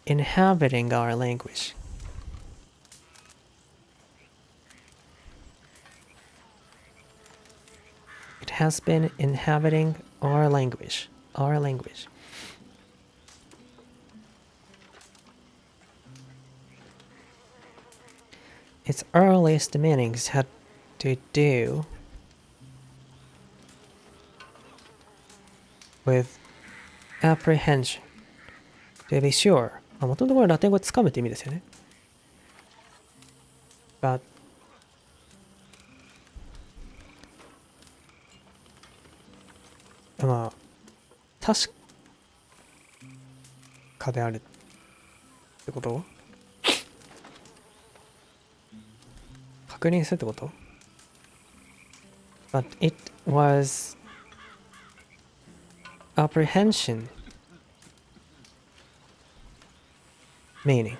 inhabiting our language. It has been inhabiting our language. Our language. Its earliest meanings had to do with apprehension. To be sure. もともとこれラテン語でつかむって意味ですよね。Butまあ確かであるってこと確認するってこと But it was apprehension meaning.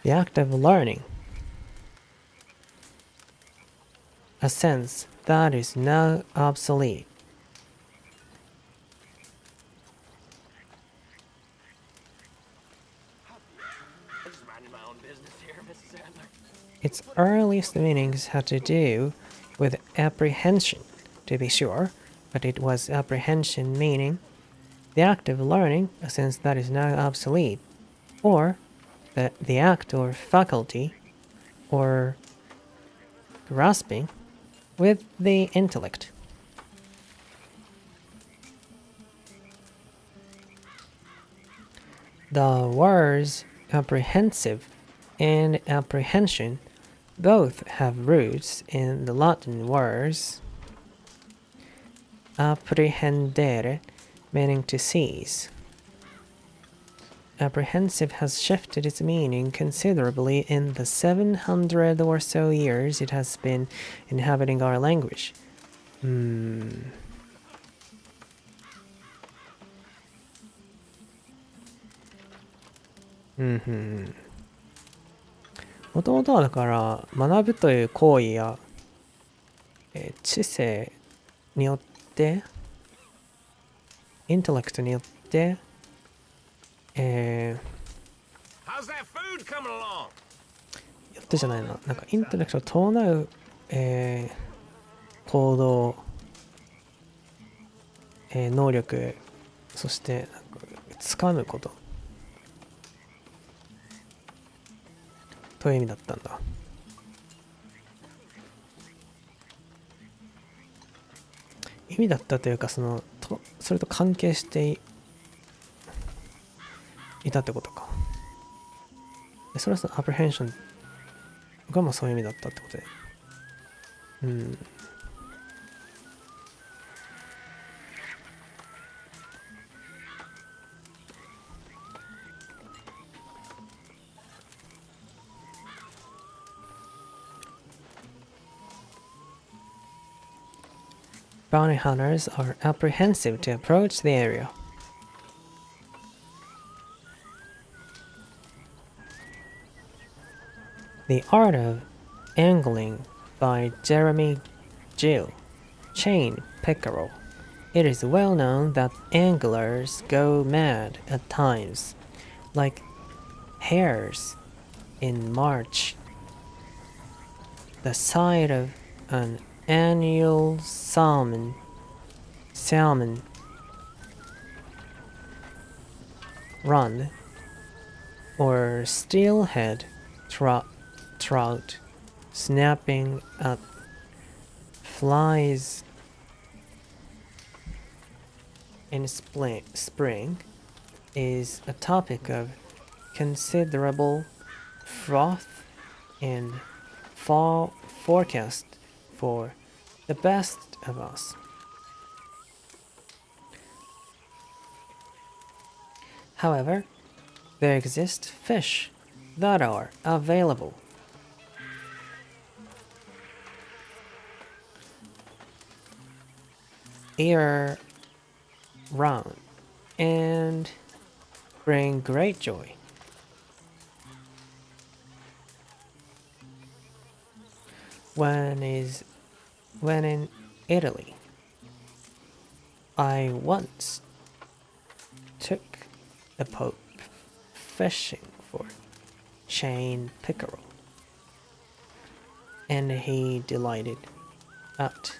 The act of learning, a sense that is now obsolete. Its earliest meanings had to do with apprehension, to be sure, but it was apprehension meaning the act of learning, a sense that is now obsolete, or the act or faculty or grasping with the intellect. The words apprehensive and apprehension both have roots in the Latin words apprehendere, meaning to seize. Apprehensive has shifted its meaning considerably in the 700 or so years it has been inhabiting our language. もともとはだから学ぶという行為や、知性によってインテレクトによって、How's that food coming along? よってじゃないな。なんかインタレクトを伴う、行動、能力、そしてなんか掴むことという意味だったんだ。意味だったというか、それと関係していたってことか。でそれはそのアプリヘンションがもうそういう意味だったってことで。Bounty hunters are apprehensive to approach the area. The Art of Angling by Jeremy Gill, Chain Pickerel. It is well known that anglers go mad at times, like hares in March. The sight of an annual salmon run or steelhead trout snapping at flies in spring is a topic of considerable froth and fall forecast for the best of us. However, there exist fish that are available. Year round and bring great joy. When in Italy, I once took the Pope fishing for chain pickerel, and he delighted at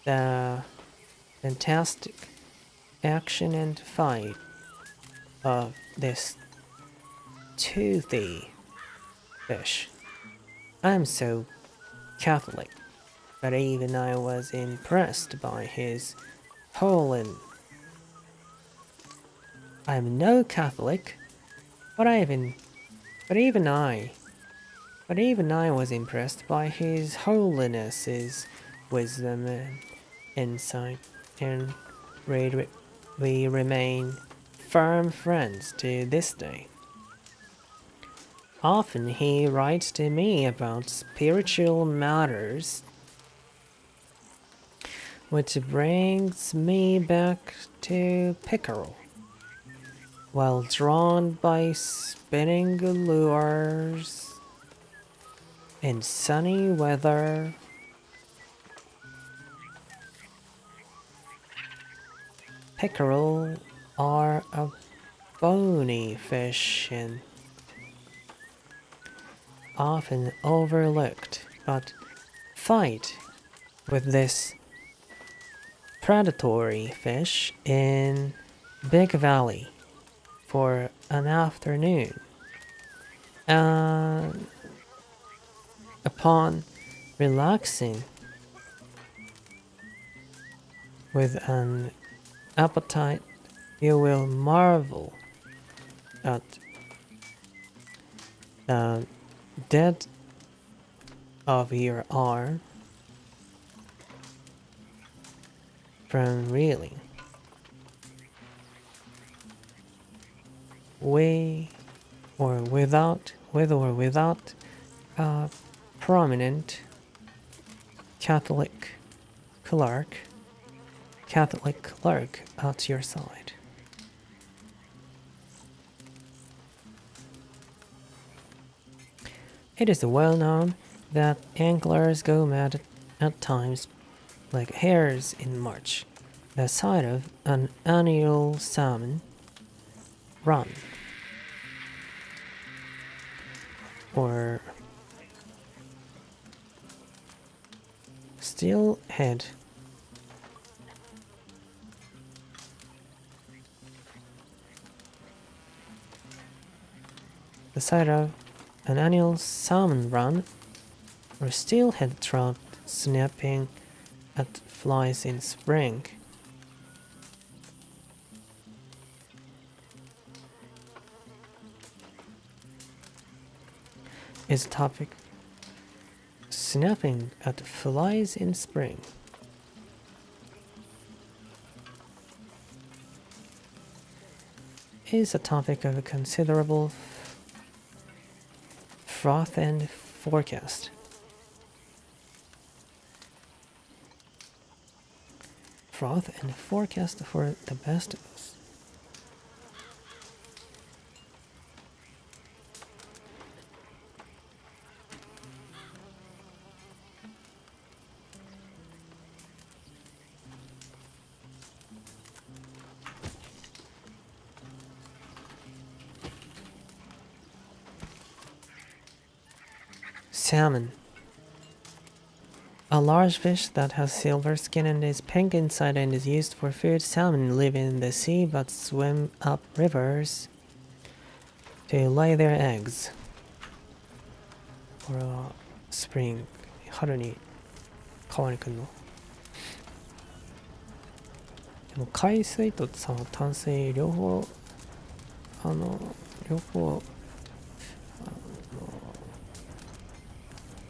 the fantastic action and fight of this toothy fish. I'm so Catholic, but even I was impressed by his whole and I'm no Catholic, but even I was impressed by his holiness's wisdom and insight, and we remain firm friends to this day. Often he writes to me about spiritual matters, which brings me back to pickerel. While drawn by spinning lures in sunny weather, pickerel are a bony fish and often overlooked, but fight with this predatory fish in Big Valley for an afternoon. Upon relaxing with an appetite, you will marvel at the depth of your arm from reeling. With or without a prominent Catholic clerk at your side. It is well known that anglers go mad at times, like hares in March, the sight of an annual salmon run or steelhead. The site of an annual salmon run or steelhead trout snapping at flies in spring. Is the topic snapping at flies in spring. Is a topic of considerable froth and forecast. Froth and forecast for the best of us. Salmon. A large fish that has silver skin and is pink inside and is used for food. Salmon live in the sea but swim up rivers to lay their eggs. Or spring. 春に川に来るの。でも海水とさ、淡水両方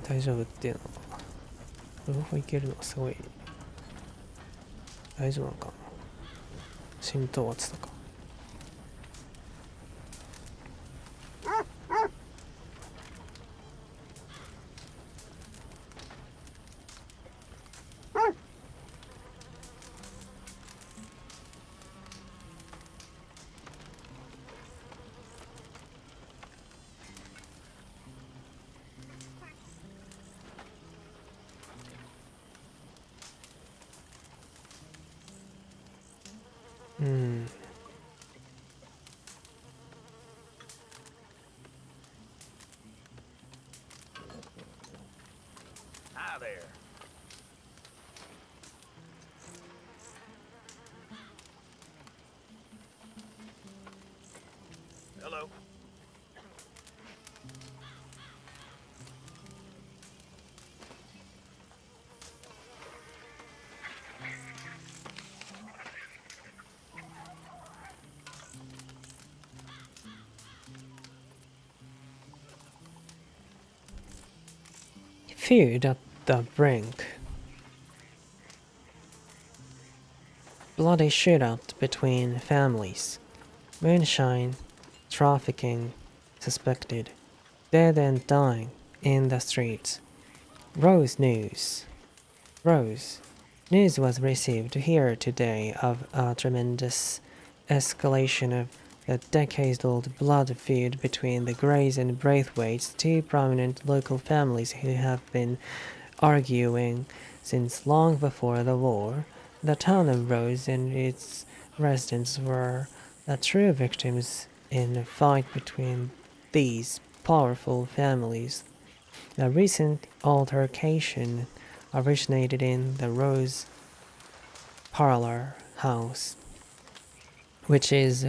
大丈夫っていうのは両方いけるのはすごい大丈夫なのかな。浸透圧とか。Hi there. Hello. Feud at the brink. Bloody shootout between families. Moonshine trafficking suspected. Dead and dying in the streets. Rose news. Rose. News was received here today of a tremendous escalation of the decades-old blood feud between the Greys and Braithwaites, two prominent local families who have been arguing since long before the war. The town of Rose and its residents were the true victims in a fight between these powerful families. The recent altercation originated in the Rose Parlor House, which is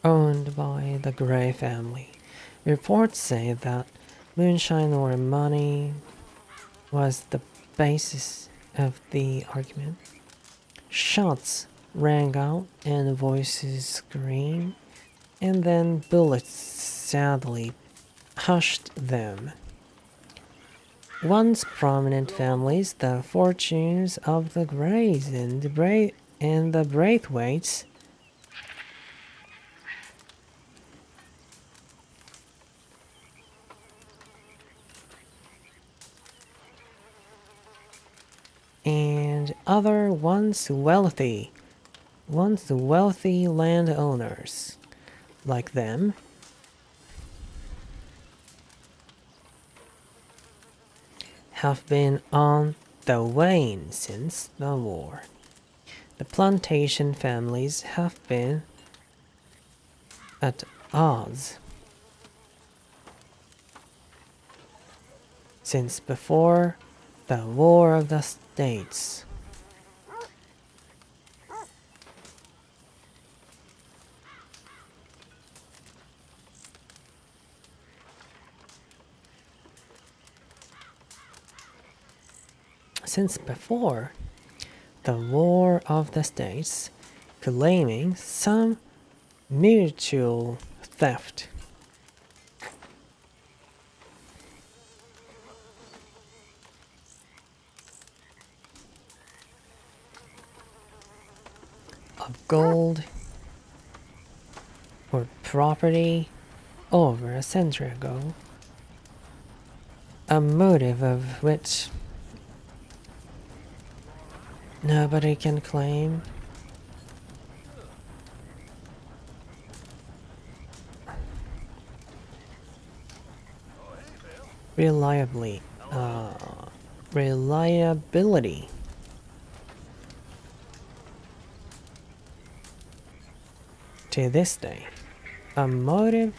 owned by the Grey family. Reports say that moonshine or money was the basis of the argument. Shots rang out and voices screamed, and then bullets sadly hushed them. Once prominent families, the fortunes of the Greys and the Braithwaites, and other once wealthy landowners like them have been on the wane since the war. The plantation families have been at odds. Since before the War of the States. Since before the War of the States, claiming some mutual theft. Of gold or property over a century ago, a motive of which nobody can claim. Reliability. To this day, a motive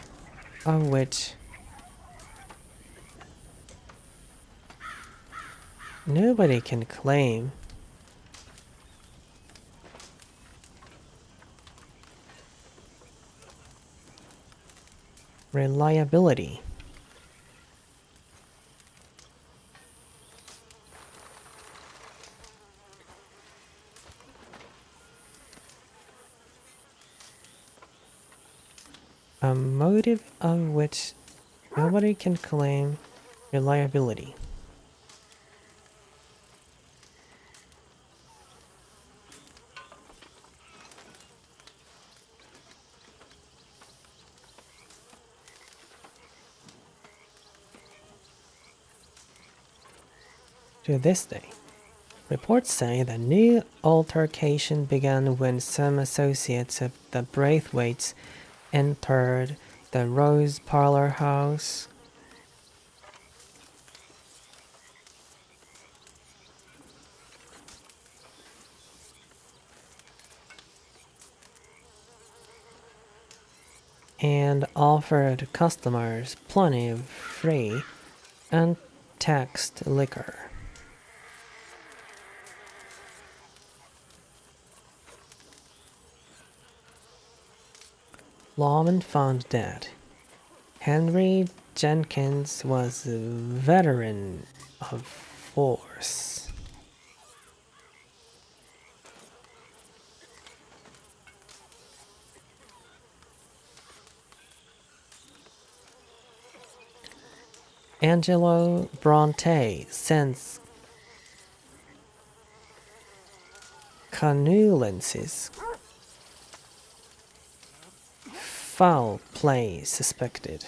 of which nobody can claim. Reliability. A motive of which nobody can claim reliability. To this day, reports say the new altercation began when some associates of the Braithwaites entered the Rose Parlor house. And offered customers plenty of free and taxed liquor. Lawman found dead. Henry Jenkins was a veteran of force. Angelo Bronte sends condolences. Foul play suspected.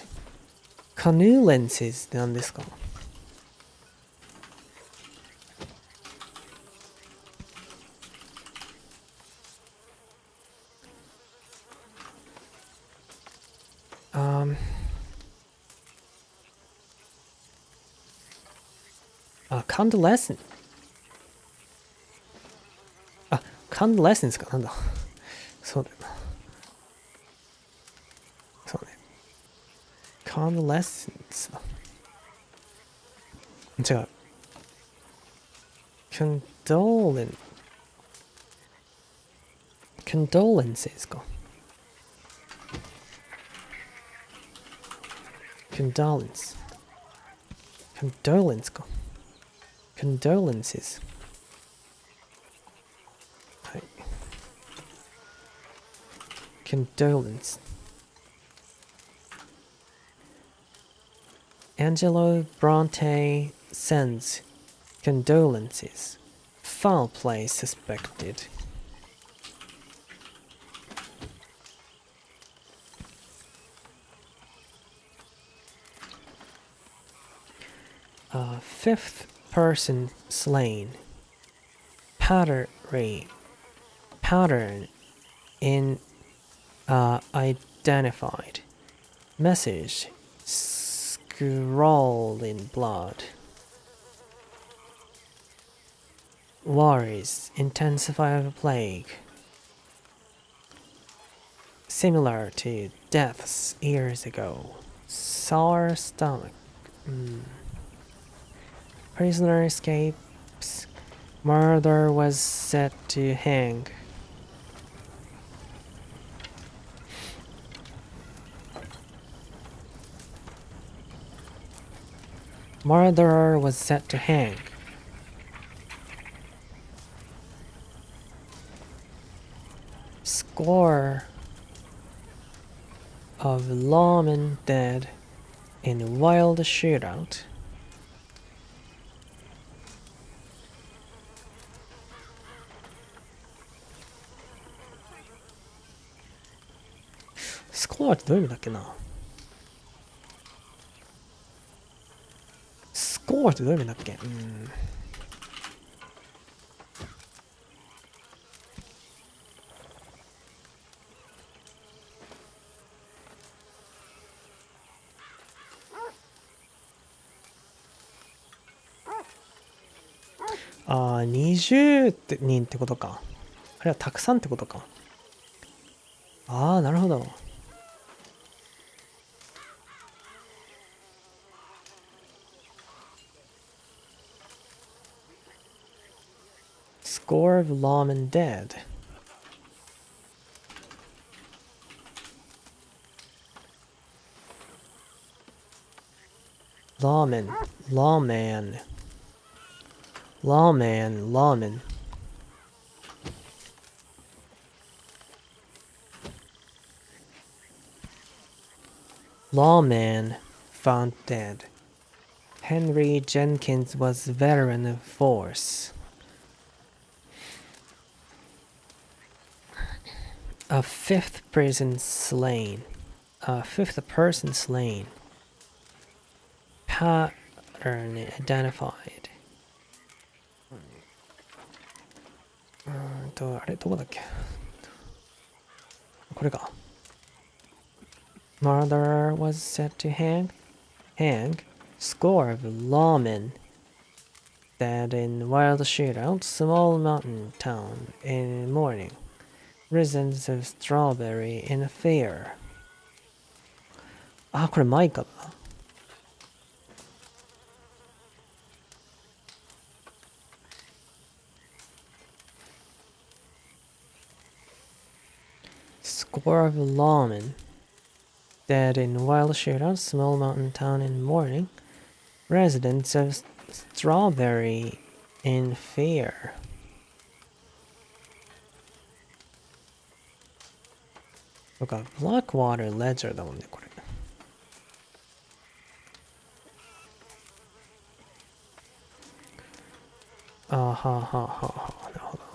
Condolences なんですか? Convalescent. あ、convalescence かなんだ。そうだよな。そうね。convalescence だ。違う。condolences か。condolence か。condolences はい。condolence Angelo Bronte sends condolences. Foul play suspected. Fifth person slain. Pattern in identified. Message scrawled in blood. Worries intensify the plague. similar to deaths years ago. Sour stomach. Prisoner escapes. Murder was set to hang. Murderer was set to hang. Score of lawmen dead in wild shootout. Score ってどういう意味だっけな。Score ってどういう意味だっけ。ああ、20人ってことか。あれはたくさんってことか。ああ、なるほど。Score of lawmen dead. Lawman, lawman. Lawman, lawman. Lawman found dead. Henry Jenkins was veteran of force. A fifth person slain. Pattern identified. あれどこだっけ。これか。Murderer was set to hang. Score of lawmen dead in wild shootout. Small mountain town in morning. Residents of Strawberry in fear. あ、これマイカだ。Score of lawmen dead in wild shootout. Small mountain town in morning. Residents of Strawberry in fear. そうか、Blackwater Ledger だもんね、これ。あはははは、なるほど。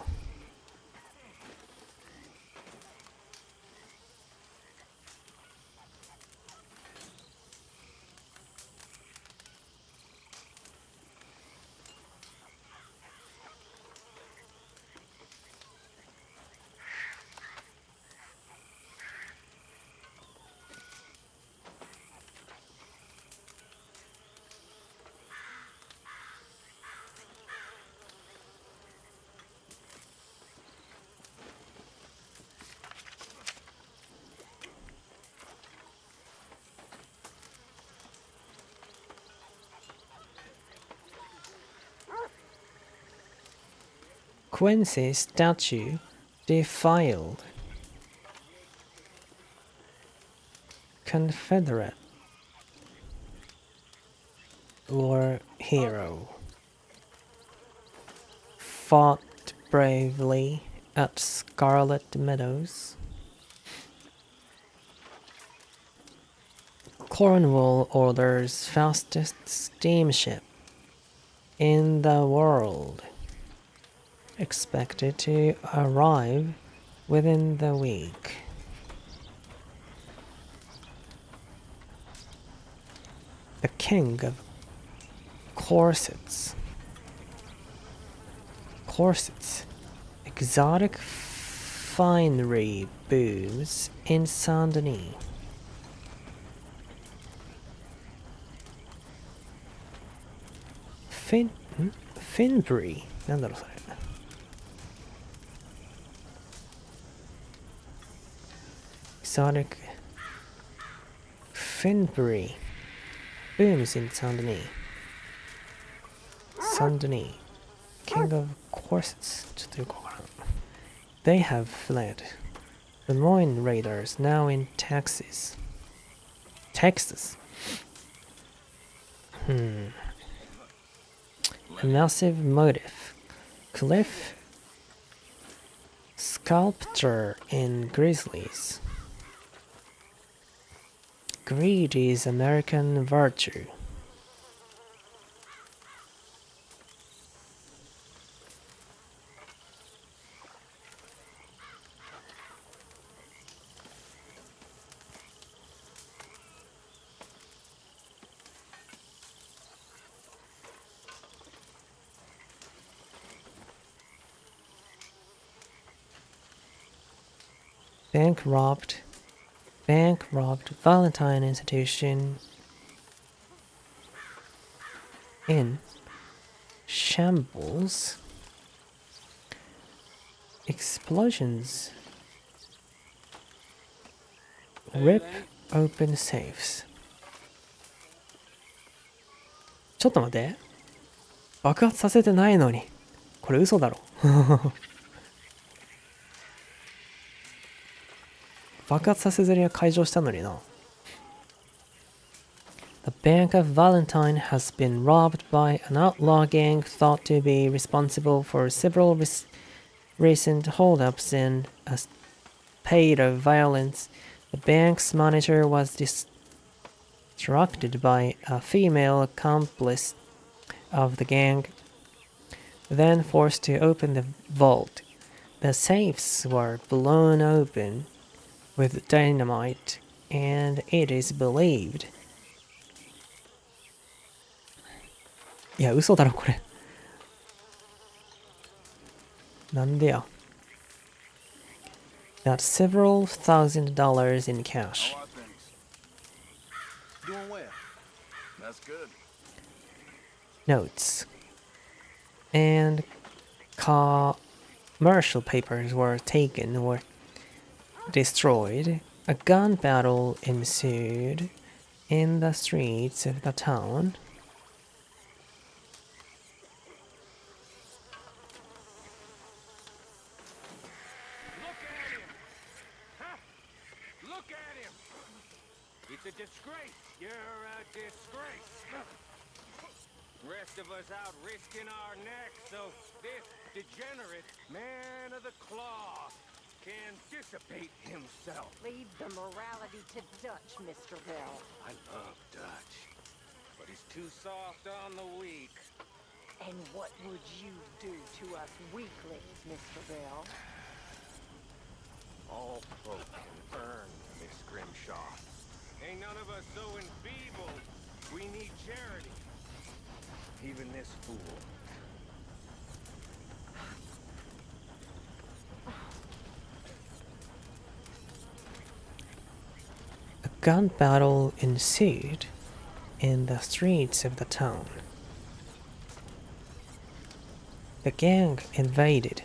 Quincy statue defiled. Confederate war hero fought bravely at Scarlet Meadows. Cornwall orders fastest steamship in the world. Expected to arrive within the week. The king of corsets. Exotic finery booths in Saint Denis. Finbury? なんだろうそれ。exotic Finbury booms in Saint-Denis. Saint-Denis, king of corsets. ちょっとよくわからん。They have fled. The Moines Raiders, now in Texas. Texas. A massive motif. Cliff sculpture in grizzlies. Greed is American virtue. Bank robbed Valentine Institution in shambles. Explosions rip open safes. ちょっと待って。爆発させてないのに。これ嘘だろ。爆発させずに開場したのにな。The Bank of Valentine has been robbed by an outlaw gang thought to be responsible for several recent holdups and a spate of violence. The bank's manager was distracted by a female accomplice of the gang, then forced to open the vault. The safes were blown open with dynamite, and it is believed. いや、嘘だろ、これ。なんでや。That several $1,000s in cash. How are things? Doing well. That's good. Notes. And commercial papers were taken or destroyed. A gun battle ensued in the streets of the town. Look at him! It's a disgrace. You're a disgrace. Rest of us out risking our necks so this degenerate man of the claw can dissipate himself. Leave the morality to Dutch, Mr. Bell. I love Dutch, but he's too soft on the weak. And what would you do to us weaklings, Mr. Bell? All folk can earn, Miss Grimshaw. Ain't none of us so enfeebled. We need charity. Even this fool. A gun battle ensued in the streets of the town. The gang invaded,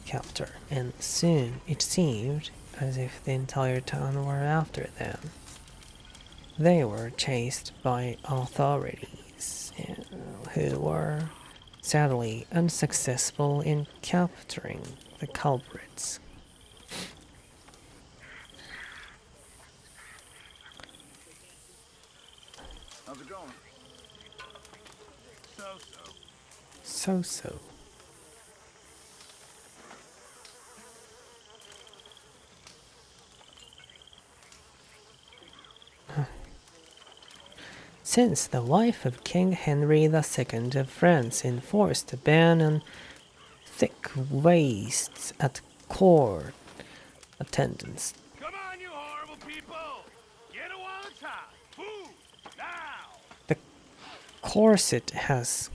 captured, and soon it seemed as if the entire town were after them. They were chased by authorities, who were sadly unsuccessful in capturing the culprits. How's it going? So. Since the wife of King Henry II of France enforced a ban on thick waists at court attendance, Come on, you horrible people! Get a one time! Food! Now! the corset has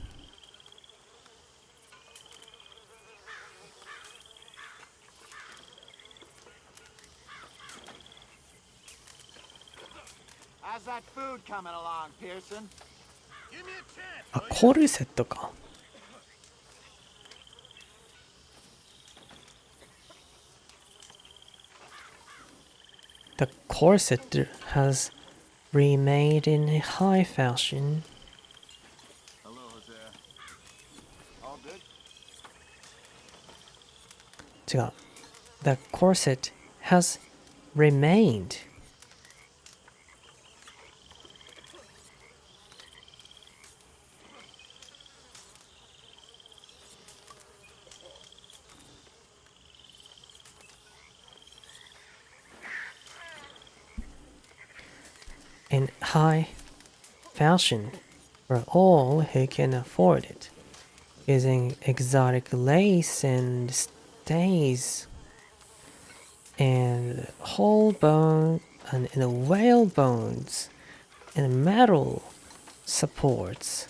How's that food coming along, Pearson? Give me a chance. あ、コルセットか。The corset has remade in a high fashion. Hello, Jose. All good? 違う。The corset has remained. In high fashion for all who can afford it, using exotic lace and stays and whole bone and whale bones and metal supports.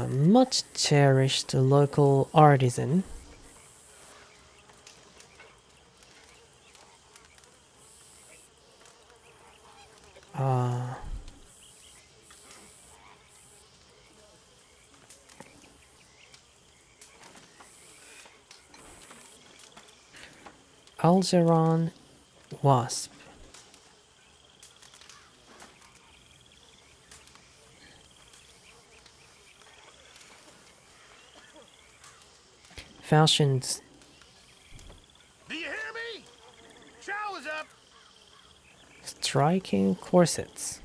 Much cherished local artisan. Algeron wasp. Fashions. Do you hear me? Shower's up. Striking corsets.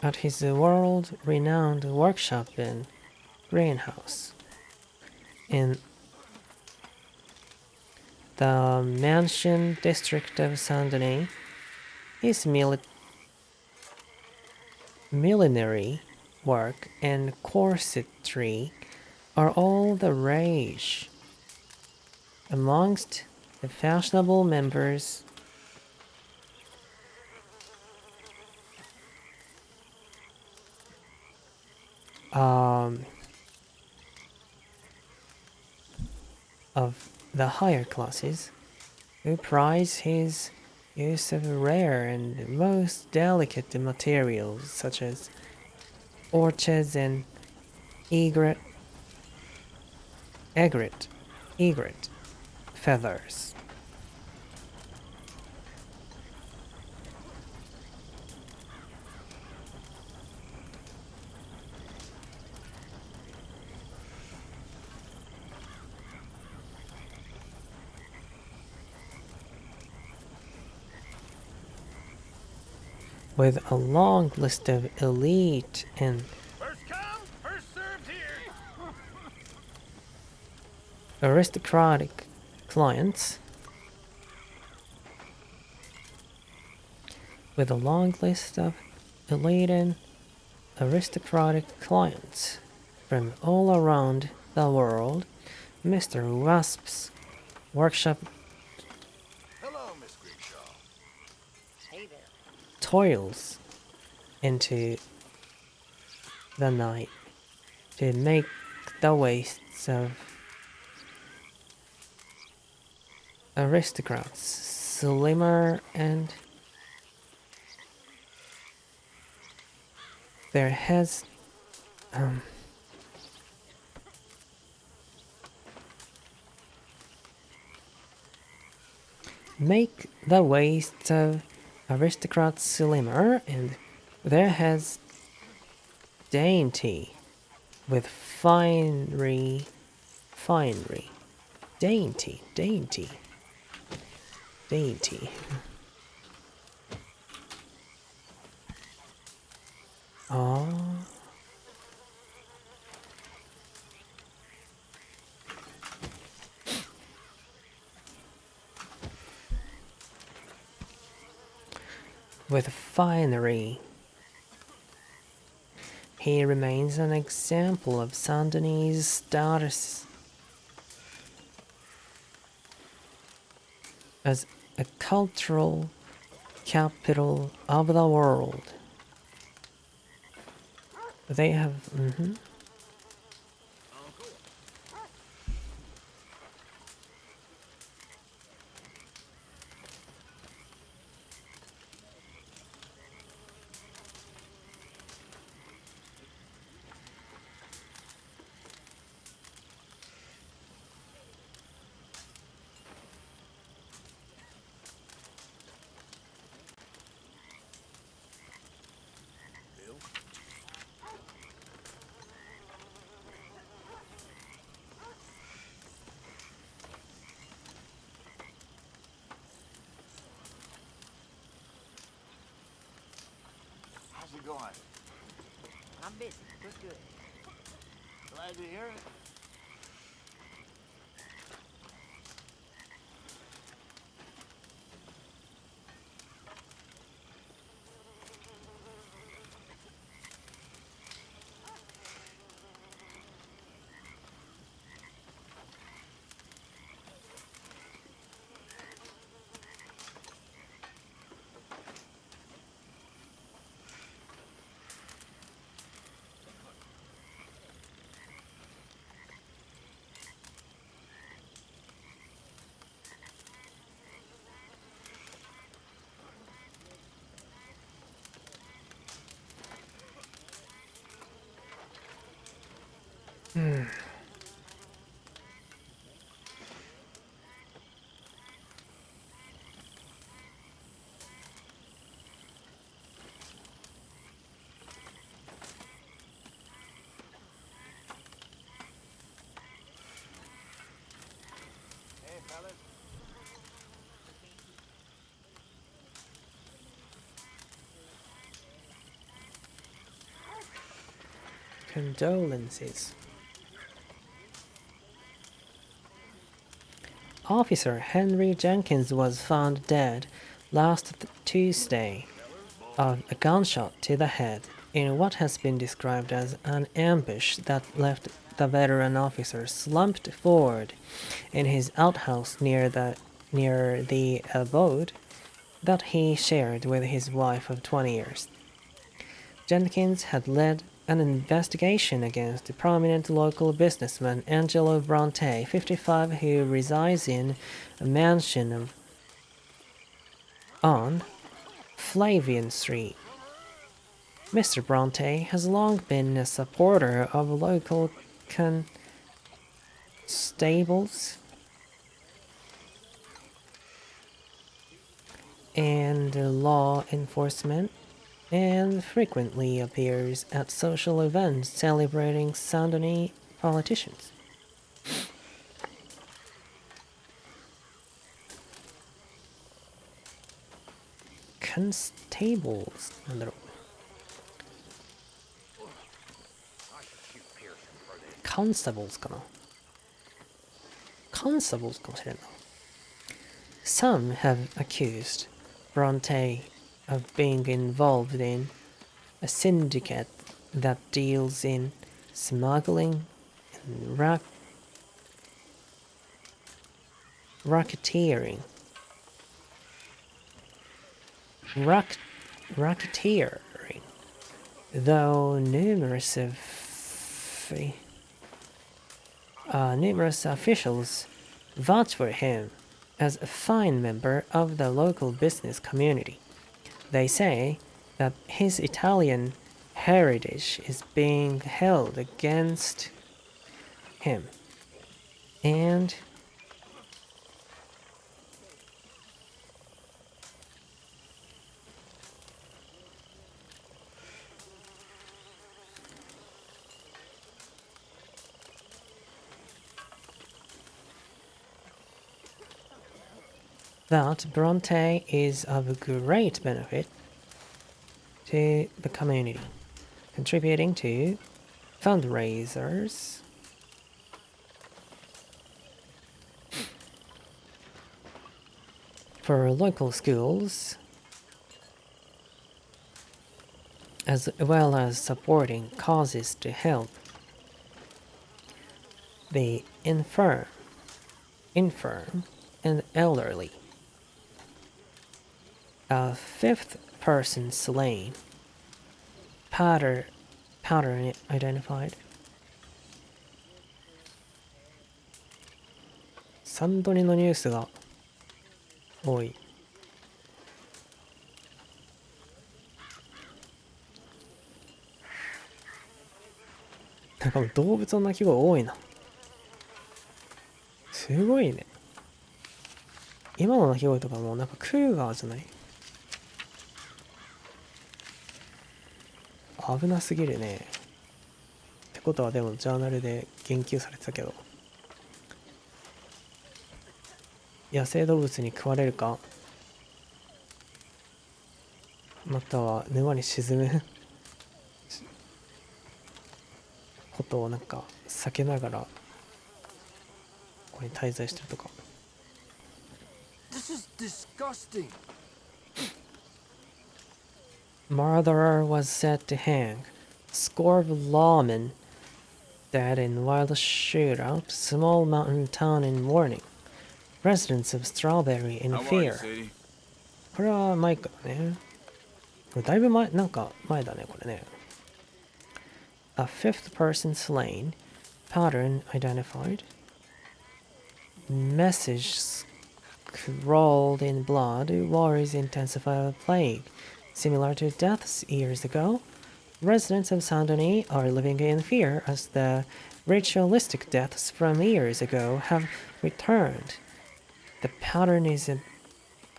At his world-renowned workshop in greenhouse in the mansion district of Saint-Denis, his millinery work and corsetry are all the rage amongst the fashionable members of the higher classes, who prize his use of rare and most delicate materials such as orchids and egret feathers. With a long list of elite and First come, first served here. aristocratic clients. With a long list of elite and aristocratic clients from all around the world, Mr. Wasp's workshop Hello, Miss Grimshaw. Hey there. toils into the night to make the waists of aristocrats slimmer and their heads make the waists of aristocrats slimmer and their heads dainty with finery, dainty. Oh. With finery, he remains an example of Saint-Denis' status as a cultural capital of the world. They have going? I'm busy. Just good. Glad to hear it. Hey, fellas. Condolences. Officer Henry Jenkins was found dead last Tuesday of a gunshot to the head in what has been described as an ambush that left the veteran officer slumped forward in his outhouse near the abode that he shared with his wife of 20 years. Jenkins had led an investigation against the prominent local businessman Angelo Bronte, 55, who resides in a mansion on Flavian Street. Mr. Bronte has long been a supporter of local constables and law enforcement, and frequently appears at social events celebrating Sandoni politicians. Constables なんだろう。Constables かな。Constables かもしれんな。Some have accused Bronte of being involved in a syndicate that deals in smuggling and racketeering. Racketeering, though numerous officials vouch for him as a fine member of the local business community. They say that his Italian heritage is being held against him, and that Bronte is of great benefit to the community, contributing to fundraisers for local schools, as well as supporting causes to help the infirm and elderly. A fifth person slain. Pattern identified. サンドニのニュースが多い。なんかもう動物の鳴き声多いな。すごいね。今の鳴き声とかもなんかクーガーじゃない？危なすぎるね。ってことはでもジャーナルで言及されてたけど、野生動物に食われるか、または沼に沈むことをなんか避けながらここに滞在してるとか。 This is disgusting. Murderer was set to hang. Score of lawmen dead in wild shootout. Small mountain town in mourning. Residents of Strawberry in fear. これは前からね。これだいぶ前、なんか前だね、これね。A fifth person slain. Pattern identified. Message scrawled in blood. Worries intensify plague. Similar to deaths years ago. Residents of Saint-Denis are living in fear as the ritualistic deaths from years ago have returned. The pattern is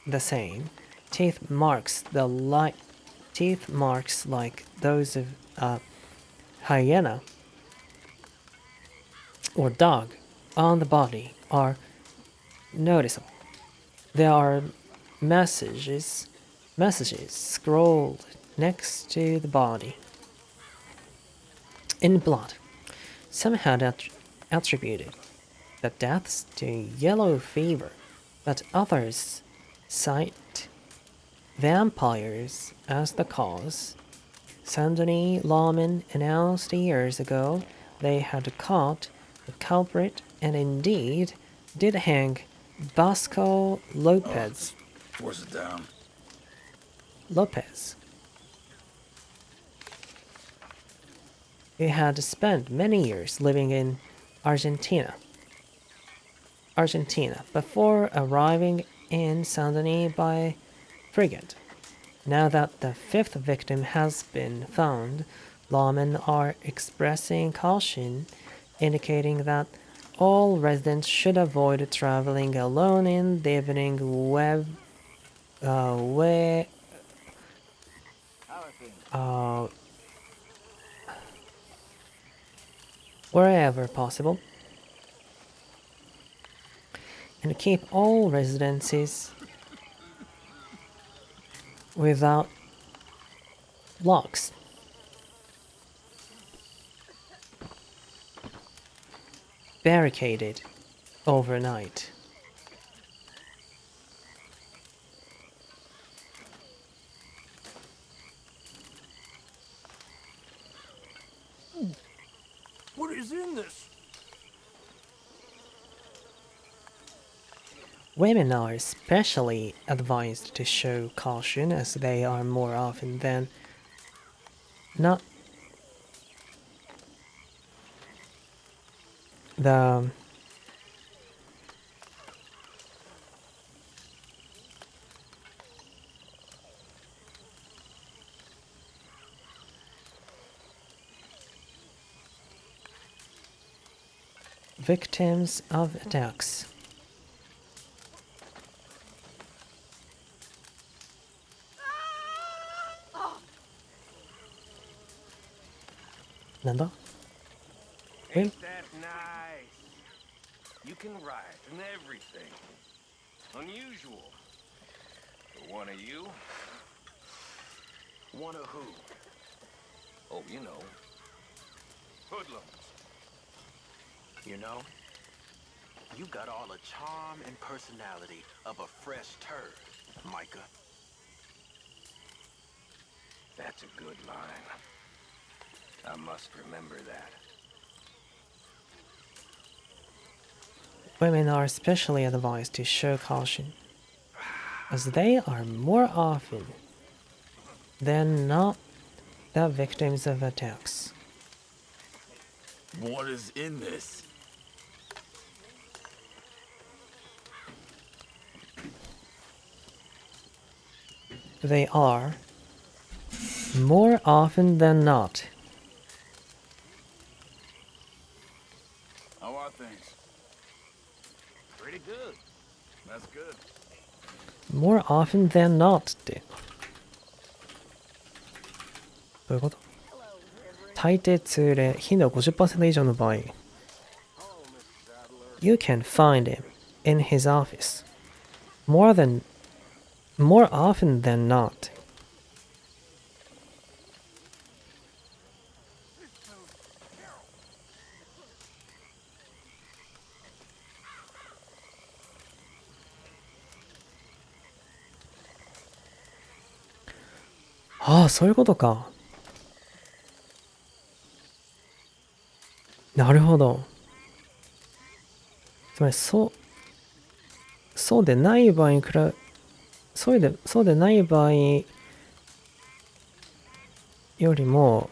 the same. Teeth marks like those of a hyena or dog on the body are noticeable. There are messages scrawled next to the body in blood. Some had attributed the deaths to yellow fever, but others cite vampires as the cause. Saint-Denis lawmen announced years ago they had caught the culprit and indeed did hang Vasco Lopez. Force it down. Lopez. He had spent many years living in Argentina before arriving in Saint-Denis by frigate. Now that the fifth victim has been found, lawmen are expressing caution, indicating that all residents should avoid traveling alone in the evening wherever possible, and keep all residences without locks. Barricaded overnight. What is in this? Women are especially advised to show caution as they are more often than not the victims of attacks. Nanda? Ain't that nice? You can write and everything. Unusual. For one of you. One of who? Oh, you know. Hoodlums. You know, you got all the charm and personality of a fresh turd, Micah. That's a good line. I must remember that. Women are especially advised to show caution, as they are more often than not the victims of attacks. What is in this? They are, more often than not, How are things? Pretty good. That's good. more often than not ってどういうこと？大抵通例頻度は 50% 以上の場合 You can find him in his office more often than not. ああ、そういうことか。なるほど。つまり、そうでない場合にそうでない場合よりも、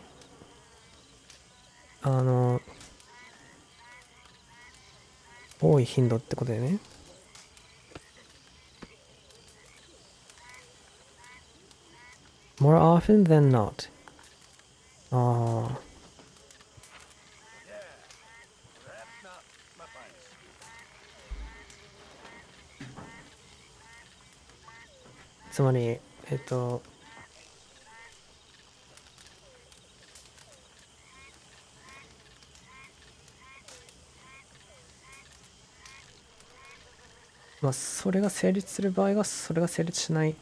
多い頻度ってことだよね。more often than not. ああ。つまり、まあ、それが成立する場合が、それが成立しない、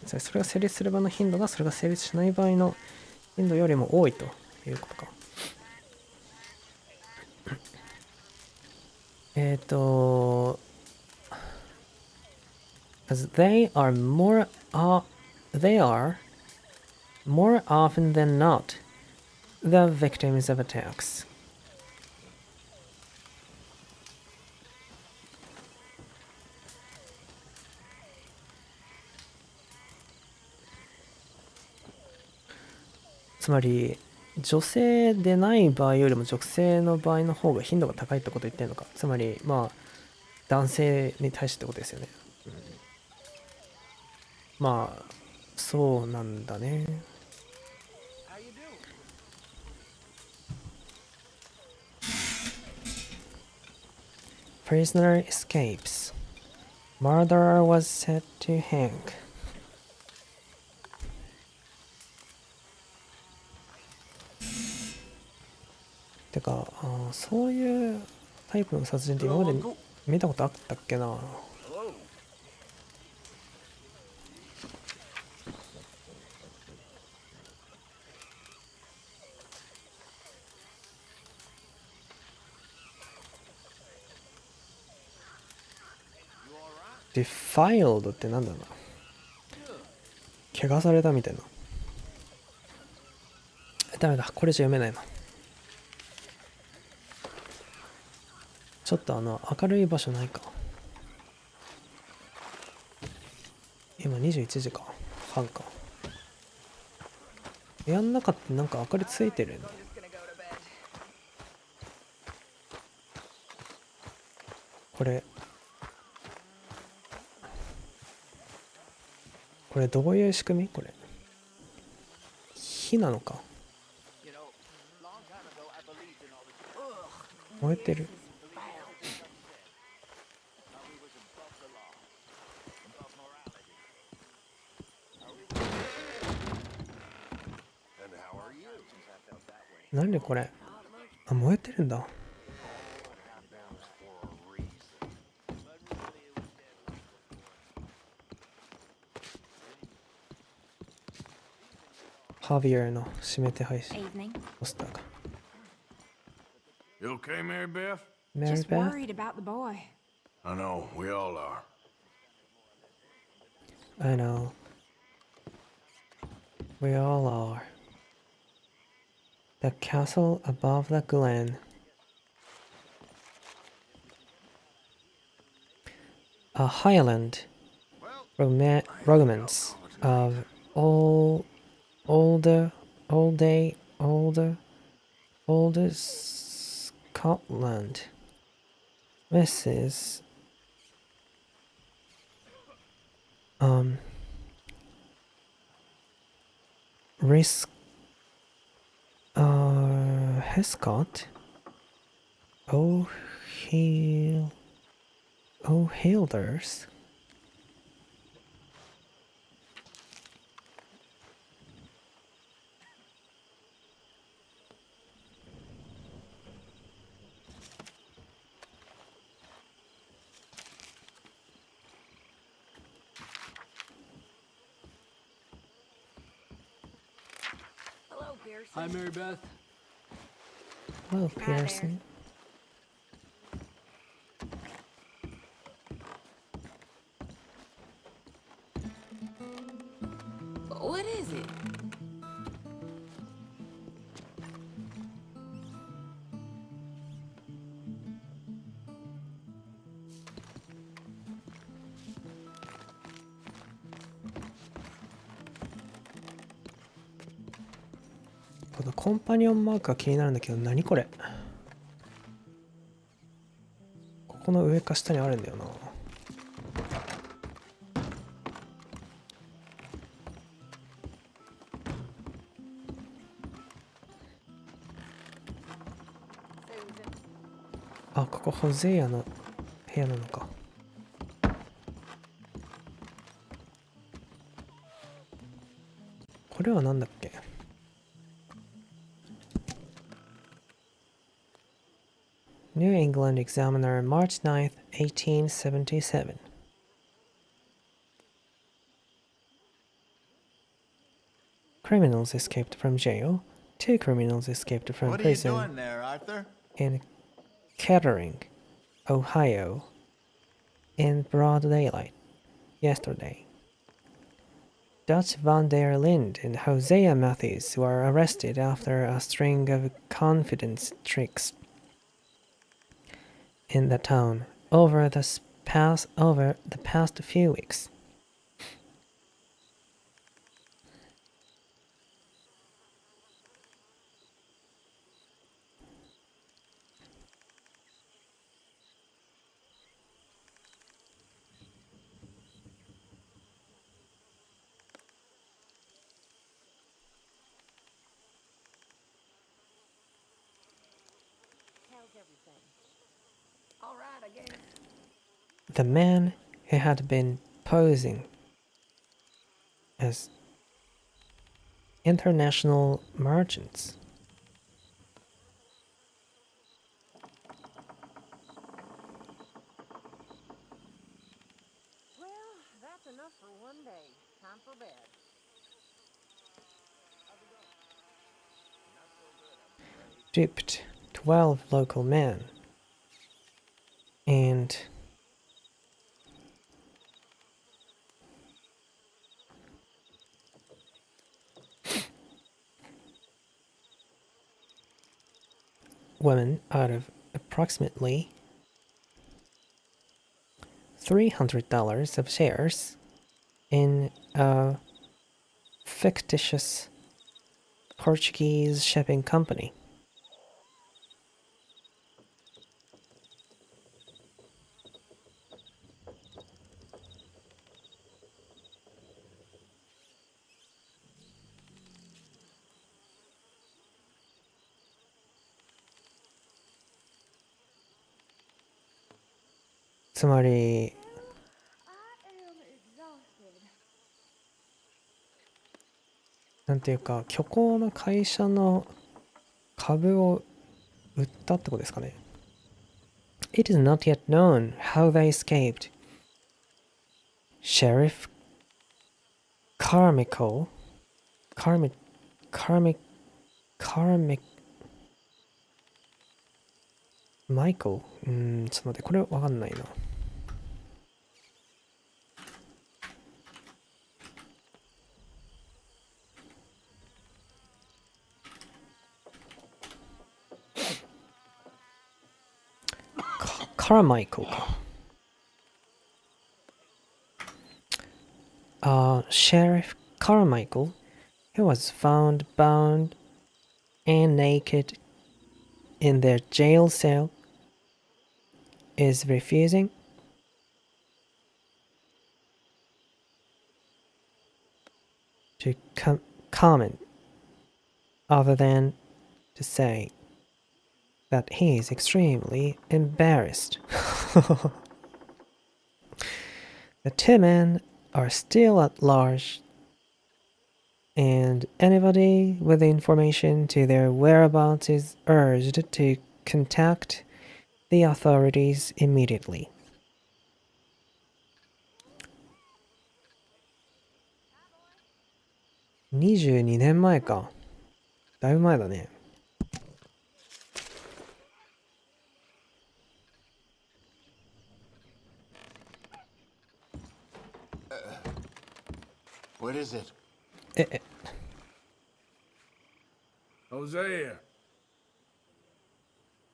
それが成立する場合の頻度が、それが成立しない場合の頻度よりも多いということか。as they are more often than not the victims of attacks. つまり女性でない場合よりも女性の場合の方が頻度が高いってことを言ってるのか。つまりまあ男性に対してってことですよね。まあそうなんだね。Prisoner escapes. Murderer was set to hang. てか、そういうタイプの殺人って今まで見たことあったっけな。defiled ってなんだろうな。汚されたみたいな。ダメだ、これじゃ読めないな。ちょっと明るい場所ないか。今21時か半か。部屋の中ってなんか明かりついてるよね。これどういう仕組み？これ火なのか。燃えてる。なんでこれ？あ、燃えてるんだ。ハビアの指名手配しポスターが。You okay, Mary Beth? Mary Just Beth? worried about the boy. I know, we all are. I know. We all are. The castle above the glen. A highland romance of older Scotland. Mrs. Hescott O'Hilders. Hello, Pearson. Hi, Mary Beth. Hello, Pearson. What is it?「このコンパニオンマークが気になるんだけど、何これ？ここの上か下にあるんだよな。あ、ここホゼイヤの部屋なのか。これはなんだっけ。New England Examiner, March 9th, 1877. Criminals escaped from jail. 2 criminals escaped from What are you prison doing there, Arthur? in Kettering, Ohio, in broad daylight yesterday. Dutch van der Linde and Hosea Matthews were arrested after a string of confidence tricks in the town over the past few weeks. All right, I guess. The man who had been posing as international merchants Well, that's enough for one day. Time for bed. duped 12 local men and women out of approximately $300 of shares in a fictitious Portuguese shipping company. I つまり am exhausted. なんていうか虚構の会社の株を売ったってことですかね。It is not yet known how they escaped. Sheriff Carmichael Michael ちょっと待って、これわかんないな。Carmichael か。Sheriff Carmichael, who was found bound and naked in their jail cell, is refusing to comment other than to say that he is extremely embarrassed. The 2 men are still at large, and anybody with information to their whereabouts is urged to contact the authorities immediately. 22年前か。だいぶ前だね。What is it? Hosea,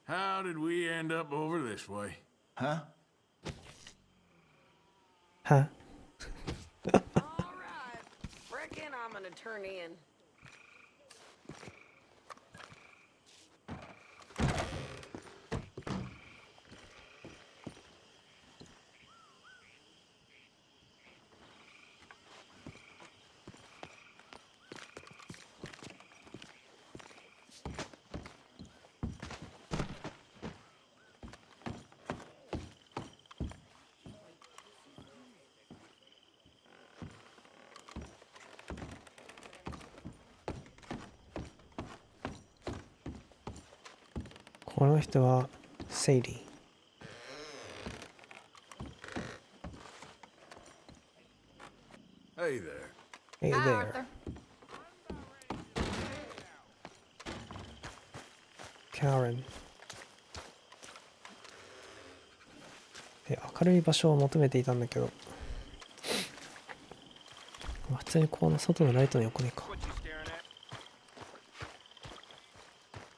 how did we end up over this way? Huh? は All right. Reckon I'm gonna turn in. この人はセイリ Hey there. Hey Hi, there. Arthur. Karen. 明るい場所を求めていたんだけど、普通にこの外のライトの横にか。 What you staring at?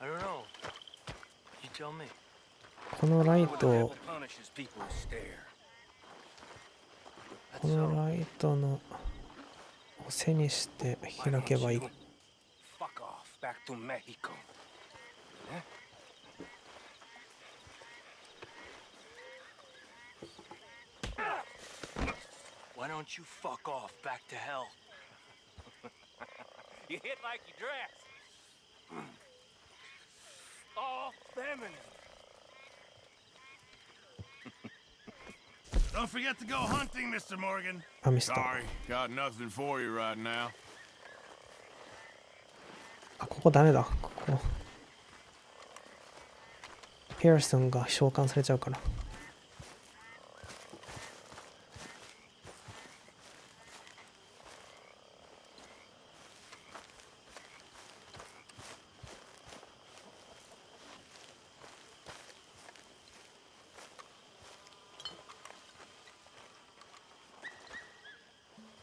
I don't know. You tell me. このライ The トを devil punishes people who stare. このライトのを背にして開けばいい。 Fuck off back to Mexico. Huh? Why don't you fuck off back to hell? You hit like you dress. All feminine. Don't forget to go hunting, Mr. Morgan. あ、ミスった。 Sorry, got nothing for you right now. あ、ここダメだ。ここ。ピアーソンが召喚されちゃうから。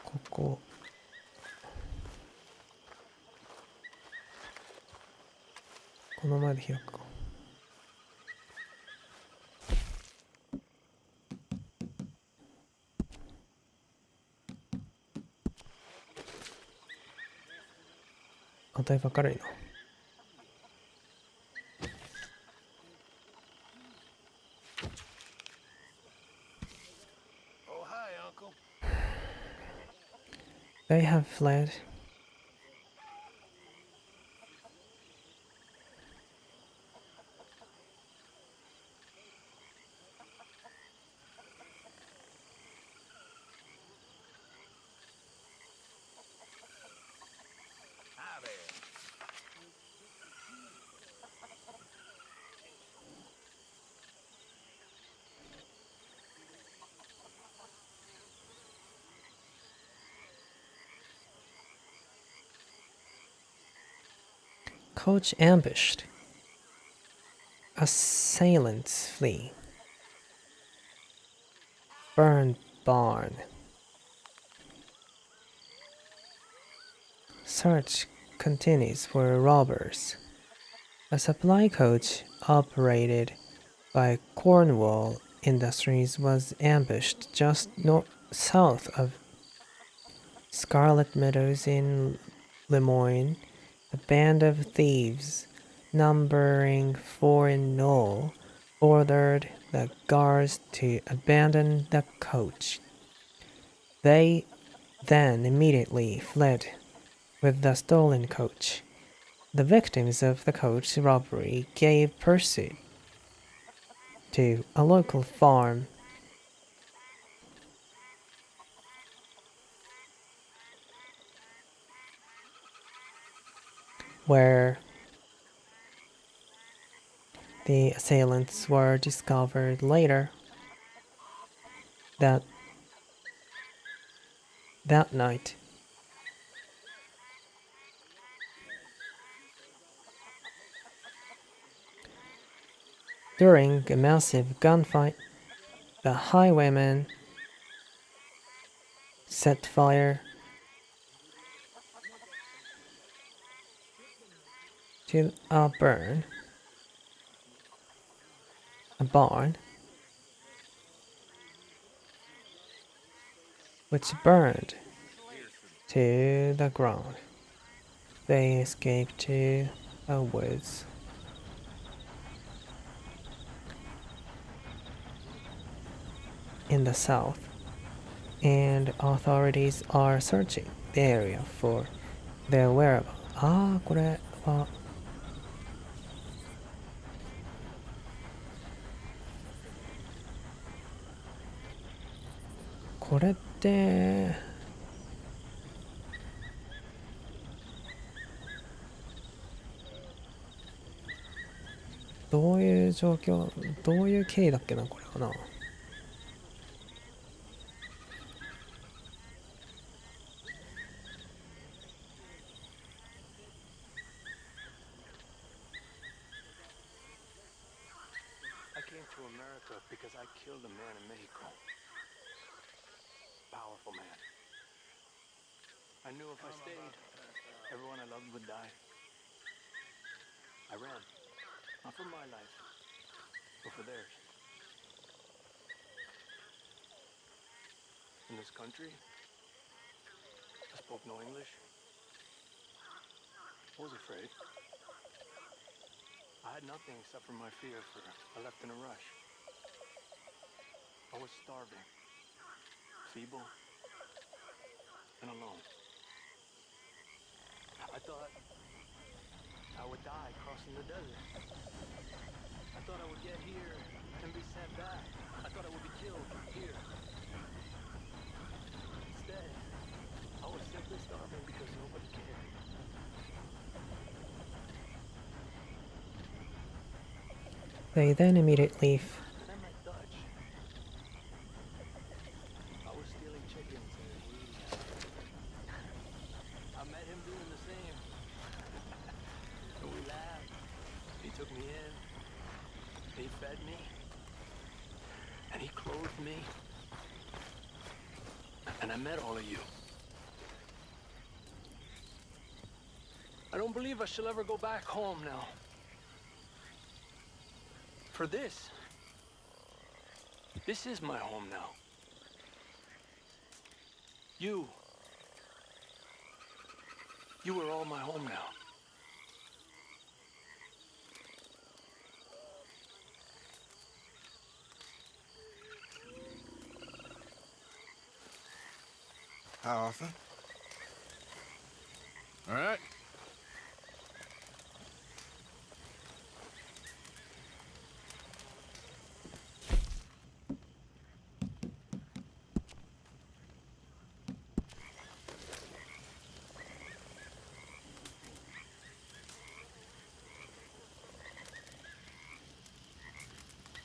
ここ。この前で開くか。あ、だいぶ明るいな。Oh, hi, Uncle. They have fled. Hi there. Coach ambushed. Assailants flee. Burned barn. Search continues for robbers. A supply coach operated by Cornwall Industries was ambushed just south of Scarlet Meadows in Lemoyne. A band of thieves, numbering 4 in all, ordered the guards to abandon the coach. They then immediately fled with the stolen coach. The victims of the coach robbery gave pursuit to a local farm. Where the assailants were discovered later that night. During a massive gunfight, the highwaymen set fire to a barn, which burned to the ground. They escaped to the woods. In the south, and authorities are searching the area for their whereabouts. これはこれってどういう状況、どういう経緯だっけな、これはな。I came to America because I killed a man in Mexico. Powerful man. I knew if I stayed, everyone I loved would die. I ran. Not for my life, but for theirs. In this country, I spoke no English. I was afraid. I had nothing except for my fear, for I left in a rush. I was starving, feeble, and alone. I thought I would die crossing the desert. I thought I would get here and be sent back. I thought I would be killed here. Instead, I was simply starving because nobody cared. They then immediately Then I met Dutch. I was stealing chickens and I met him doing the same. And we laughed. He took me in. He fed me. And he clothed me. And I met all of you. I don't believe I shall ever go back home now. For this is my home now. You are all my home now. How often? All right.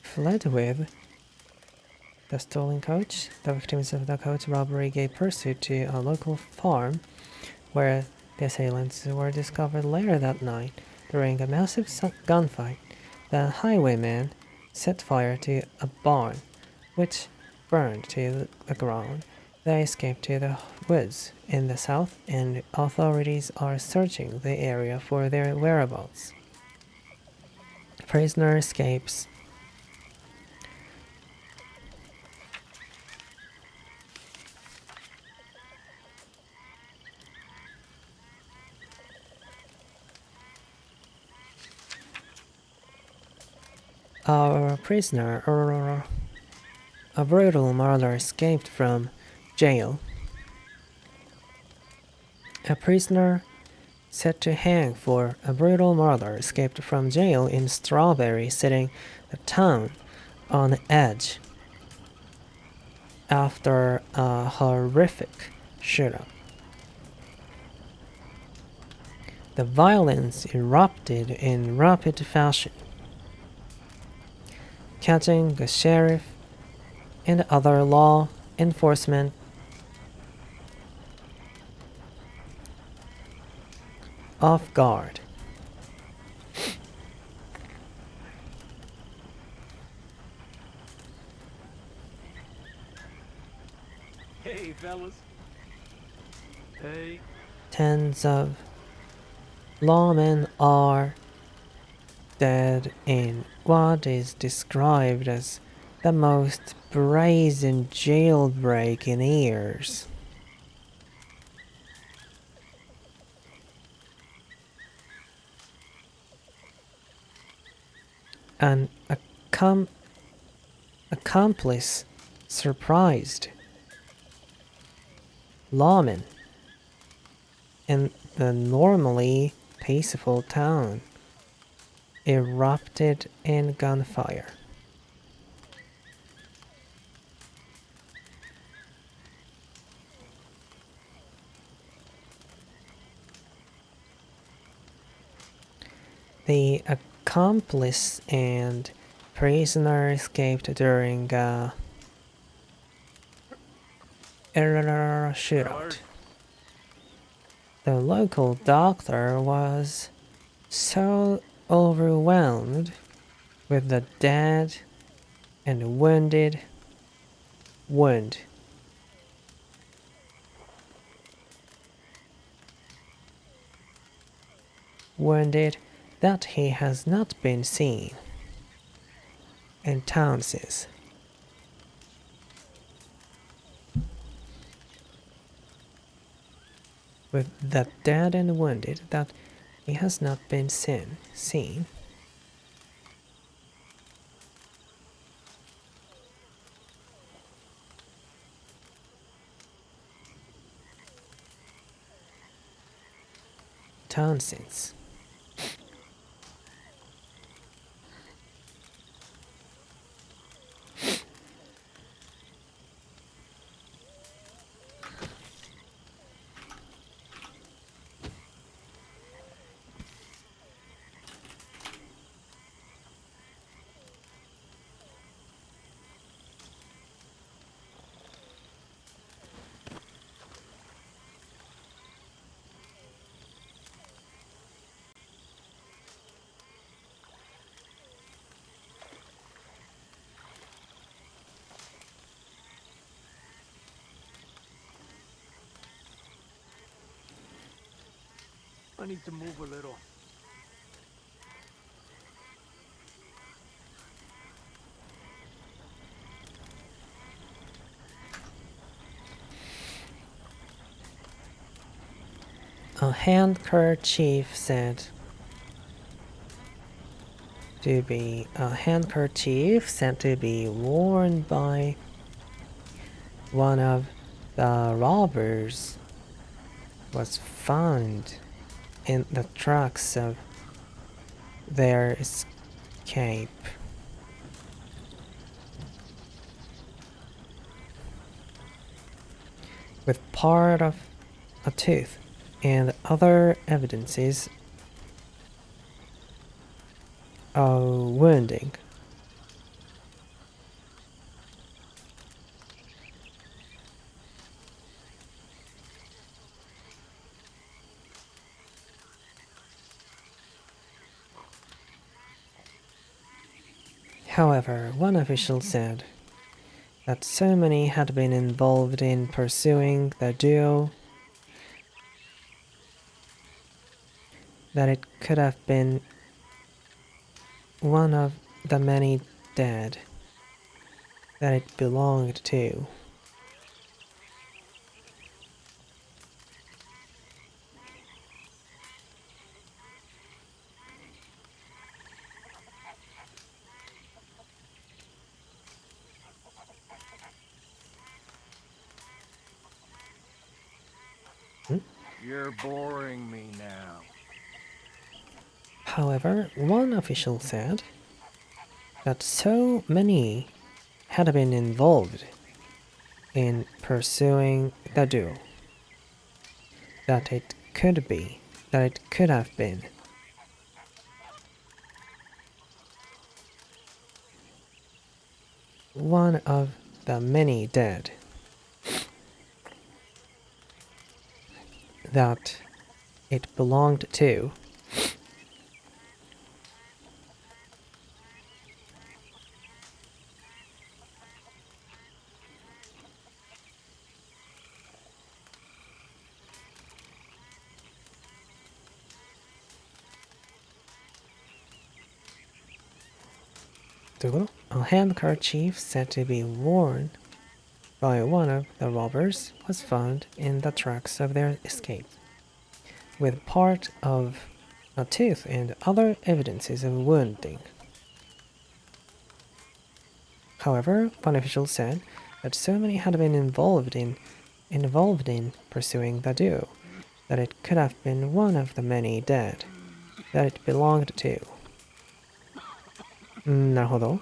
fled with the stolen coach. The victims of the coach robbery gave pursuit to a local farm where the assailants were discovered later that night. During a massive gunfight, the highwayman set fire to a barn, which burned to the ground. They escaped to the woods in the south, and authorities are searching the area for their whereabouts. Prisoner escapes. Our prisoner, a brutal murderer, escaped from jail. A prisoner set to hang for a brutal murder escaped from jail in Strawberry, setting the town on edge after a horrific shootout. The violence erupted in rapid fashion, catching the sheriff and other law enforcement off guard. Hey, fellas. Hey. Tens of lawmen are dead in what is described as the most brazen jailbreak in years. An accomplice surprised lawmen in the normally peaceful town erupted in gunfire. The accomplice and prisoner escaped during a shootout. The local doctor was so overwhelmed with the dead and wounded that he has not been seen in town since. With the dead and wounded that he has not been seen. Town since. I need to move a little. A handkerchief said to be worn by one of the robbers was found in the tracks of their escape. With part of a tooth and other evidences of wounding. However, one official said that so many had been involved in pursuing the duo that it could have been one of the many dead that it belonged to. You're boring me now. However, one official said that so many had been involved in pursuing the duo that it could have been one of the many dead that it belonged to. どういうこと？ A handkerchief said to be worn by one of the robbers was found in the tracks of their escape, with part of a tooth and other evidences of wounding. However, one official said that so many had been involved in pursuing the duo that it could have been one of the many dead that it belonged to. なるほど。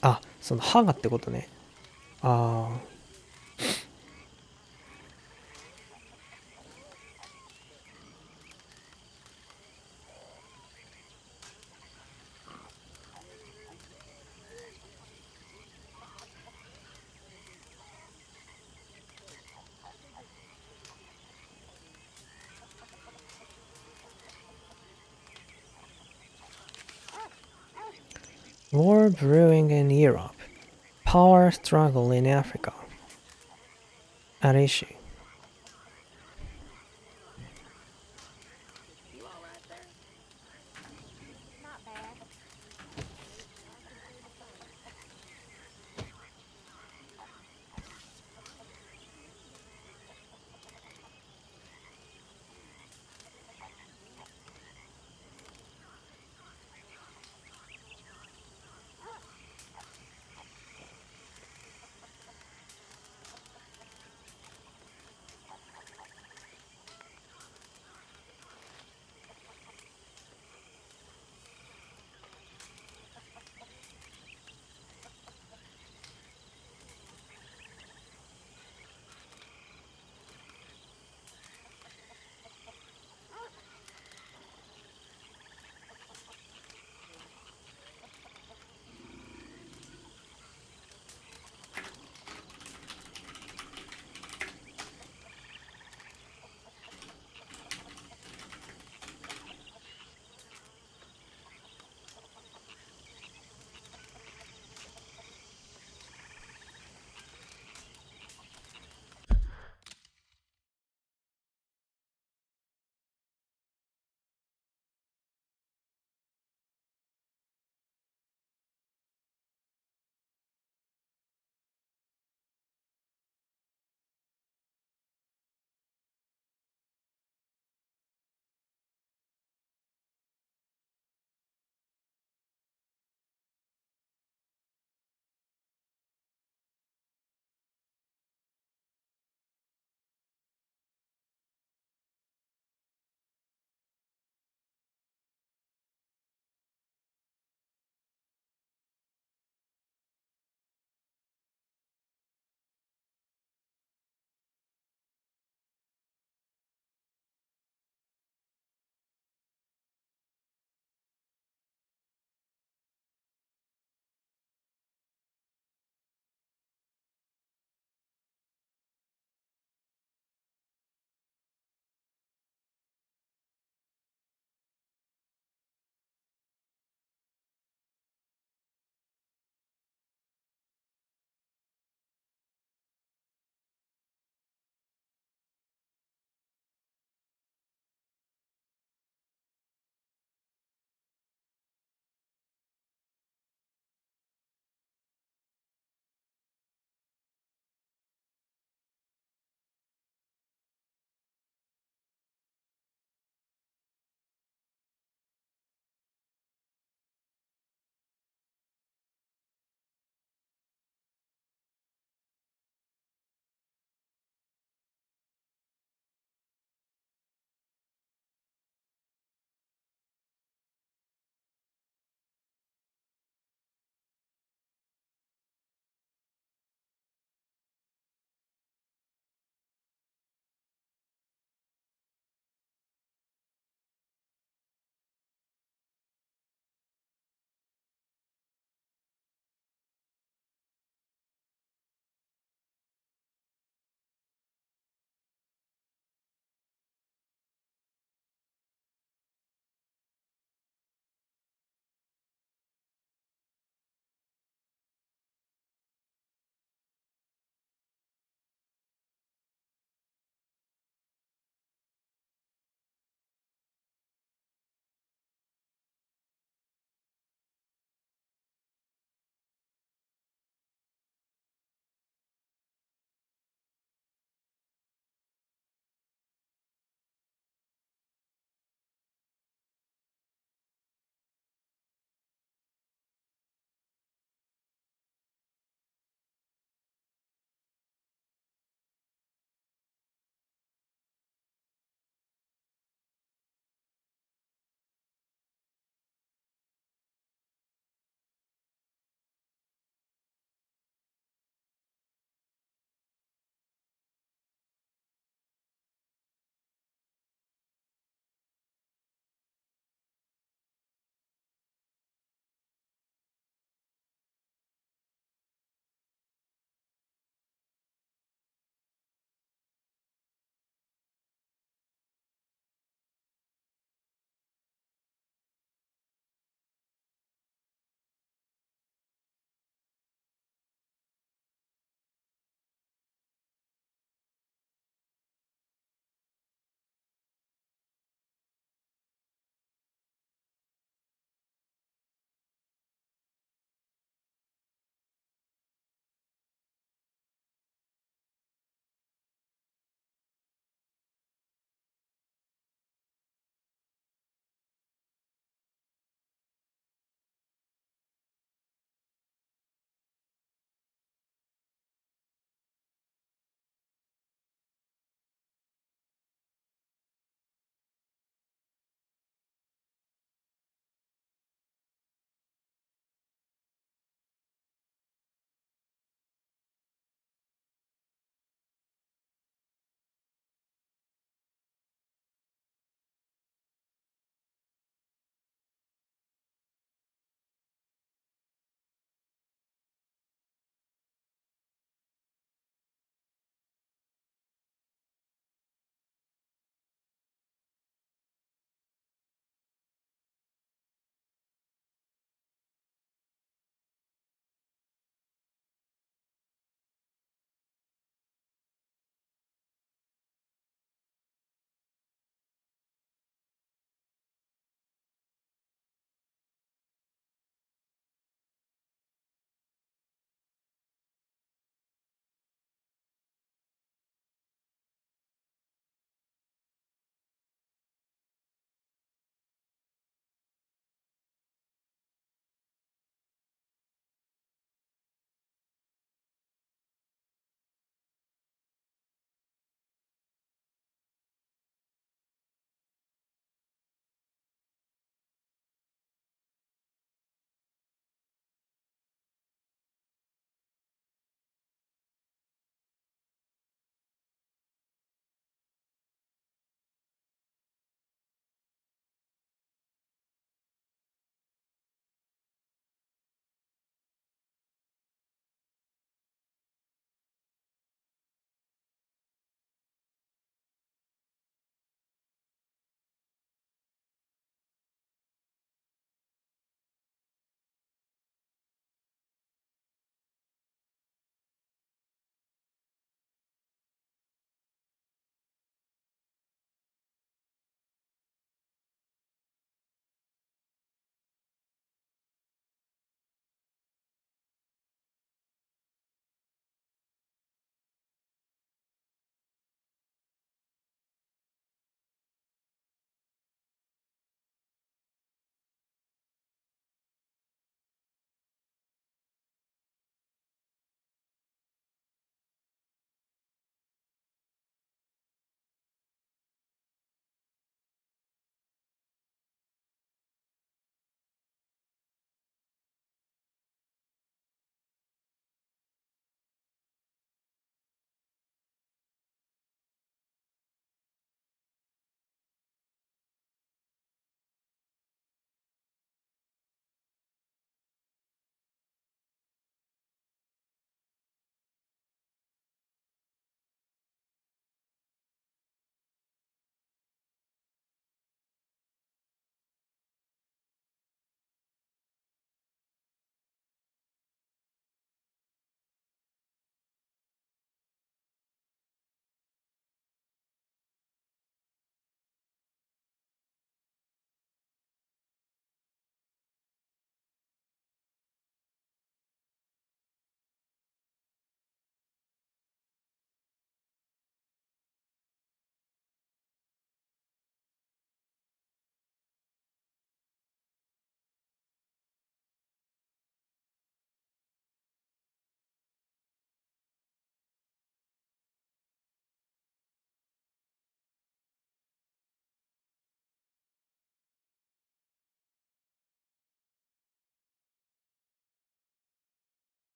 あ、その歯がってことね。ああ。War brewing in Europe. Power struggle in Africa. At issue.